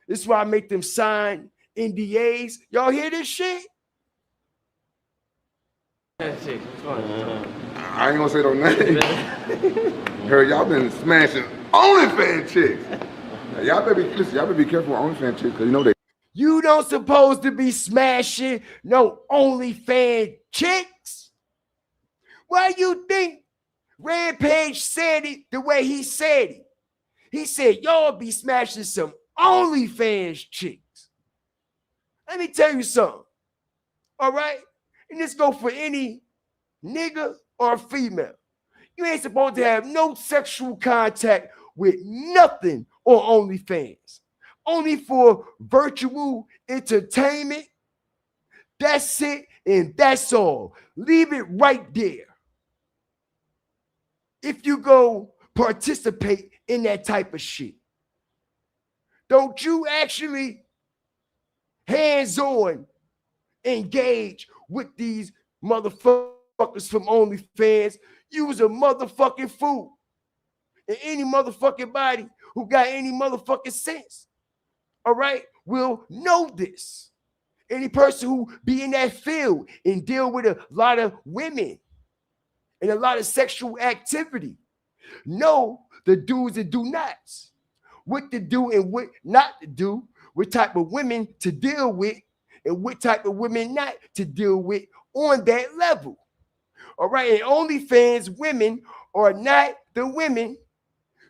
This is why I make them sign NDAs. Y'all hear this shit? I ain't gonna say no name. Heard y'all been smashing OnlyFans chicks. Now, y'all better be careful with OnlyFans chicks, because you know they. You don't supposed to be smashing no OnlyFans chicks. Why you think Rampage said it the way he said it? He said, y'all be smashing some OnlyFans chicks. Let me tell you something. All right? And this go for any nigga or female. You ain't supposed to have no sexual contact with nothing on OnlyFans. Only for virtual entertainment. That's it, and that's all. Leave it right there. If you go participate in that type of shit, don't you actually hands-on engage with these motherfuckers from OnlyFans? You was a motherfucking fool. And any motherfucking body who got any motherfucking sense, all right, will know this. Any person who be in that field and deal with a lot of women and a lot of sexual activity know the do's and do nots. What to do and what not to do, what type of women to deal with, and what type of women not to deal with on that level. All right, and OnlyFans women are not the women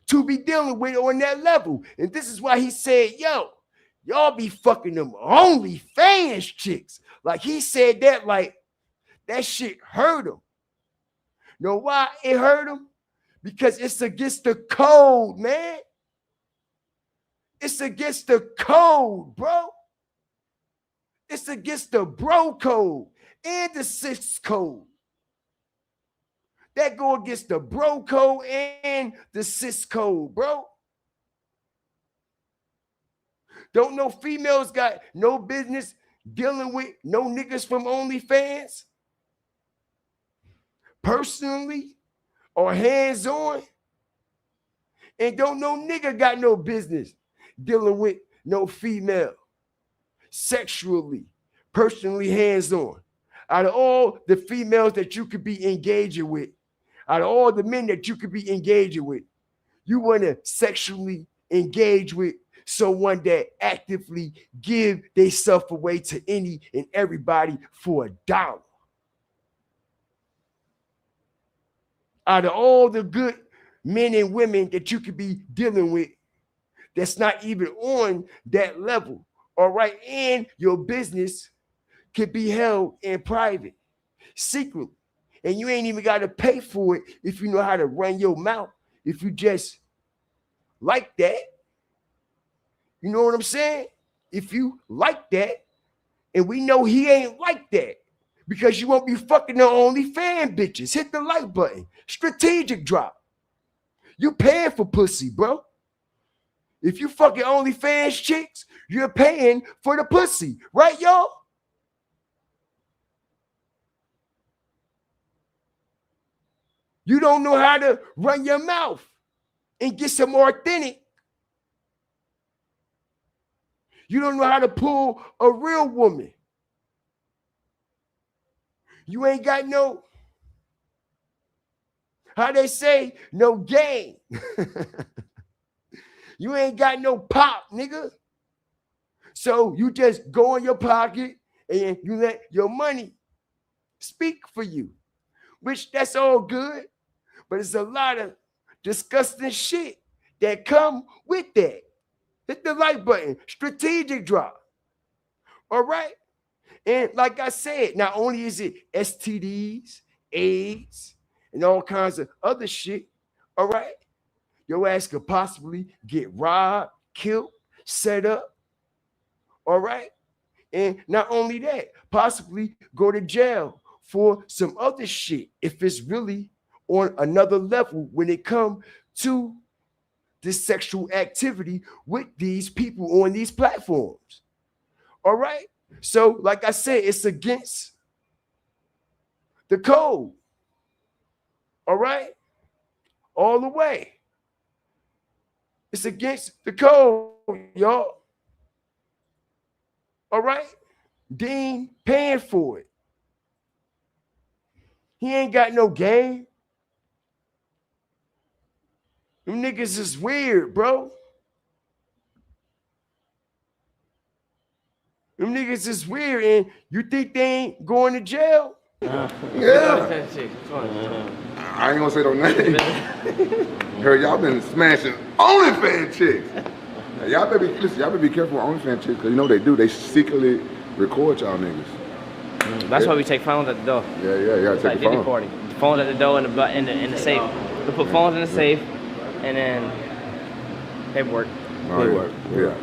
to be dealing with on that level. And this is why he said, yo, y'all be fucking them OnlyFans chicks. Like he said that, like that shit hurt him. Know why it hurt him? Because it's against the code, man. It's against the code, bro. It's against the bro code and the sis code. That go against the bro code and the sis code, bro. Don't no females got no business dealing with no niggas from OnlyFans? Personally or hands-on? And don't no nigga got no business dealing with no female sexually, personally, hands-on. Out of all the females that you could be engaging with, out of all the men that you could be engaging with, you want to sexually engage with someone that actively give themselves away to any and everybody for $1. Out of all the good men and women that you could be dealing with, that's not even on that level, all right? And your business could be held in private, secretly. And you ain't even got to pay for it if you know how to run your mouth, if you just like that. You know what I'm saying? If you like that, and we know he ain't like that, because you won't be fucking the OnlyFans bitches. Hit the like button. Strategic drop. You paying for pussy, bro. If you fucking OnlyFans chicks, you're paying for the pussy. Right, y'all? You don't know how to run your mouth and get some authentic. You don't know how to pull a real woman. You ain't got no, how they say, no game. You ain't got no pop, nigga. So you just go in your pocket and you let your money speak for you, which that's all good, but it's a lot of disgusting shit that come with that. Hit the like button, strategic drop. All right? And like I said, not only is it STDs, AIDS, and all kinds of other shit, all right? Your ass could possibly get robbed, killed, set up, all right? And not only that, possibly go to jail for some other shit if it's really on another level when it comes to this sexual activity with these people on these platforms. All right? So, like I said, it's against the code. All right? All the way. It's against the code, y'all. All right? Deen paying for it. He ain't got no game. Them niggas is weird, bro. Them niggas is weird, and you think they ain't going to jail? Yeah. I ain't gonna say no name. Heard y'all been smashing OnlyFans chicks. Now, y'all better be careful with OnlyFans chicks, because you know they do. They secretly record y'all niggas. That's why we take phones at the door. Yeah. It's Take like the phone. recording. The phones at the door in the safe. We put phones in the safe, and then paperwork. Oh, yeah.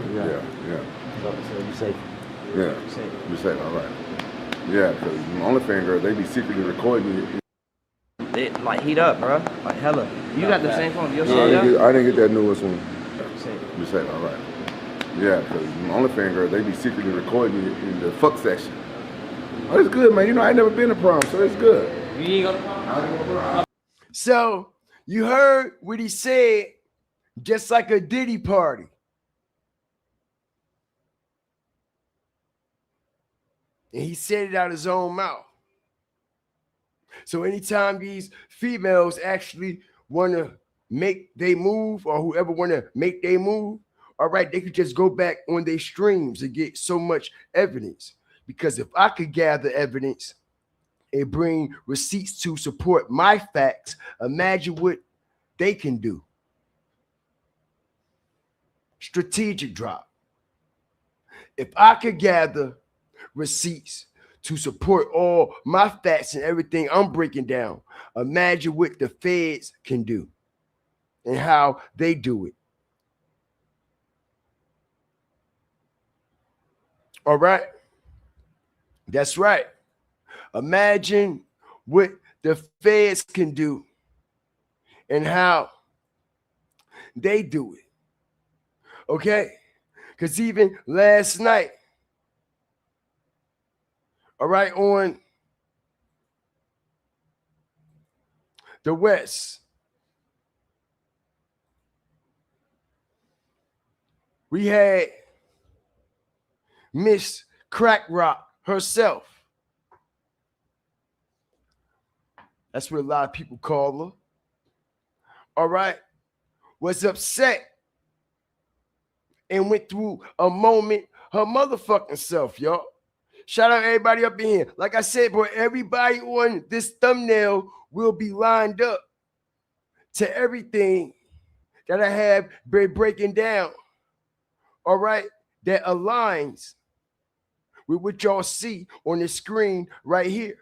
So you safe. Yeah. You safe, all right. Yeah, because OnlyFans girls, they be secretly recording you. They like heat up, bro. Like hella. You got the same phone. Your I didn't get that newest one. Safe. You safe, all right. Yeah, because OnlyFans girls, they be secretly recording you in the fuck section. Oh, it's good, man. You know, I ain't never been to prom, so it's good. You ain't gonna. So you heard what he said, just like a Diddy party. And he said it out his own mouth. So anytime these females actually want to make they move, or whoever want to make they move, all right, they could just go back on their streams and get so much evidence. Because if I could gather evidence and bring receipts to support my facts, imagine what they can do. Strategic drop. If I could gather receipts to support all my facts and everything I'm breaking down, imagine what the feds can do and how they do it. All right? That's right. Imagine what the feds can do and how they do it. Okay? Because even last night, all right, on the West, we had Miss Crack Rock herself. That's what a lot of people call her. All right, was upset and went through a moment her motherfucking self, y'all. Shout out everybody up in here. Like I said, boy, everybody on this thumbnail will be lined up to everything that I have been breaking down. All right, that aligns with what y'all see on the screen right here.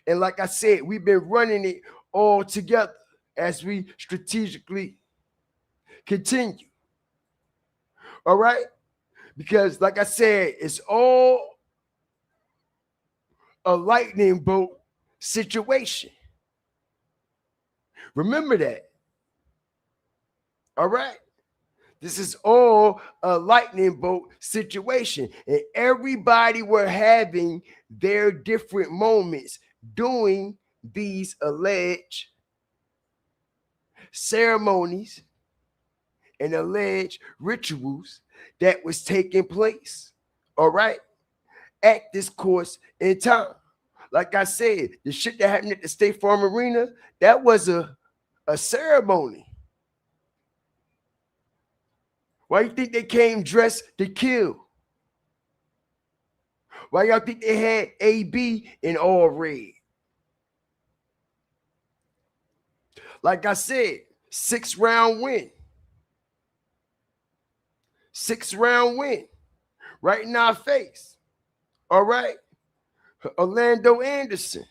And like I said, we've been running it all together as we strategically continue. All right? Because like I said, it's all a lightning bolt situation. Remember that. All right? This is all a lightning bolt situation. And everybody were having their different moments doing these alleged ceremonies and alleged rituals that was taking place, all right, at this course in time. Like I said, the shit that happened at the State Farm Arena, that was a ceremony. Why you think they came dressed to kill? Why y'all think they had AB in all red? Like I said, 6-round win. 6-round win. Right in our face. All right? Orlando Anderson.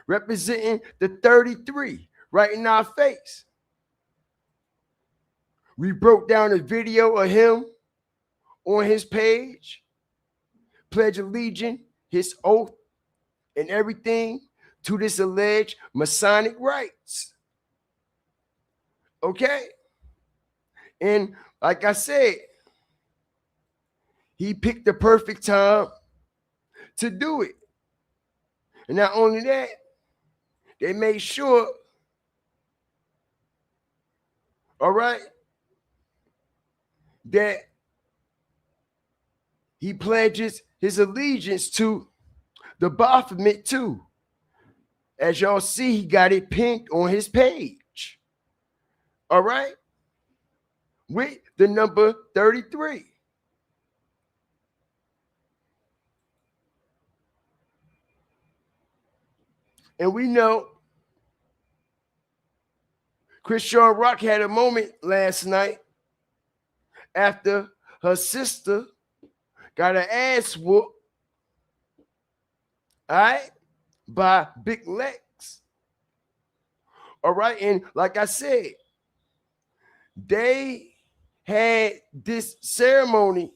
Representing the 33. Right in our face. We broke down a video of him on his page. Pledge allegiance, his oath, and everything to this alleged Masonic rites. Okay? And like I said, he picked the perfect time to do it. And not only that, they made sure, all right, that he pledges his allegiance to the Baphomet too. As y'all see, he got it pinned on his page. All right? With the number 33. And we know Chrisean Rock had a moment last night after her sister got her ass whooped, all right, by Big Lex. All right, and like I said, they had this ceremony.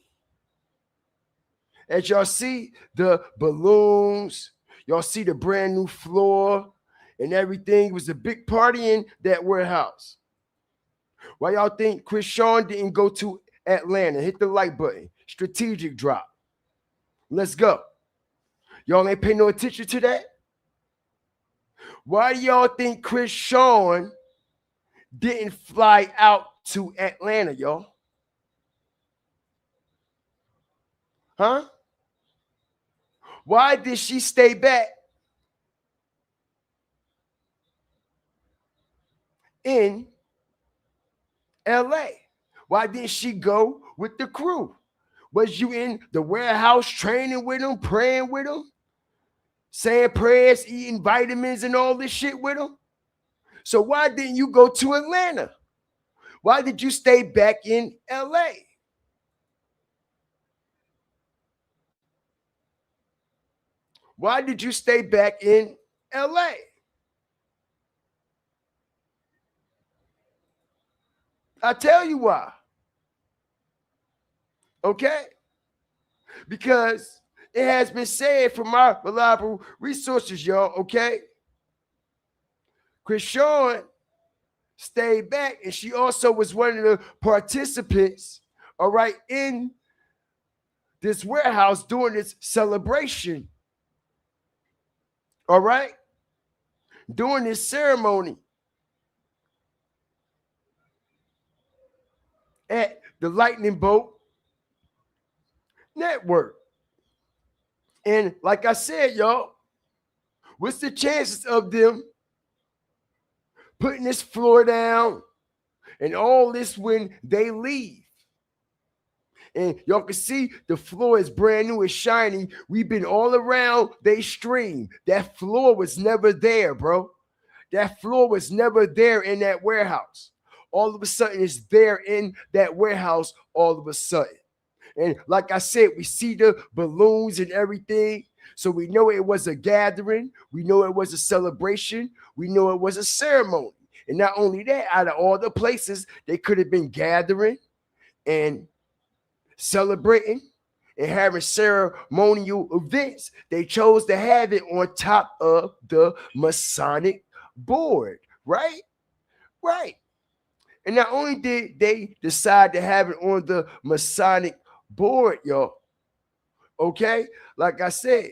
As y'all see the balloons, y'all see the brand new floor and everything. It was a big party in that warehouse. Why y'all think Chrisean didn't go to Atlanta? Hit the like button. Strategic drop. Let's go. Y'all ain't pay no attention to that? Why do y'all think Chrisean didn't fly out to Atlanta, y'all? Huh? Why did she stay back in LA? Why didn't she go with the crew? Was you in the warehouse training with them, praying with them, saying prayers, eating vitamins and all this shit with them? So why didn't you go to Atlanta? Why did you stay back in LA? Why did you stay back in LA? I tell you why. Okay? Because it has been said from our reliable resources, y'all, okay? Chrisean stayed back, and she also was one of the participants, all right, in this warehouse during this celebration, all right, during this ceremony at the Lightning Bolt Network. And like I said, y'all, what's the chances of them putting this floor down and all this when they leave? And y'all can see the floor is brand new, it's shiny. We've been all around they stream. That floor was never there, bro. That floor was never there in that warehouse. All of a sudden, it's there in that warehouse all of a sudden. And like I said, we see the balloons and everything. So we know it was a gathering. We know it was a celebration. We know it was a ceremony. And not only that, out of all the places they could have been gathering and celebrating and having ceremonial events, they chose to have it on top of the Masonic board, right? Right. And not only did they decide to have it on the Masonic board, y'all, okay, like I said,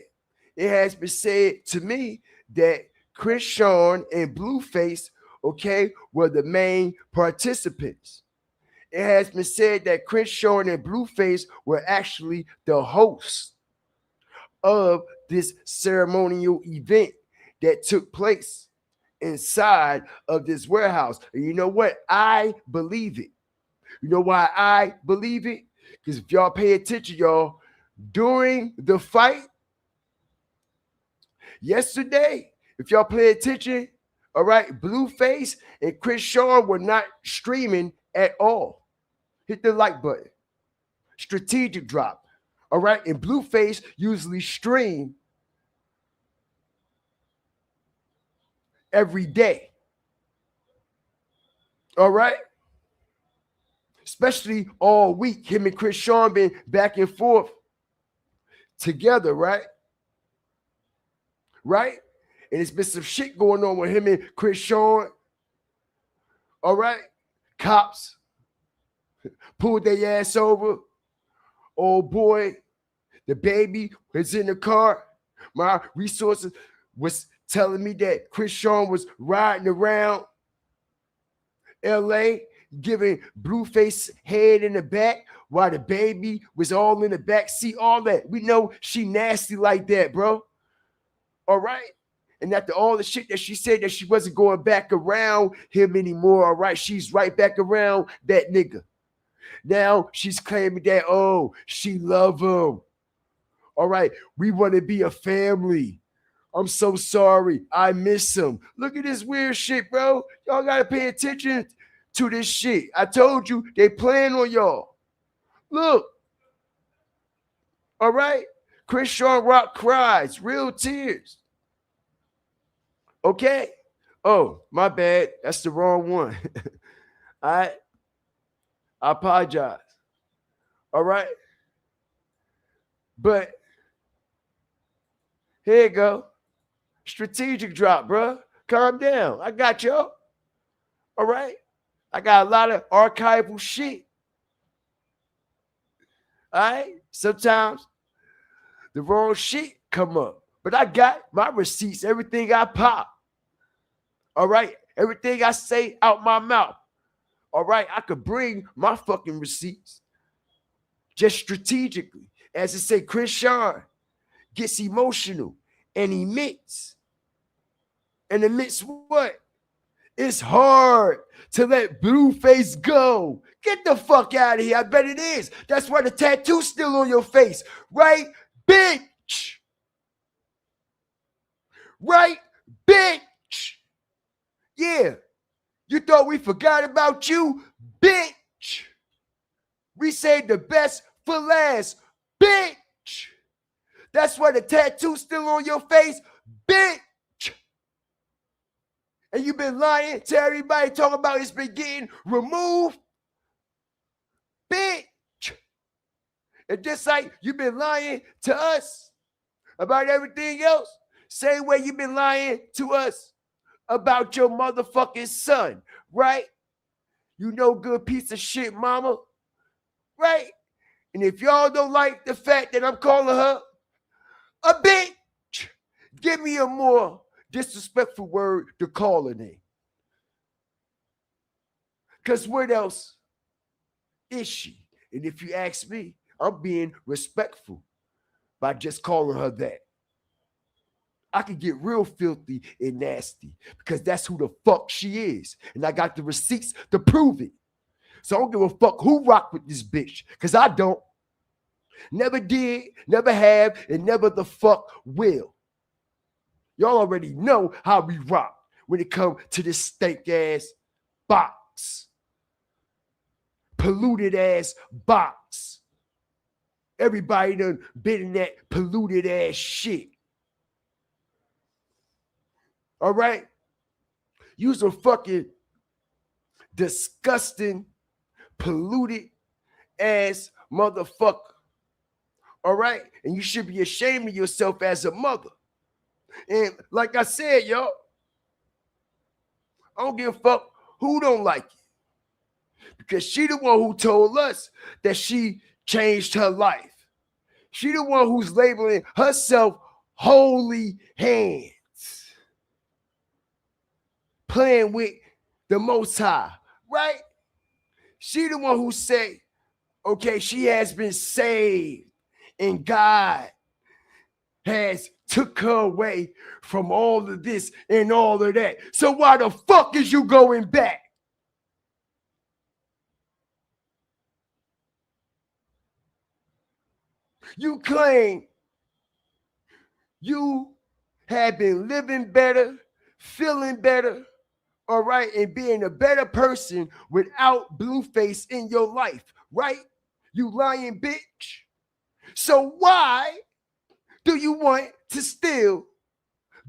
it has been said to me that Chris Sean and Blueface, okay, were the main participants. It has been said that Chris Sean and Blueface were actually the hosts of this ceremonial event that took place inside of this warehouse. And you know what? I believe it. You know why I believe it? Because if y'all pay attention, y'all, during the fight yesterday, if y'all pay attention, all right, Blueface and Chris Sean were not streaming at all. Hit the like button. Strategic drop. All right, and Blueface usually stream every day. All right? Especially all week. Him and Chris Sean been back and forth together, right? Right? And it's been some shit going on with him and Chris Sean. All right? Cops pulled their ass over. Oh boy, the baby was in the car. My resources was telling me that Chris Sean was riding around LA, giving Blueface head in the back while the baby was all in the back seat, all that. We know she nasty like that, bro. All right? And after all the shit that she said that she wasn't going back around him anymore, all right, she's right back around that nigga. Now she's claiming that, oh, she love him. All right, we want to be a family. I'm so sorry. I miss him. Look at this weird shit, bro. Y'all got to pay attention to this shit. I told you they playing on y'all. Look. All right? Chris Sean Rock cries. Real tears. Okay? Oh, my bad. That's the wrong one. I apologize. All right? But here you go. Strategic drop, bro. Calm down. I got y'all. All right? I got a lot of archival shit. All right? Sometimes the wrong shit come up. But I got my receipts, everything I pop. All right? Everything I say out my mouth. All right? I could bring my fucking receipts. Just strategically. As I say, Chris Sean gets emotional and emits. And admits what? It's hard to let Blueface go. Get the fuck out of here. I bet it is. That's why the tattoo's still on your face. Right, bitch? Right, bitch? Yeah. You thought we forgot about you? Bitch. We saved the best for last. Bitch. That's why the tattoo's still on your face. Bitch. And you've been lying to everybody talking about it's been getting removed. Bitch. And just like you've been lying to us about everything else, same way you've been lying to us about your motherfucking son, right? You no good piece of shit, mama, right? And if y'all don't like the fact that I'm calling her a bitch, give me a more disrespectful word to call her name. Because what else is she? And if you ask me, I'm being respectful by just calling her that. I could get real filthy and nasty because that's who the fuck she is. And I got the receipts to prove it. So I don't give a fuck who rock with this bitch because I don't. Never did, never have, and never the fuck will. Y'all already know how we rock when it comes to this stank ass box. Polluted ass box. Everybody done been in that polluted ass shit. All right? You's a fucking disgusting, polluted ass motherfucker. All right? And you should be ashamed of yourself as a mother. And like I said, y'all, I don't give a fuck who don't like it. Because she the one who told us that she changed her life. She the one who's labeling herself Holy Hands. playing with the Most High, right? She the one who say, okay, she has been saved and God has took her away from all of this and all of that. So why the fuck is you going back? You claim you have been living better, feeling better, all right, and being a better person without Blueface in your life, right? You lying bitch. So why do you want to still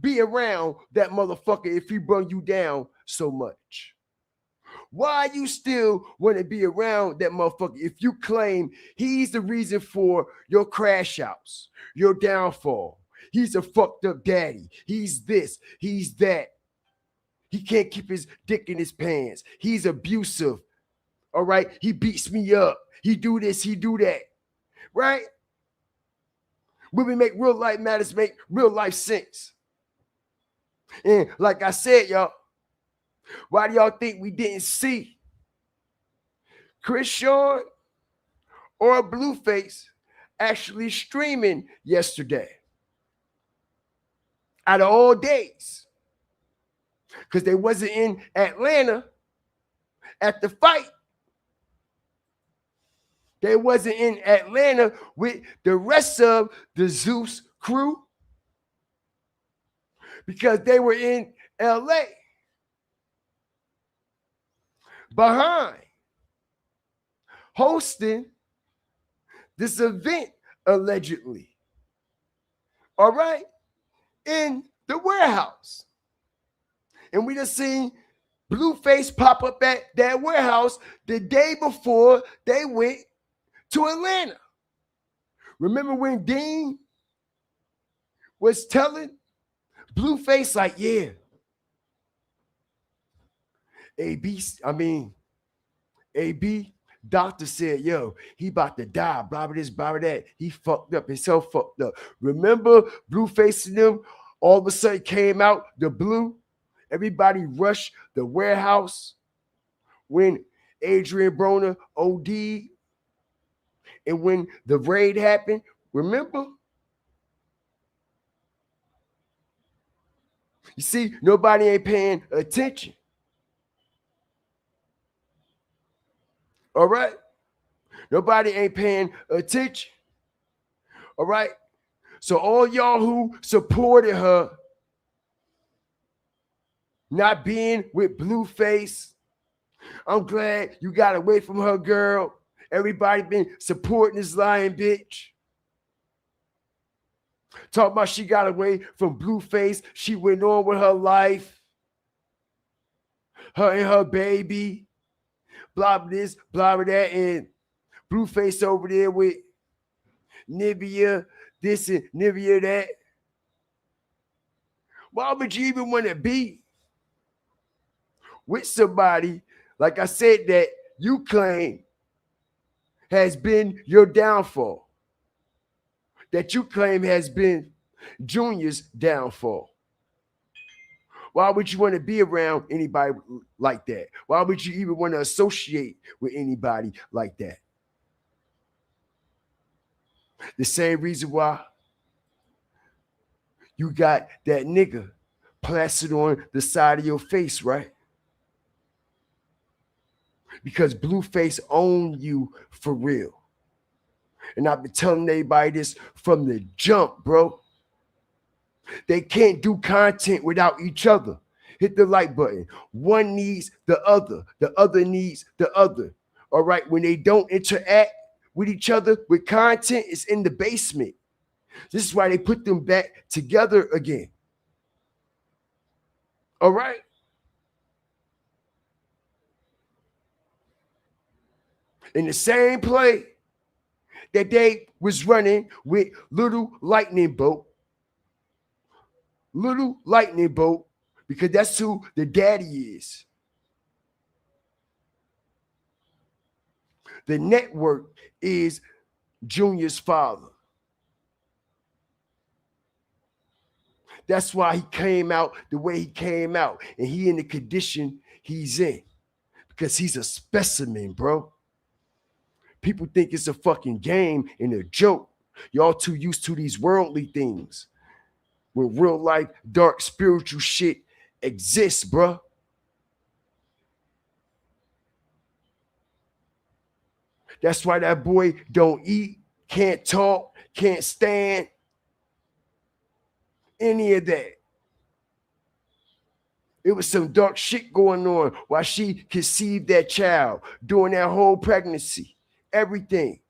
be around that motherfucker if he brought you down so much? Why you still want to be around that motherfucker if you claim he's the reason for your crash outs, your downfall? He's a fucked up daddy. He's this, he's that. He can't keep his dick in his pants. He's abusive. All right. He beats me up. He do this, he do that. Right? When we make real life matters, make real life sense. And like I said, y'all, why do y'all think we didn't see Chris Sean or Blueface actually streaming yesterday? Out of all days. Because they wasn't in Atlanta at the fight. They wasn't in Atlanta with the rest of the Zeus crew because they were in LA behind hosting this event allegedly. All right? In the warehouse. And we just seen Blueface pop up at that warehouse the day before they went to Atlanta. Remember when Deen was telling Blueface, like, yeah, AB, doctor said, yo, he about to die, blah, blah, this, blah, blah, that. He fucked up, himself fucked up. Remember Blueface and them all of a sudden came out, the blue, everybody rushed the warehouse when Adrien Broner OD'd. And when the raid happened, remember? You see, nobody ain't paying attention. All right? Nobody ain't paying attention. All right? So all y'all who supported her not being with Blueface, I'm glad you got away from her, girl. Everybody been supporting this lying bitch. Talking about she got away from Blueface. She went on with her life. Her and her baby. Blah, blah this, blah, blah that. And Blueface over there with Nivea this and Nivea that. Why would you even want to be with somebody, like I said, that you claim has been your downfall, that you claim has been Junior's downfall? Why would you want to be around anybody like that? Why would you even want to associate with anybody like that? The same reason why you got that nigga plastered on the side of your face, right? Because Blueface owned you for real. And I've been telling everybody this from the jump, bro. They can't do content without each other. Hit the like button. One needs the other needs the other. All right, when they don't interact with each other with content, it's in the basement. This is why they put them back together again. All right? In the same play that they was running with Little Lightning Bolt, because that's who the daddy is. The network is Junior's father. That's why he came out the way he came out, and he in the condition he's in, because he's a specimen, bro. People think it's a fucking game and a joke. Y'all too used to these worldly things, when real life, dark spiritual shit exists, bro. That's why that boy don't eat, can't talk, can't stand any of that. It was some dark shit going on while she conceived that child, during that whole pregnancy, everything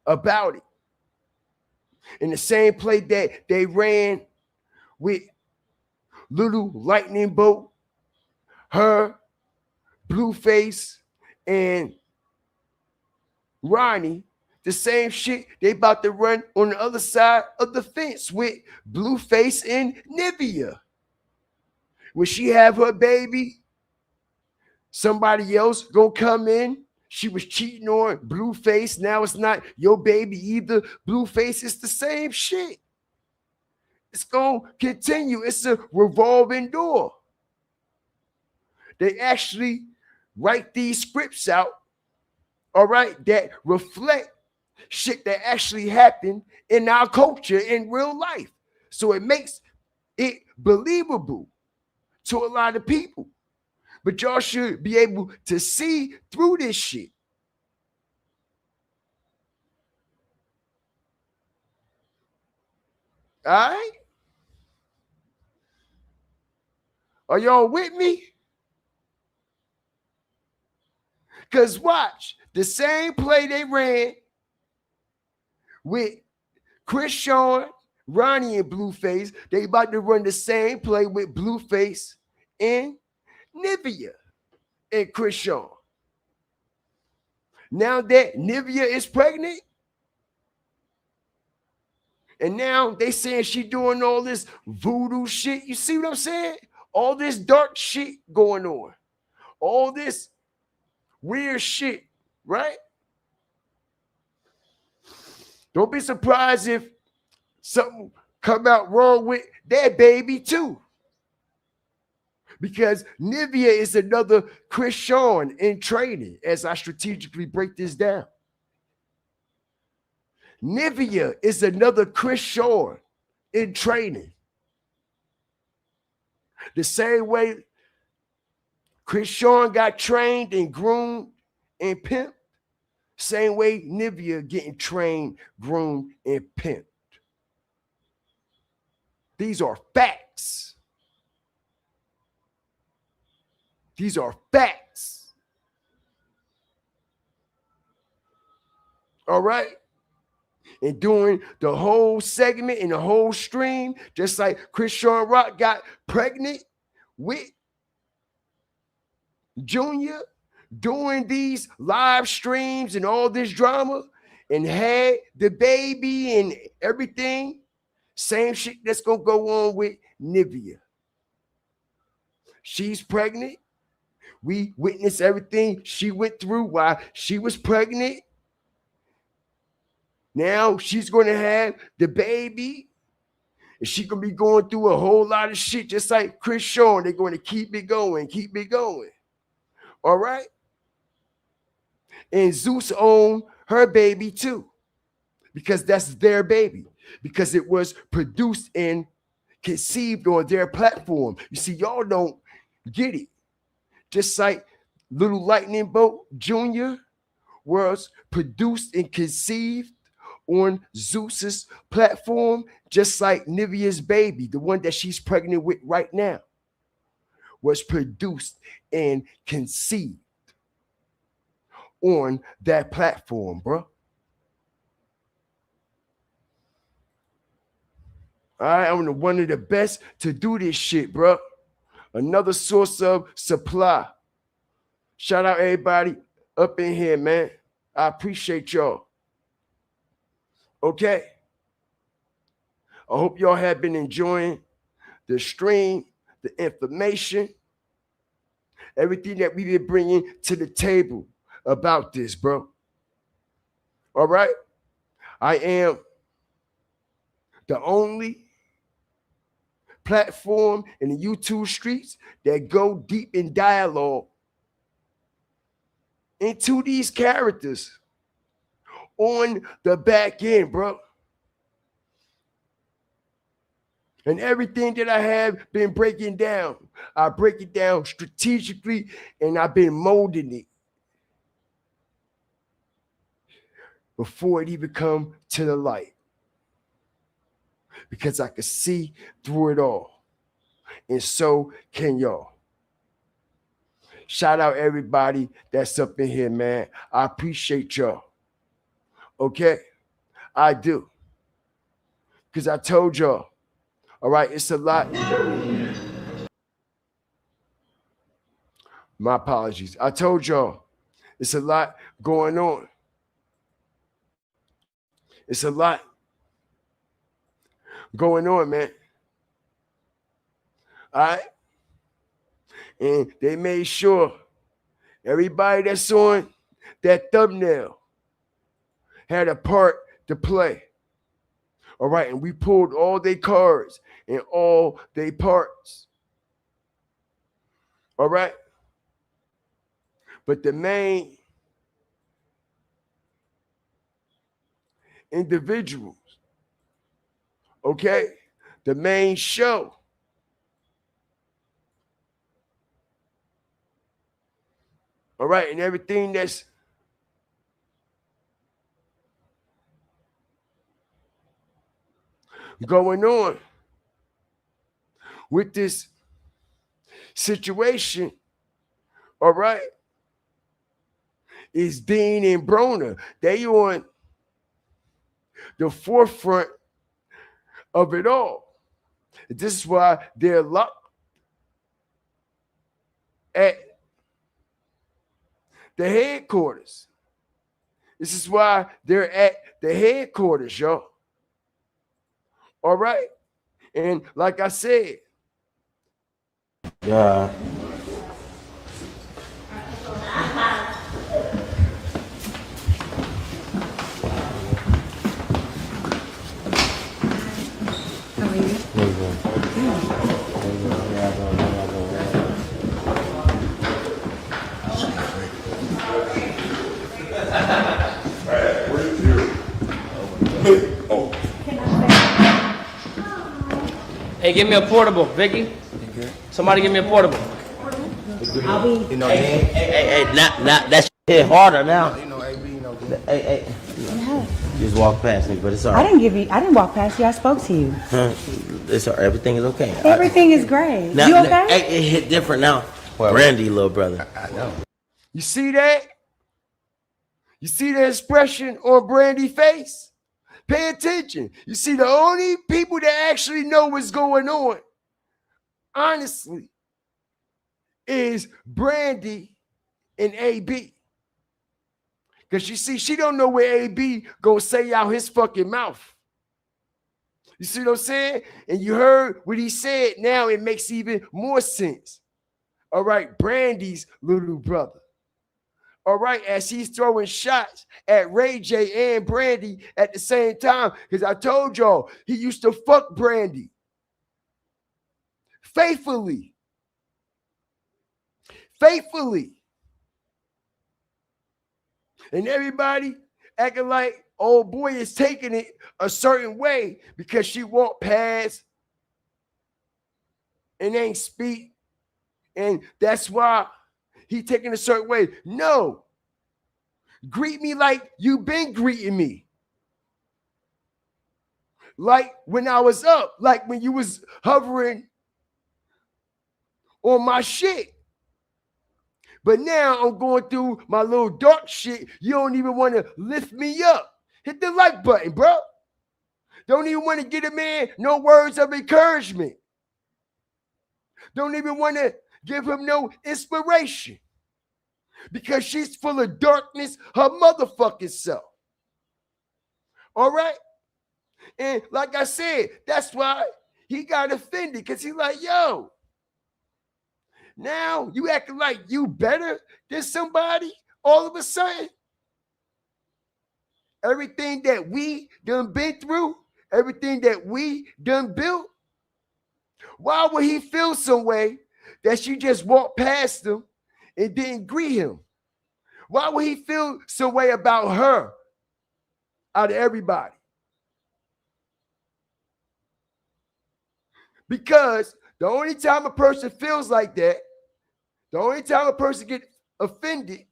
about it. In the same play that they ran with Little Lightning Bolt, her, Blueface, and Ronnie, the same shit they about to run on the other side of the fence with Blueface and Nivea. When she have her baby, somebody else gonna come in. She was cheating on Blueface. Now it's not your baby either. Blueface is the same shit. It's gonna continue. It's a revolving door. They actually write these scripts out, all right, that reflect shit that actually happened in our culture in real life. So it makes it believable to a lot of people. But y'all should be able to see through this shit. All right? Are y'all with me? Because watch, the same play they ran with Chris Sean, Ronnie, and Blueface, they about to run the same play with Blueface and Nivea and Chris Sean. Now that Nivea is pregnant, and now they saying she doing all this voodoo shit. You see what I'm saying? All this dark shit going on. All this weird shit, right? Don't be surprised if something come out wrong with that baby too. Because Nivea is another Chris Sean in training, as I strategically break this down. Nivea is another Chris Sean in training. The same way Chris Sean got trained and groomed and pimped, same way Nivea getting trained, groomed, and pimped. These are facts. These are facts. All right? And doing the whole segment and the whole stream, just like Chris Sean Rock got pregnant with Junior, doing these live streams and all this drama, and had the baby and everything, same shit that's gonna go on with Nivea. She's pregnant. We witnessed everything she went through while she was pregnant. Now she's going to have the baby, and she's going to be going through a whole lot of shit, just like Chris Sean. They're going to keep it going, keep it going. All right? And Zeus owned her baby too, because that's their baby, because it was produced and conceived on their platform. You see, y'all don't get it. Just like Little Lightning Bolt Jr. was produced and conceived on Zeus's platform, just like Nivea's baby, the one that she's pregnant with right now, was produced and conceived on that platform, bro. All right, I'm one of the best to do this shit, bro. Another source of supply. Shout out everybody up in here, man. I appreciate y'all. Okay. I hope y'all have been enjoying the stream, the information, everything that we've been bringing to the table about this, bro. All right. I am the only platform in the YouTube streets that go deep in dialogue into these characters on the back end, bro. And everything that I have been breaking down, I break it down strategically, and I've been molding it before it even come to the light, because I can see through it all, and so can y'all. Shout out everybody that's up in here, man. I appreciate y'all. Okay, I do, because I told y'all. All right, it's a lot. My apologies. I told y'all it's a lot going on. It's a lot going on, man. All right? And they made sure everybody that's on that thumbnail had a part to play. All right, and we pulled all their cards and all their parts. All right? But the main individuals, okay, the main show, all right, and everything that's going on with this situation, all right, is Deen and Broner. They on the forefront of it all. This is why they're locked at the headquarters. This is why they're at the headquarters, y'all. All right? And like I said, Yeah. How are you? Hey, give me a portable, Vicky. Somebody give me a portable. You know, hey, not that shit hit harder now. You know, AB, you know, hey. Just walk past me, but it's all right. I didn't walk past you. I spoke to you. It's all right. Everything is okay. Everything is great. Now, You okay? It hit different now. Brandy, little brother. I know. you see that? You see the expression on Brandy's face? Pay attention. You see, the only people that actually know what's going on, honestly, is Brandy and AB. Because you see, she don't know where AB gonna say out his fucking mouth. You see what I'm saying? And you heard what he said. Now it makes even more sense. All right, Brandy's little brother. All right, as he's throwing shots at Ray J and Brandy at the same time. Because I told y'all, he used to fuck Brandy. Faithfully. And everybody acting like old boy is taking it a certain way because she walked past and ain't speak. And that's why he taking a certain way. No. Greet me like you been greeting me. Like when I was up, like when you was hovering on my shit. But now I'm going through my little dark shit. You don't even want to lift me up. Hit the like button, bro. Don't even want to get a man no words of encouragement. Don't even want to give him no inspiration. Because she's full of darkness, her motherfucking self. All right? And like I said, that's why he got offended. Because he's like, yo, now you acting like you better than somebody all of a sudden. Everything that we done been through, everything that we done built, Why would he feel some way that she just walked past him and didn't greet him? Why would he feel some way about her out of everybody? Because the only time a person feels like that, the only time a person gets offended,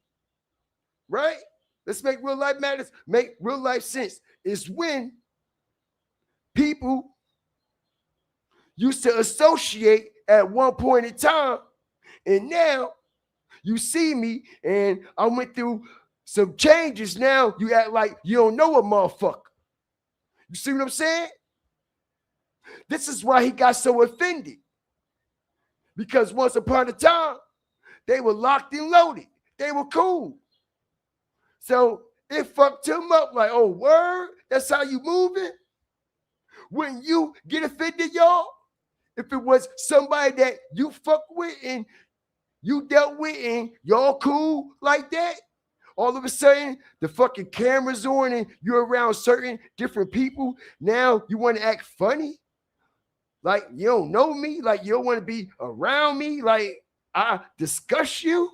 right? Let's make real life matters, make real life sense, is when people used to associate at one point in time, and now you see me and I went through some changes. Now you act like you don't know a motherfucker. You see what I'm saying? This is why he got so offended. Because once upon a time, they were locked and loaded. They were cool. So it fucked him up like, oh, word? That's how you moving? When you get offended, y'all, if it was somebody that you fuck with and you dealt with and y'all cool like that, all of a sudden the fucking camera's on and you're around certain different people. Now you want to act funny? Like you don't know me? Like you don't want to be around me? Like I discuss you?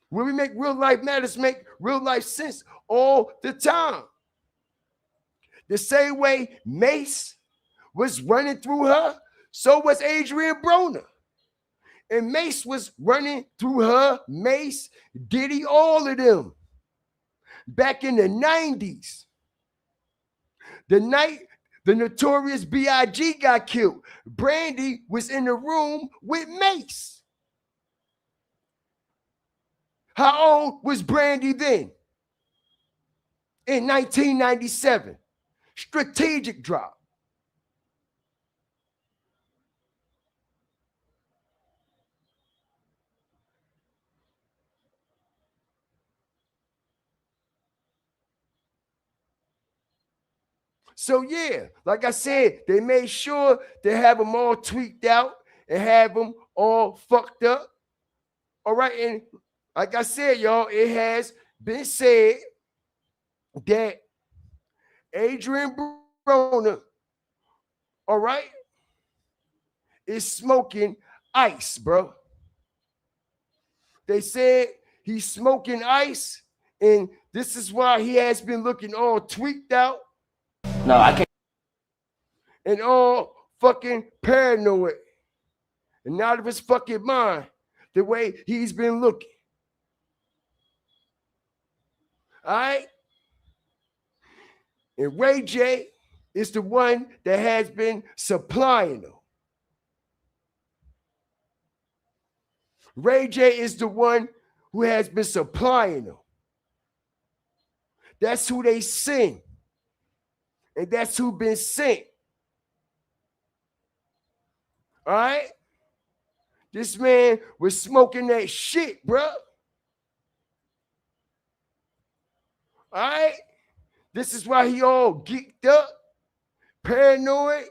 When we make real life matters, make real life sense all the time. The same way Mace was running through her, so was Adrien Broner. And Mace was running through her, Mace, Diddy, all of them. Back in the 90s. The night the notorious B.I.G. got killed, Brandy was in the room with Mace. How old was Brandy then? In 1997. Strategic drop. So yeah, like I said, they made sure to have them all tweaked out and have them all fucked up. All right, and like I said, y'all, it has been said that Adrien Broner, all right, is smoking ice, bro. They said he's smoking ice, and this is why he has been looking all tweaked out. No, I can't. And all fucking paranoid and out of his fucking mind the way he's been looking. All right? And Ray J is the one that has been supplying them. Ray J is the one who has been supplying them. That's who they sing. And that's who been sent. All right? This man was smoking that shit, bro. All right? This is why he all geeked up, paranoid.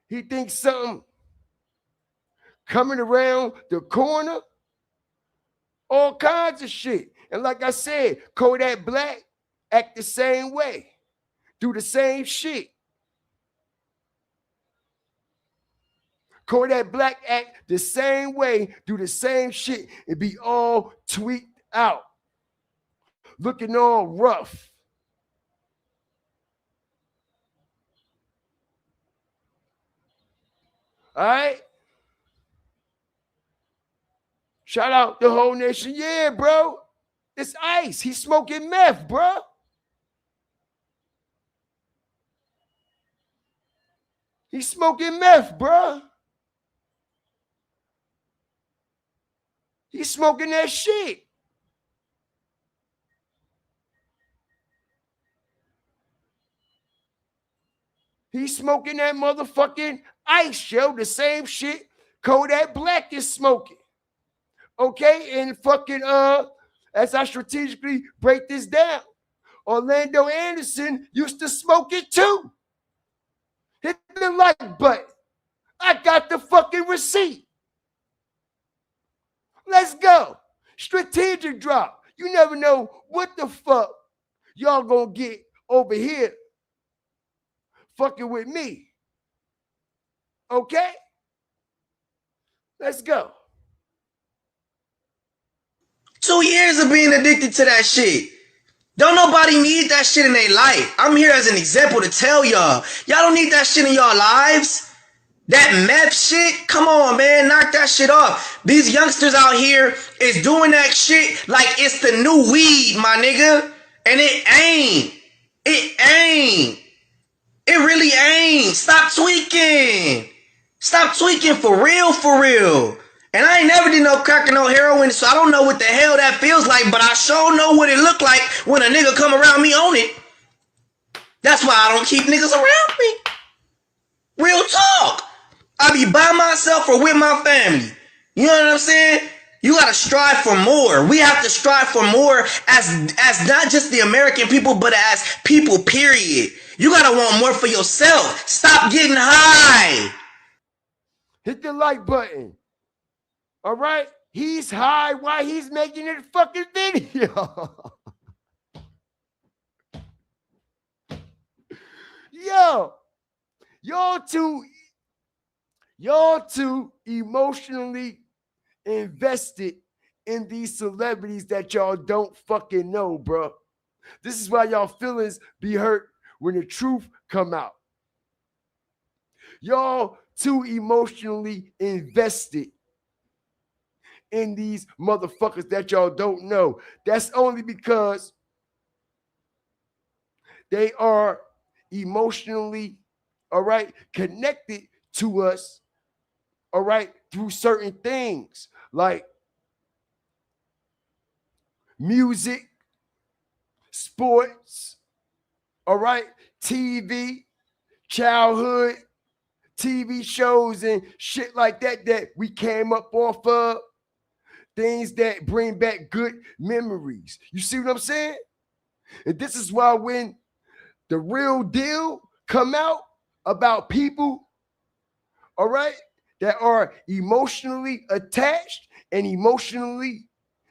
He thinks something coming around the corner. All kinds of shit. And like I said, Kodak Black act the same way. Do the same shit. Kodak Black act the same way, do the same shit, and be all tweaked out. Looking all rough. All right? Shout out the whole nation. Yeah, bro. It's ice. He's smoking meth, bro. He's smoking meth, bro. He's smoking that shit. He's smoking that motherfucking ice, yo. The same shit Kodak Black is smoking. Okay? And fucking, as I strategically break this down, Orlando Anderson used to smoke it too. Hit the like button. I got the fucking receipt. Let's go. Strategic drop. You never know what the fuck y'all gonna get over here fucking with me. Okay? Let's go. 2 years of being addicted to that shit. Don't nobody need that shit in their life. I'm here as an example to tell y'all. Y'all don't need that shit in y'all lives. That meth shit, come on, man, knock that shit off. These youngsters out here is doing that shit like it's the new weed, my nigga. And it ain't. It ain't. It really ain't. Stop tweaking. Stop tweaking for real, for real. And I ain't never did no crack or no heroin, so I don't know what the hell that feels like, but I sure know what it look like when a nigga come around me on it. That's why I don't keep niggas around me. Real talk. I be by myself or with my family. You know what I'm saying? You gotta strive for more. We have to strive for more as not just the American people, but as people, period. You gotta want more for yourself. Stop getting high. Hit the like button. All right? He's high while he's making it fucking video. Yo, y'all too emotionally invested in these celebrities that y'all don't fucking know, bro. This is why y'all feelings be hurt when the truth come out. Y'all too emotionally invested in these motherfuckers that y'all don't know. That's only because they are emotionally, all right, connected to us, all right, through certain things like music, sports, all right, TV, childhood, TV shows and shit like that we came up off of, things that bring back good memories. You see what I'm saying? And this is why when the real deal come out about people, all right, that are emotionally attached and emotionally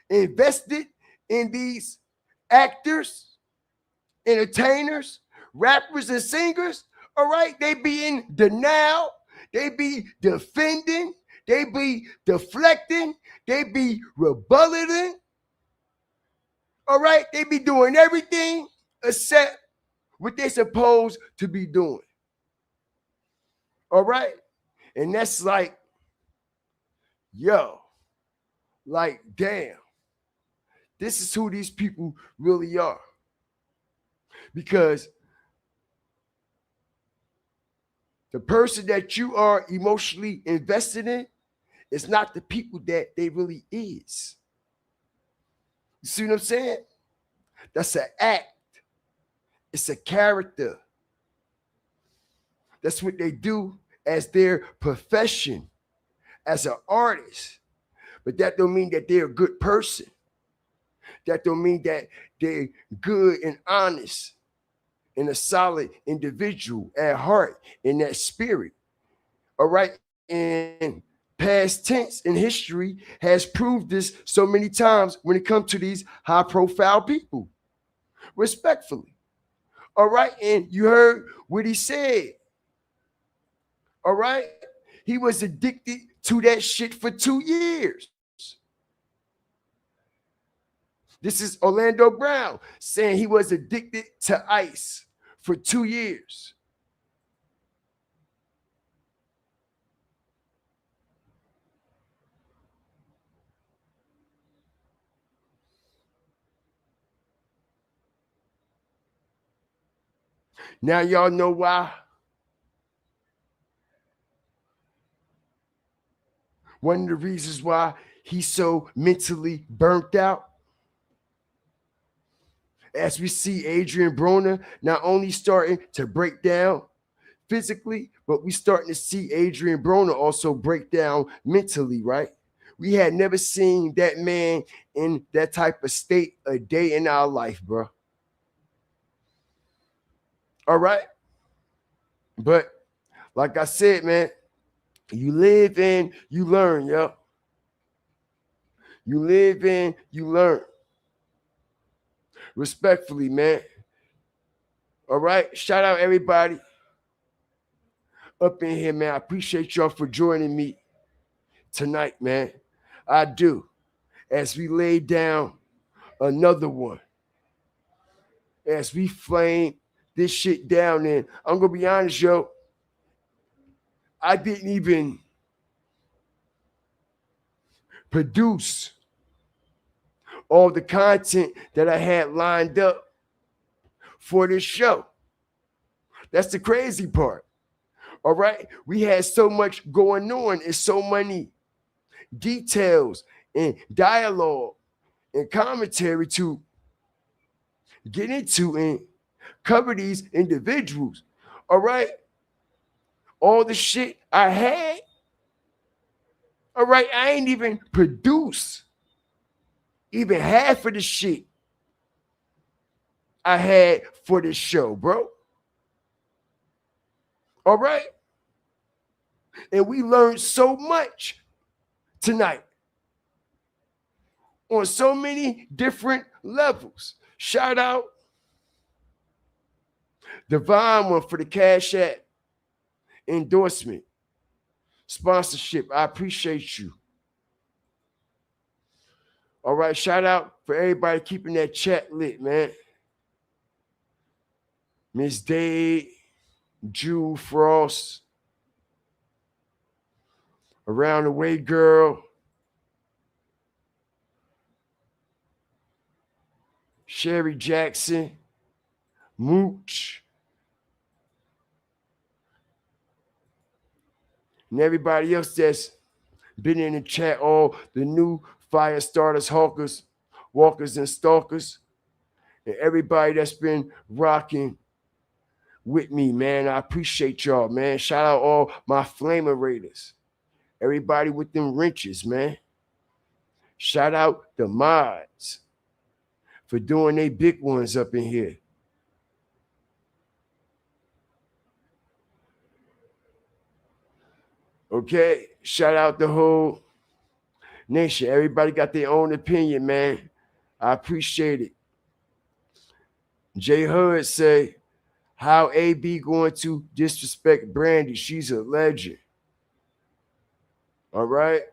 invested in these actors, entertainers, rappers, and singers, all right, they be in denial, they be defending, they be deflecting, they be rebutting, all right, they be doing everything except what they supposed to be doing. All right? And that's like, yo, like, damn, this is who these people really are. Because the person that you are emotionally invested in is not the people that they really is. You see what I'm saying? That's an act. It's a character. That's what they do as their profession, as an artist. But that don't mean that they're a good person. That don't mean that they're good and honest and a solid individual at heart in that spirit. All right? And past tense in history has proved this so many times when it comes to these high-profile people. Respectfully. All right? And you heard what he said. All right? He was addicted to that shit for 2 years. This is Orlando Brown saying he was addicted to ice for 2 years. Now y'all know why. One of the reasons why he's so mentally burnt out. As we see Adrien Broner not only starting to break down physically, but we starting to see Adrien Broner also break down mentally, right? We had never seen that man in that type of state a day in our life, bro. All right? But like I said, man, you live in, you learn, yo. You live in, you learn. Respectfully, man. All right? Shout out everybody up in here, man. I appreciate y'all for joining me tonight, man. I do. As we lay down another one, as we flame this shit down, and I'm gonna be honest, yo, I didn't even produce all the content that I had lined up for this show. That's the crazy part. All right. We had so much going on and so many details and dialogue and commentary to get into and cover these individuals. All right. All the shit I had. All right. I ain't even produce even half of the shit I had for this show, bro. All right. And we learned so much tonight on so many different levels. Shout out Divine One for the Cash App endorsement, sponsorship. I appreciate you. All right. Shout out for everybody keeping that chat lit, man. Miss Day, Jew Frost, Around the Way Girl, Sherry Jackson, Mooch, and everybody else that's been in the chat, all the new fire starters, hawkers, walkers, and stalkers, and everybody that's been rocking with me, man. I appreciate y'all, man. Shout out all my flamer raiders. Everybody with them wrenches, man. Shout out the mods for doing they big ones up in here. Okay, shout out the whole nation. Everybody got their own opinion, man. I appreciate it. Jay Hood say, how AB going to disrespect Brandy? She's a legend. All right.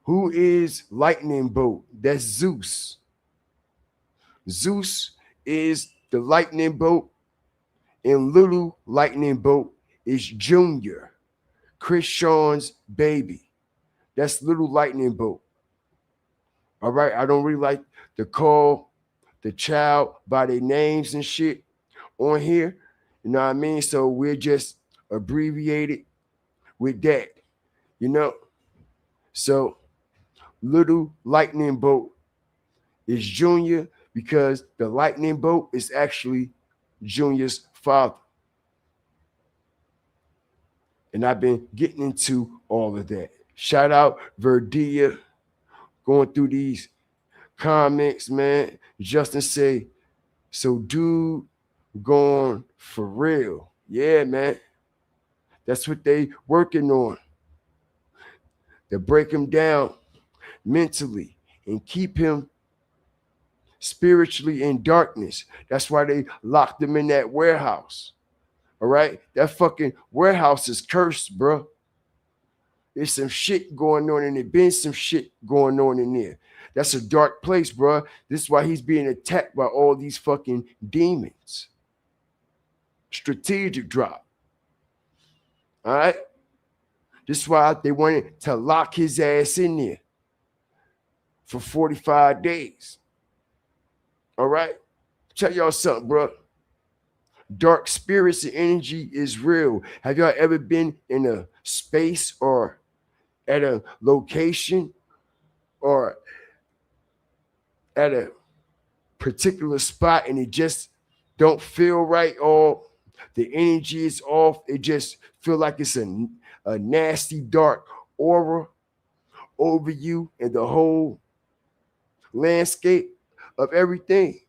Who is Lightning Bolt? That's Zeus. Zeus is the Lightning Bolt, and Little Lightning Bolt is Junior, Chris Sean's baby. That's Little Lightning Bolt. All right. I don't really like to call the child by their names and shit on here. You know what I mean? So we're just abbreviated with that, you know? So Little Lightning Bolt is Junior because the Lightning Bolt is actually Junior's father. And I've been getting into all of that. Shout out Verdia, going through these comments, man. Justin say, so dude gone for real. Yeah, man. That's what they working on. To break him down mentally and keep him spiritually in darkness. That's why they locked him in that warehouse. All right? That fucking warehouse is cursed, bro. There's some shit going on, and there's been some shit going on in there. That's a dark place, bro. This is why he's being attacked by all these fucking demons. Strategic drop. All right? This is why they wanted to lock his ass in there for 45 days. All right? Tell y'all something, bro. Dark spirits and energy is real. Have y'all ever been in a space or at a location or at a particular spot and it just don't feel right, or the energy is off? It just feel like it's a nasty dark aura over you and the whole landscape of everything.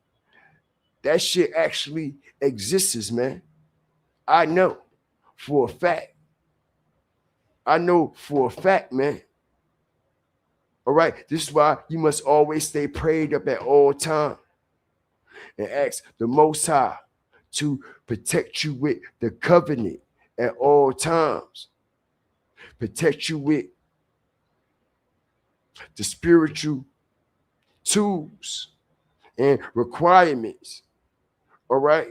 That shit actually exists, man. I know for a fact. I know for a fact, man. All right. This is why you must always stay prayed up at all times and ask the Most High to protect you with the covenant at all times. Protect you with the spiritual tools and requirements, all right,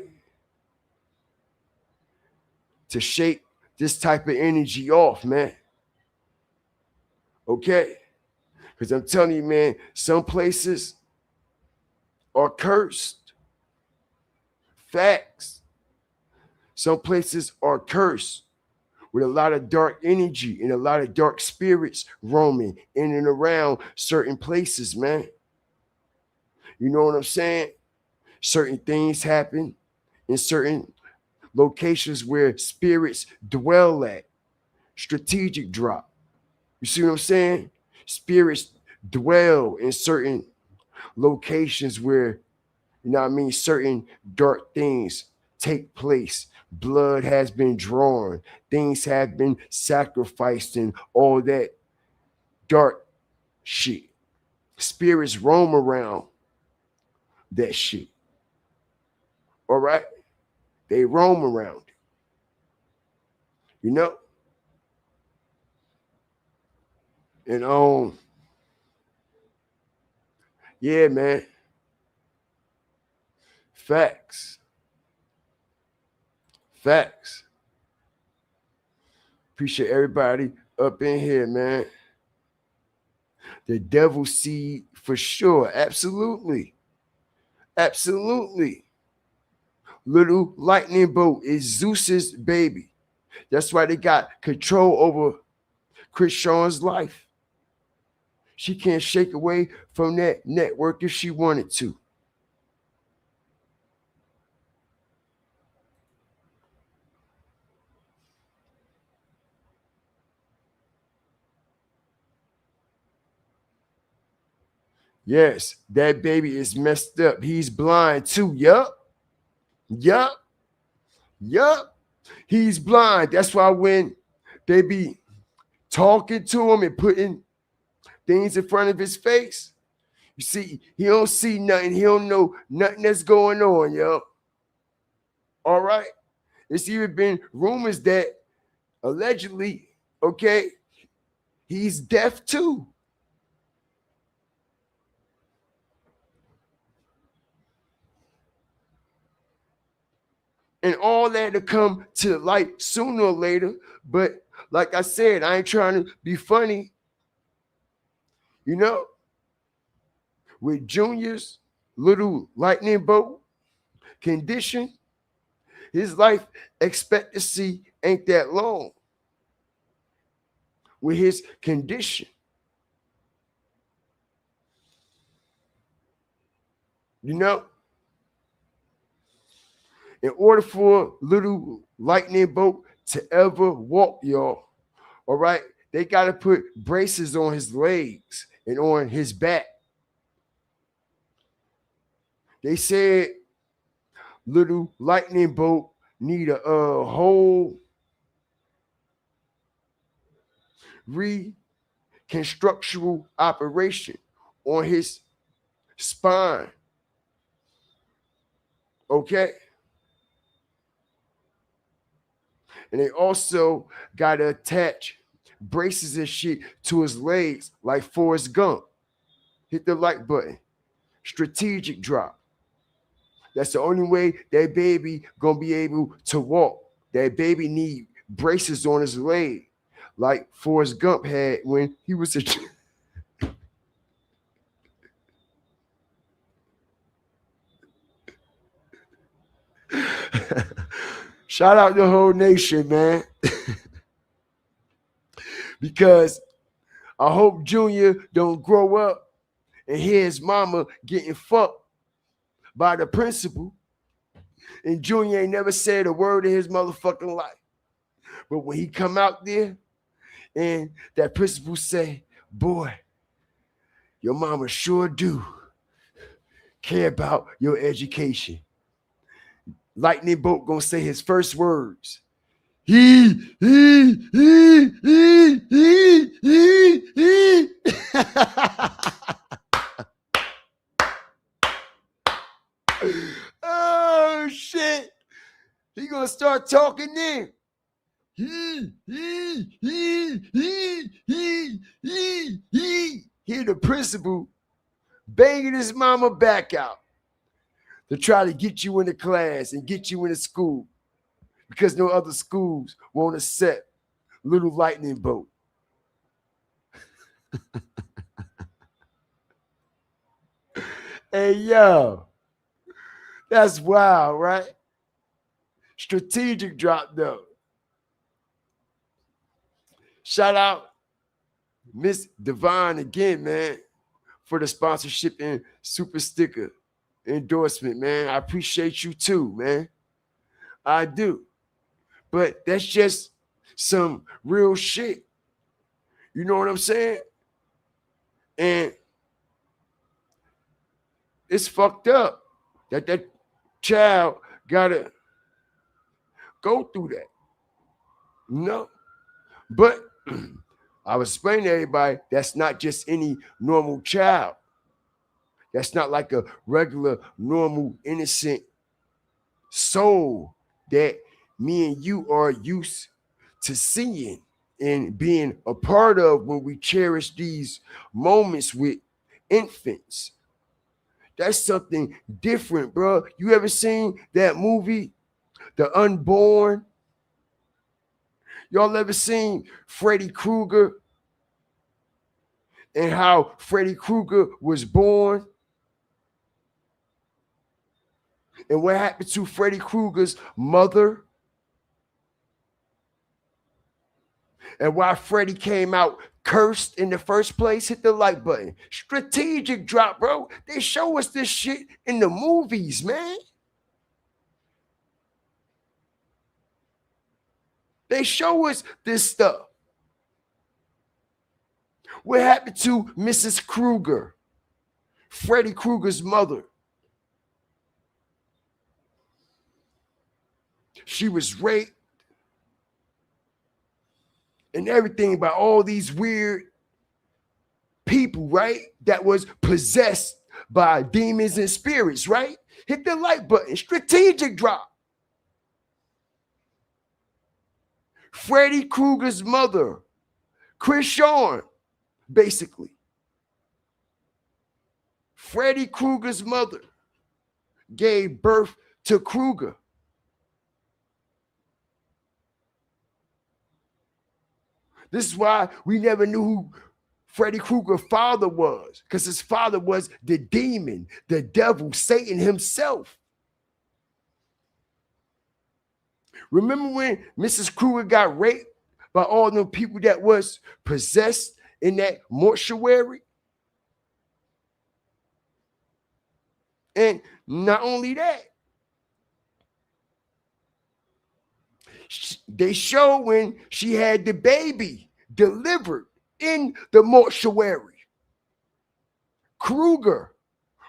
to shake this type of energy off, man. Okay? Because I'm telling you, man, some places are cursed. Facts. Some places are cursed with a lot of dark energy and a lot of dark spirits roaming in and around certain places, man. You know what I'm saying? Certain things happen in certain locations where spirits dwell at. Strategic drop. You see what I'm saying? Spirits dwell in certain locations where, you know what I mean, certain dark things take place. Blood has been drawn. Things have been sacrificed and all that dark shit. Spirits roam around that shit. All right? They roam around. You know? And yeah, man. Facts. Facts. Appreciate everybody up in here, man. The devil seed for sure. Absolutely. Absolutely. Little lightning bolt is Zeus's baby. That's why they got control over Chris Sean's life. She can't shake away from that network if she wanted to. Yes, that baby is messed up. He's blind too. Yup. Yup. Yup. He's blind. That's why when they be talking to him and putting things in front of his face, you see, he don't see nothing. He don't know nothing that's going on, yo. All right? It's even been rumors that allegedly, okay, he's deaf too. And all that to come to light sooner or later. But like I said, I ain't trying to be funny. You know, with Junior's little lightning bolt condition, his life expectancy ain't that long with his condition. You know? In order for little lightning bolt to ever walk, y'all, all right, they got to put braces on his legs and on his back. They said little lightning bolt need a whole reconstructional operation on his spine. Okay? And they also got to attach braces and shit to his legs like Forrest Gump. Hit the like button. Strategic drop. That's the only way that baby gonna be able to walk. That baby need braces on his leg like Forrest Gump had when he was a Shout out the whole nation, man. Because I hope Junior don't grow up and hear his mama getting fucked by the principal. And Junior ain't never said a word in his motherfucking life. But when he come out there and that principal say, boy, your mama sure do care about your education. Lightning Bolt gonna say his first words. He. Oh shit. He gonna start talking then. He, Hear the principal banging his mama back out to try to get you into class and get you into school because no other schools won't accept Little Lightning Bolt. Hey, yo, that's wild, right? Strategic drop, though. Shout out Miss Divine again, man, for the sponsorship and super sticker endorsement, man. I appreciate you too, man. I do. But that's just some real shit. You know what I'm saying? And it's fucked up that that child gotta go through that. No. But I was explaining to everybody that's not just any normal child. That's not like a regular, normal, innocent soul that me and you are used to seeing and being a part of when we cherish these moments with infants. That's something different, bro. You ever seen that movie, The Unborn? Y'all ever seen Freddy Krueger and how Freddy Krueger was born? And what happened to Freddy Krueger's mother? And why Freddy came out cursed in the first place? Hit the like button. Strategic drop, bro. They show us this shit in the movies, man. They show us this stuff. What happened to Mrs. Krueger, Freddy Krueger's mother? She was raped and everything by all these weird people, right? That was possessed by demons and spirits, right? Hit the like button. Strategic drop. Freddy Krueger's mother, Chris Sean, basically. Freddy Krueger's mother gave birth to Krueger. This is why we never knew who Freddy Krueger's father was, because his father was the demon, the devil, Satan himself. Remember when Mrs. Krueger got raped by all the people that was possessed in that mortuary? And not only that, they show when she had the baby delivered in the mortuary. Krueger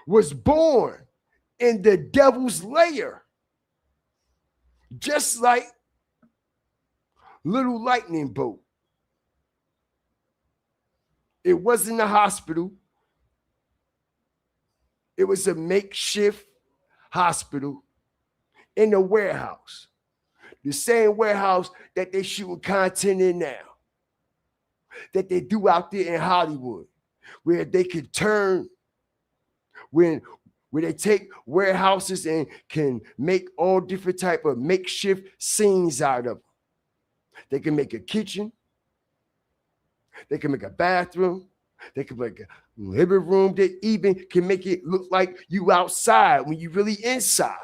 was born in the devil's lair, just like Little Lightning Bolt. It wasn't a hospital. It was a makeshift hospital in a warehouse. The same warehouse that they shooting content in now, that they do out there in Hollywood, where they could turn, where they take warehouses and can make all different type of makeshift scenes out of them. They can make a kitchen. They can make a bathroom. They can make a living room. They even can make it look like you outside when you really inside.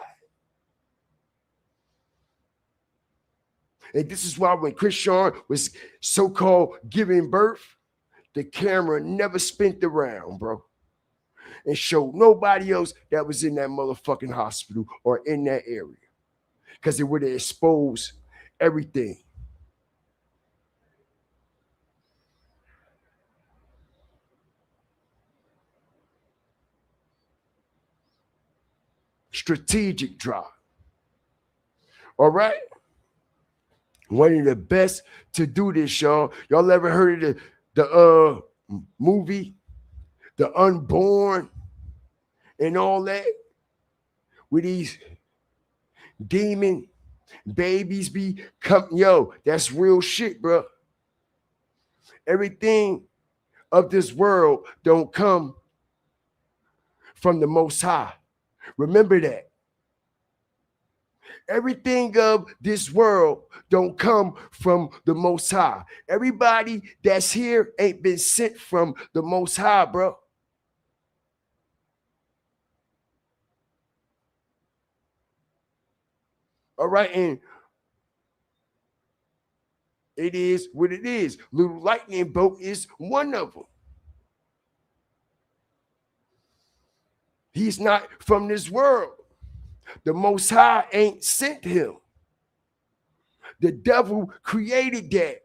And this is why when Chris Sean was so-called giving birth, the camera never spent around, bro, and showed nobody else that was in that motherfucking hospital or in that area, because it would have exposed everything. Strategic drop. All right? One of the best to do this, y'all. Y'all ever heard of the movie, The Unborn, and all that? With these demon Babies be yo, that's real shit, bro. Everything of this world don't come from the Most High. Remember that. Everything of this world don't come from the Most High. Everybody that's here ain't been sent from the Most High, bro. All right, and it is what it is. Little lightning bolt is one of them. He's not from this world. The Most High ain't sent him. The devil created that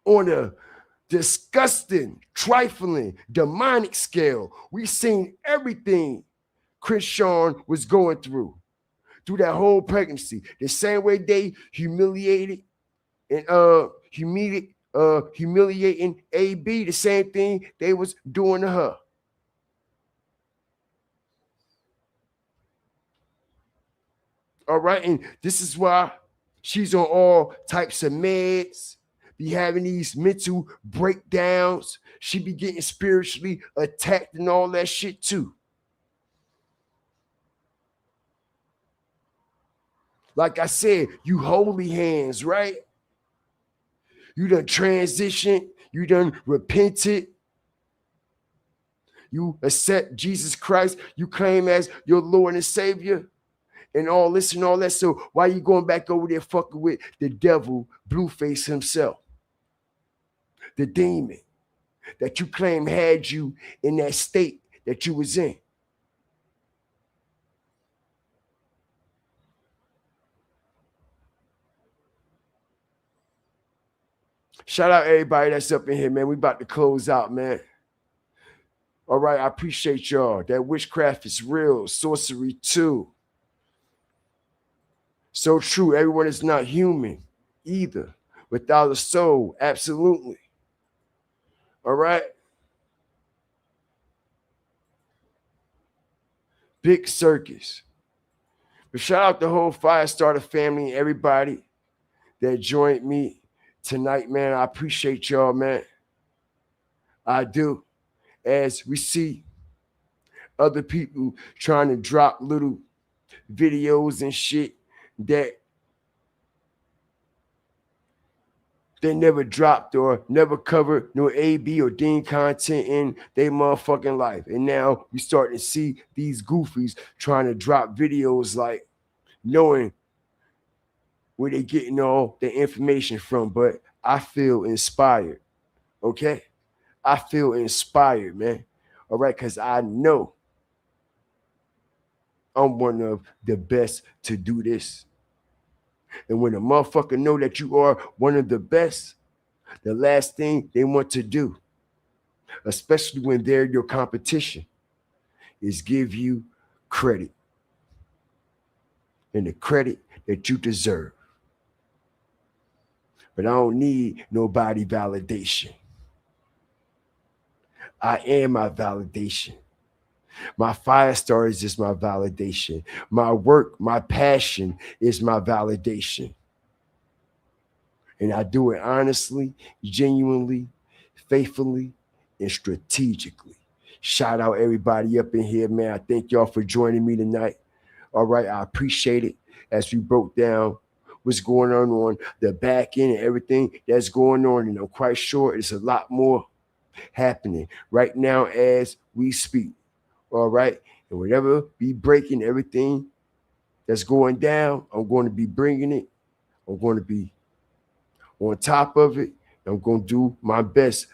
on a disgusting, trifling, demonic scale. We seen everything Christian was going through that whole pregnancy. The same way they humiliated and humiliating AB, the same thing they was doing to her. All right, and this is why she's on all types of meds, be having these mental breakdowns. She be getting spiritually attacked and all that shit too. Like I said, you holy hands, right? You done transitioned, you done repented, you accept Jesus Christ, you claim as your Lord and Savior, and all this and all that. So why you going back over there fucking with the devil, Blueface himself? The demon that you claim had you in that state that you was in. Shout out everybody that's up in here, man. We about to close out, man. All right, I appreciate y'all. That witchcraft is real. Sorcery too. So true. Everyone is not human either. Without a soul, absolutely. All right. Big circus. But shout out the whole Firestarter family and everybody that joined me tonight, man. I appreciate y'all, man. I do. As we see other people trying to drop little videos and shit that they never dropped or never covered no AB or Deen content in their motherfucking life. And now we starting to see these goofies trying to drop videos like knowing where they getting all the information from. But I feel inspired, okay? I feel inspired, man. All right, because I know I'm one of the best to do this. And when a motherfucker know that you are one of the best, the last thing they want to do, especially when they're your competition, is give you credit. And the credit that you deserve. But I don't need nobody validation. I am my validation. My Firestar is just my validation. My work, my passion is my validation. And I do it honestly, genuinely, faithfully, and strategically. Shout out everybody up in here, man. I thank y'all for joining me tonight. All right, I appreciate it as we broke down what's going on the back end and everything that's going on. And I'm quite sure it's a lot more happening right now as we speak. All right. And whatever be breaking everything that's going down, I'm going to be bringing it. I'm going to be on top of it. I'm going to do my best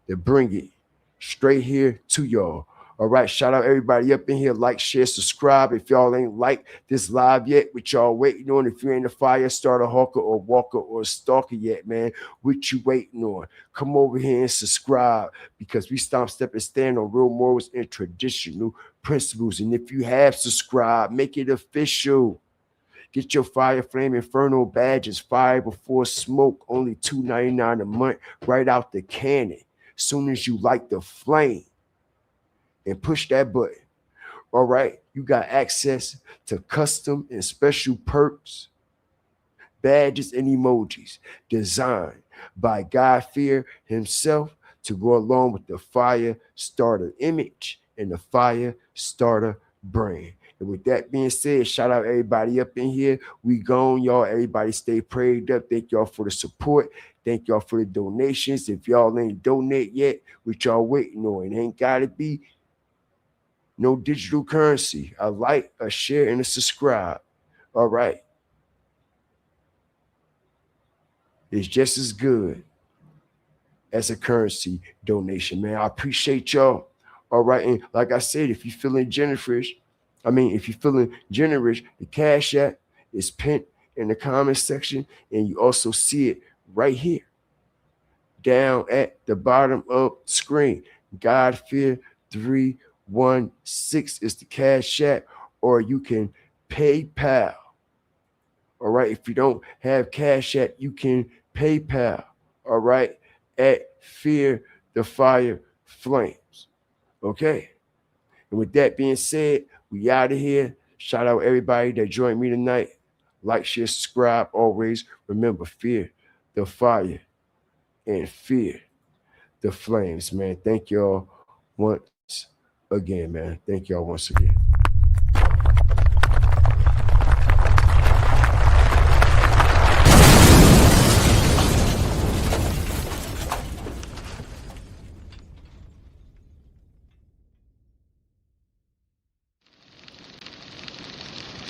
to bring it straight here to y'all. All right. Shout out everybody up in here. Like, share, subscribe. If y'all ain't like this live yet, what y'all waiting on? If you ain't a Firestarter, hawker, or walker, or stalker yet, man, what you waiting on? Come over here and subscribe because we stomp, step, and stand on real morals and traditional principles. And if you have subscribed, make it official. Get your Fire Flame Inferno badges. Fire before smoke. Only $2.99 a month. Right out the cannon. Soon as you light the flame and push that button. All right. You got access to custom and special perks, badges, and emojis designed by God Fear himself to go along with the Fire Starter image and the Fire Starter brand. And with that being said, shout out everybody up in here. We gone, y'all. Everybody stay prayed up. Thank y'all for the support. Thank y'all for the donations. If y'all ain't donate yet, what y'all waiting on? It ain't got to be no digital currency. A like, a share, and a subscribe. All right. It's just as good as a currency donation, man. I appreciate y'all. All right. And like I said, if you're feeling generous, the Cash App is pinned in the comment section, and you also see it right here down at the bottom of the screen. God Fear 316 is the Cash App, or you can PayPal. All right. If you don't have Cash App, you can PayPal. All right. At Fear the Fire Flames. Okay. And with that being said, we out of here. Shout out everybody that joined me tonight. Like, share, subscribe. Always remember, fear the fire and fear the flames, man. Thank y'all once again, man. Thank y'all once again.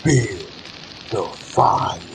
Fear the fire.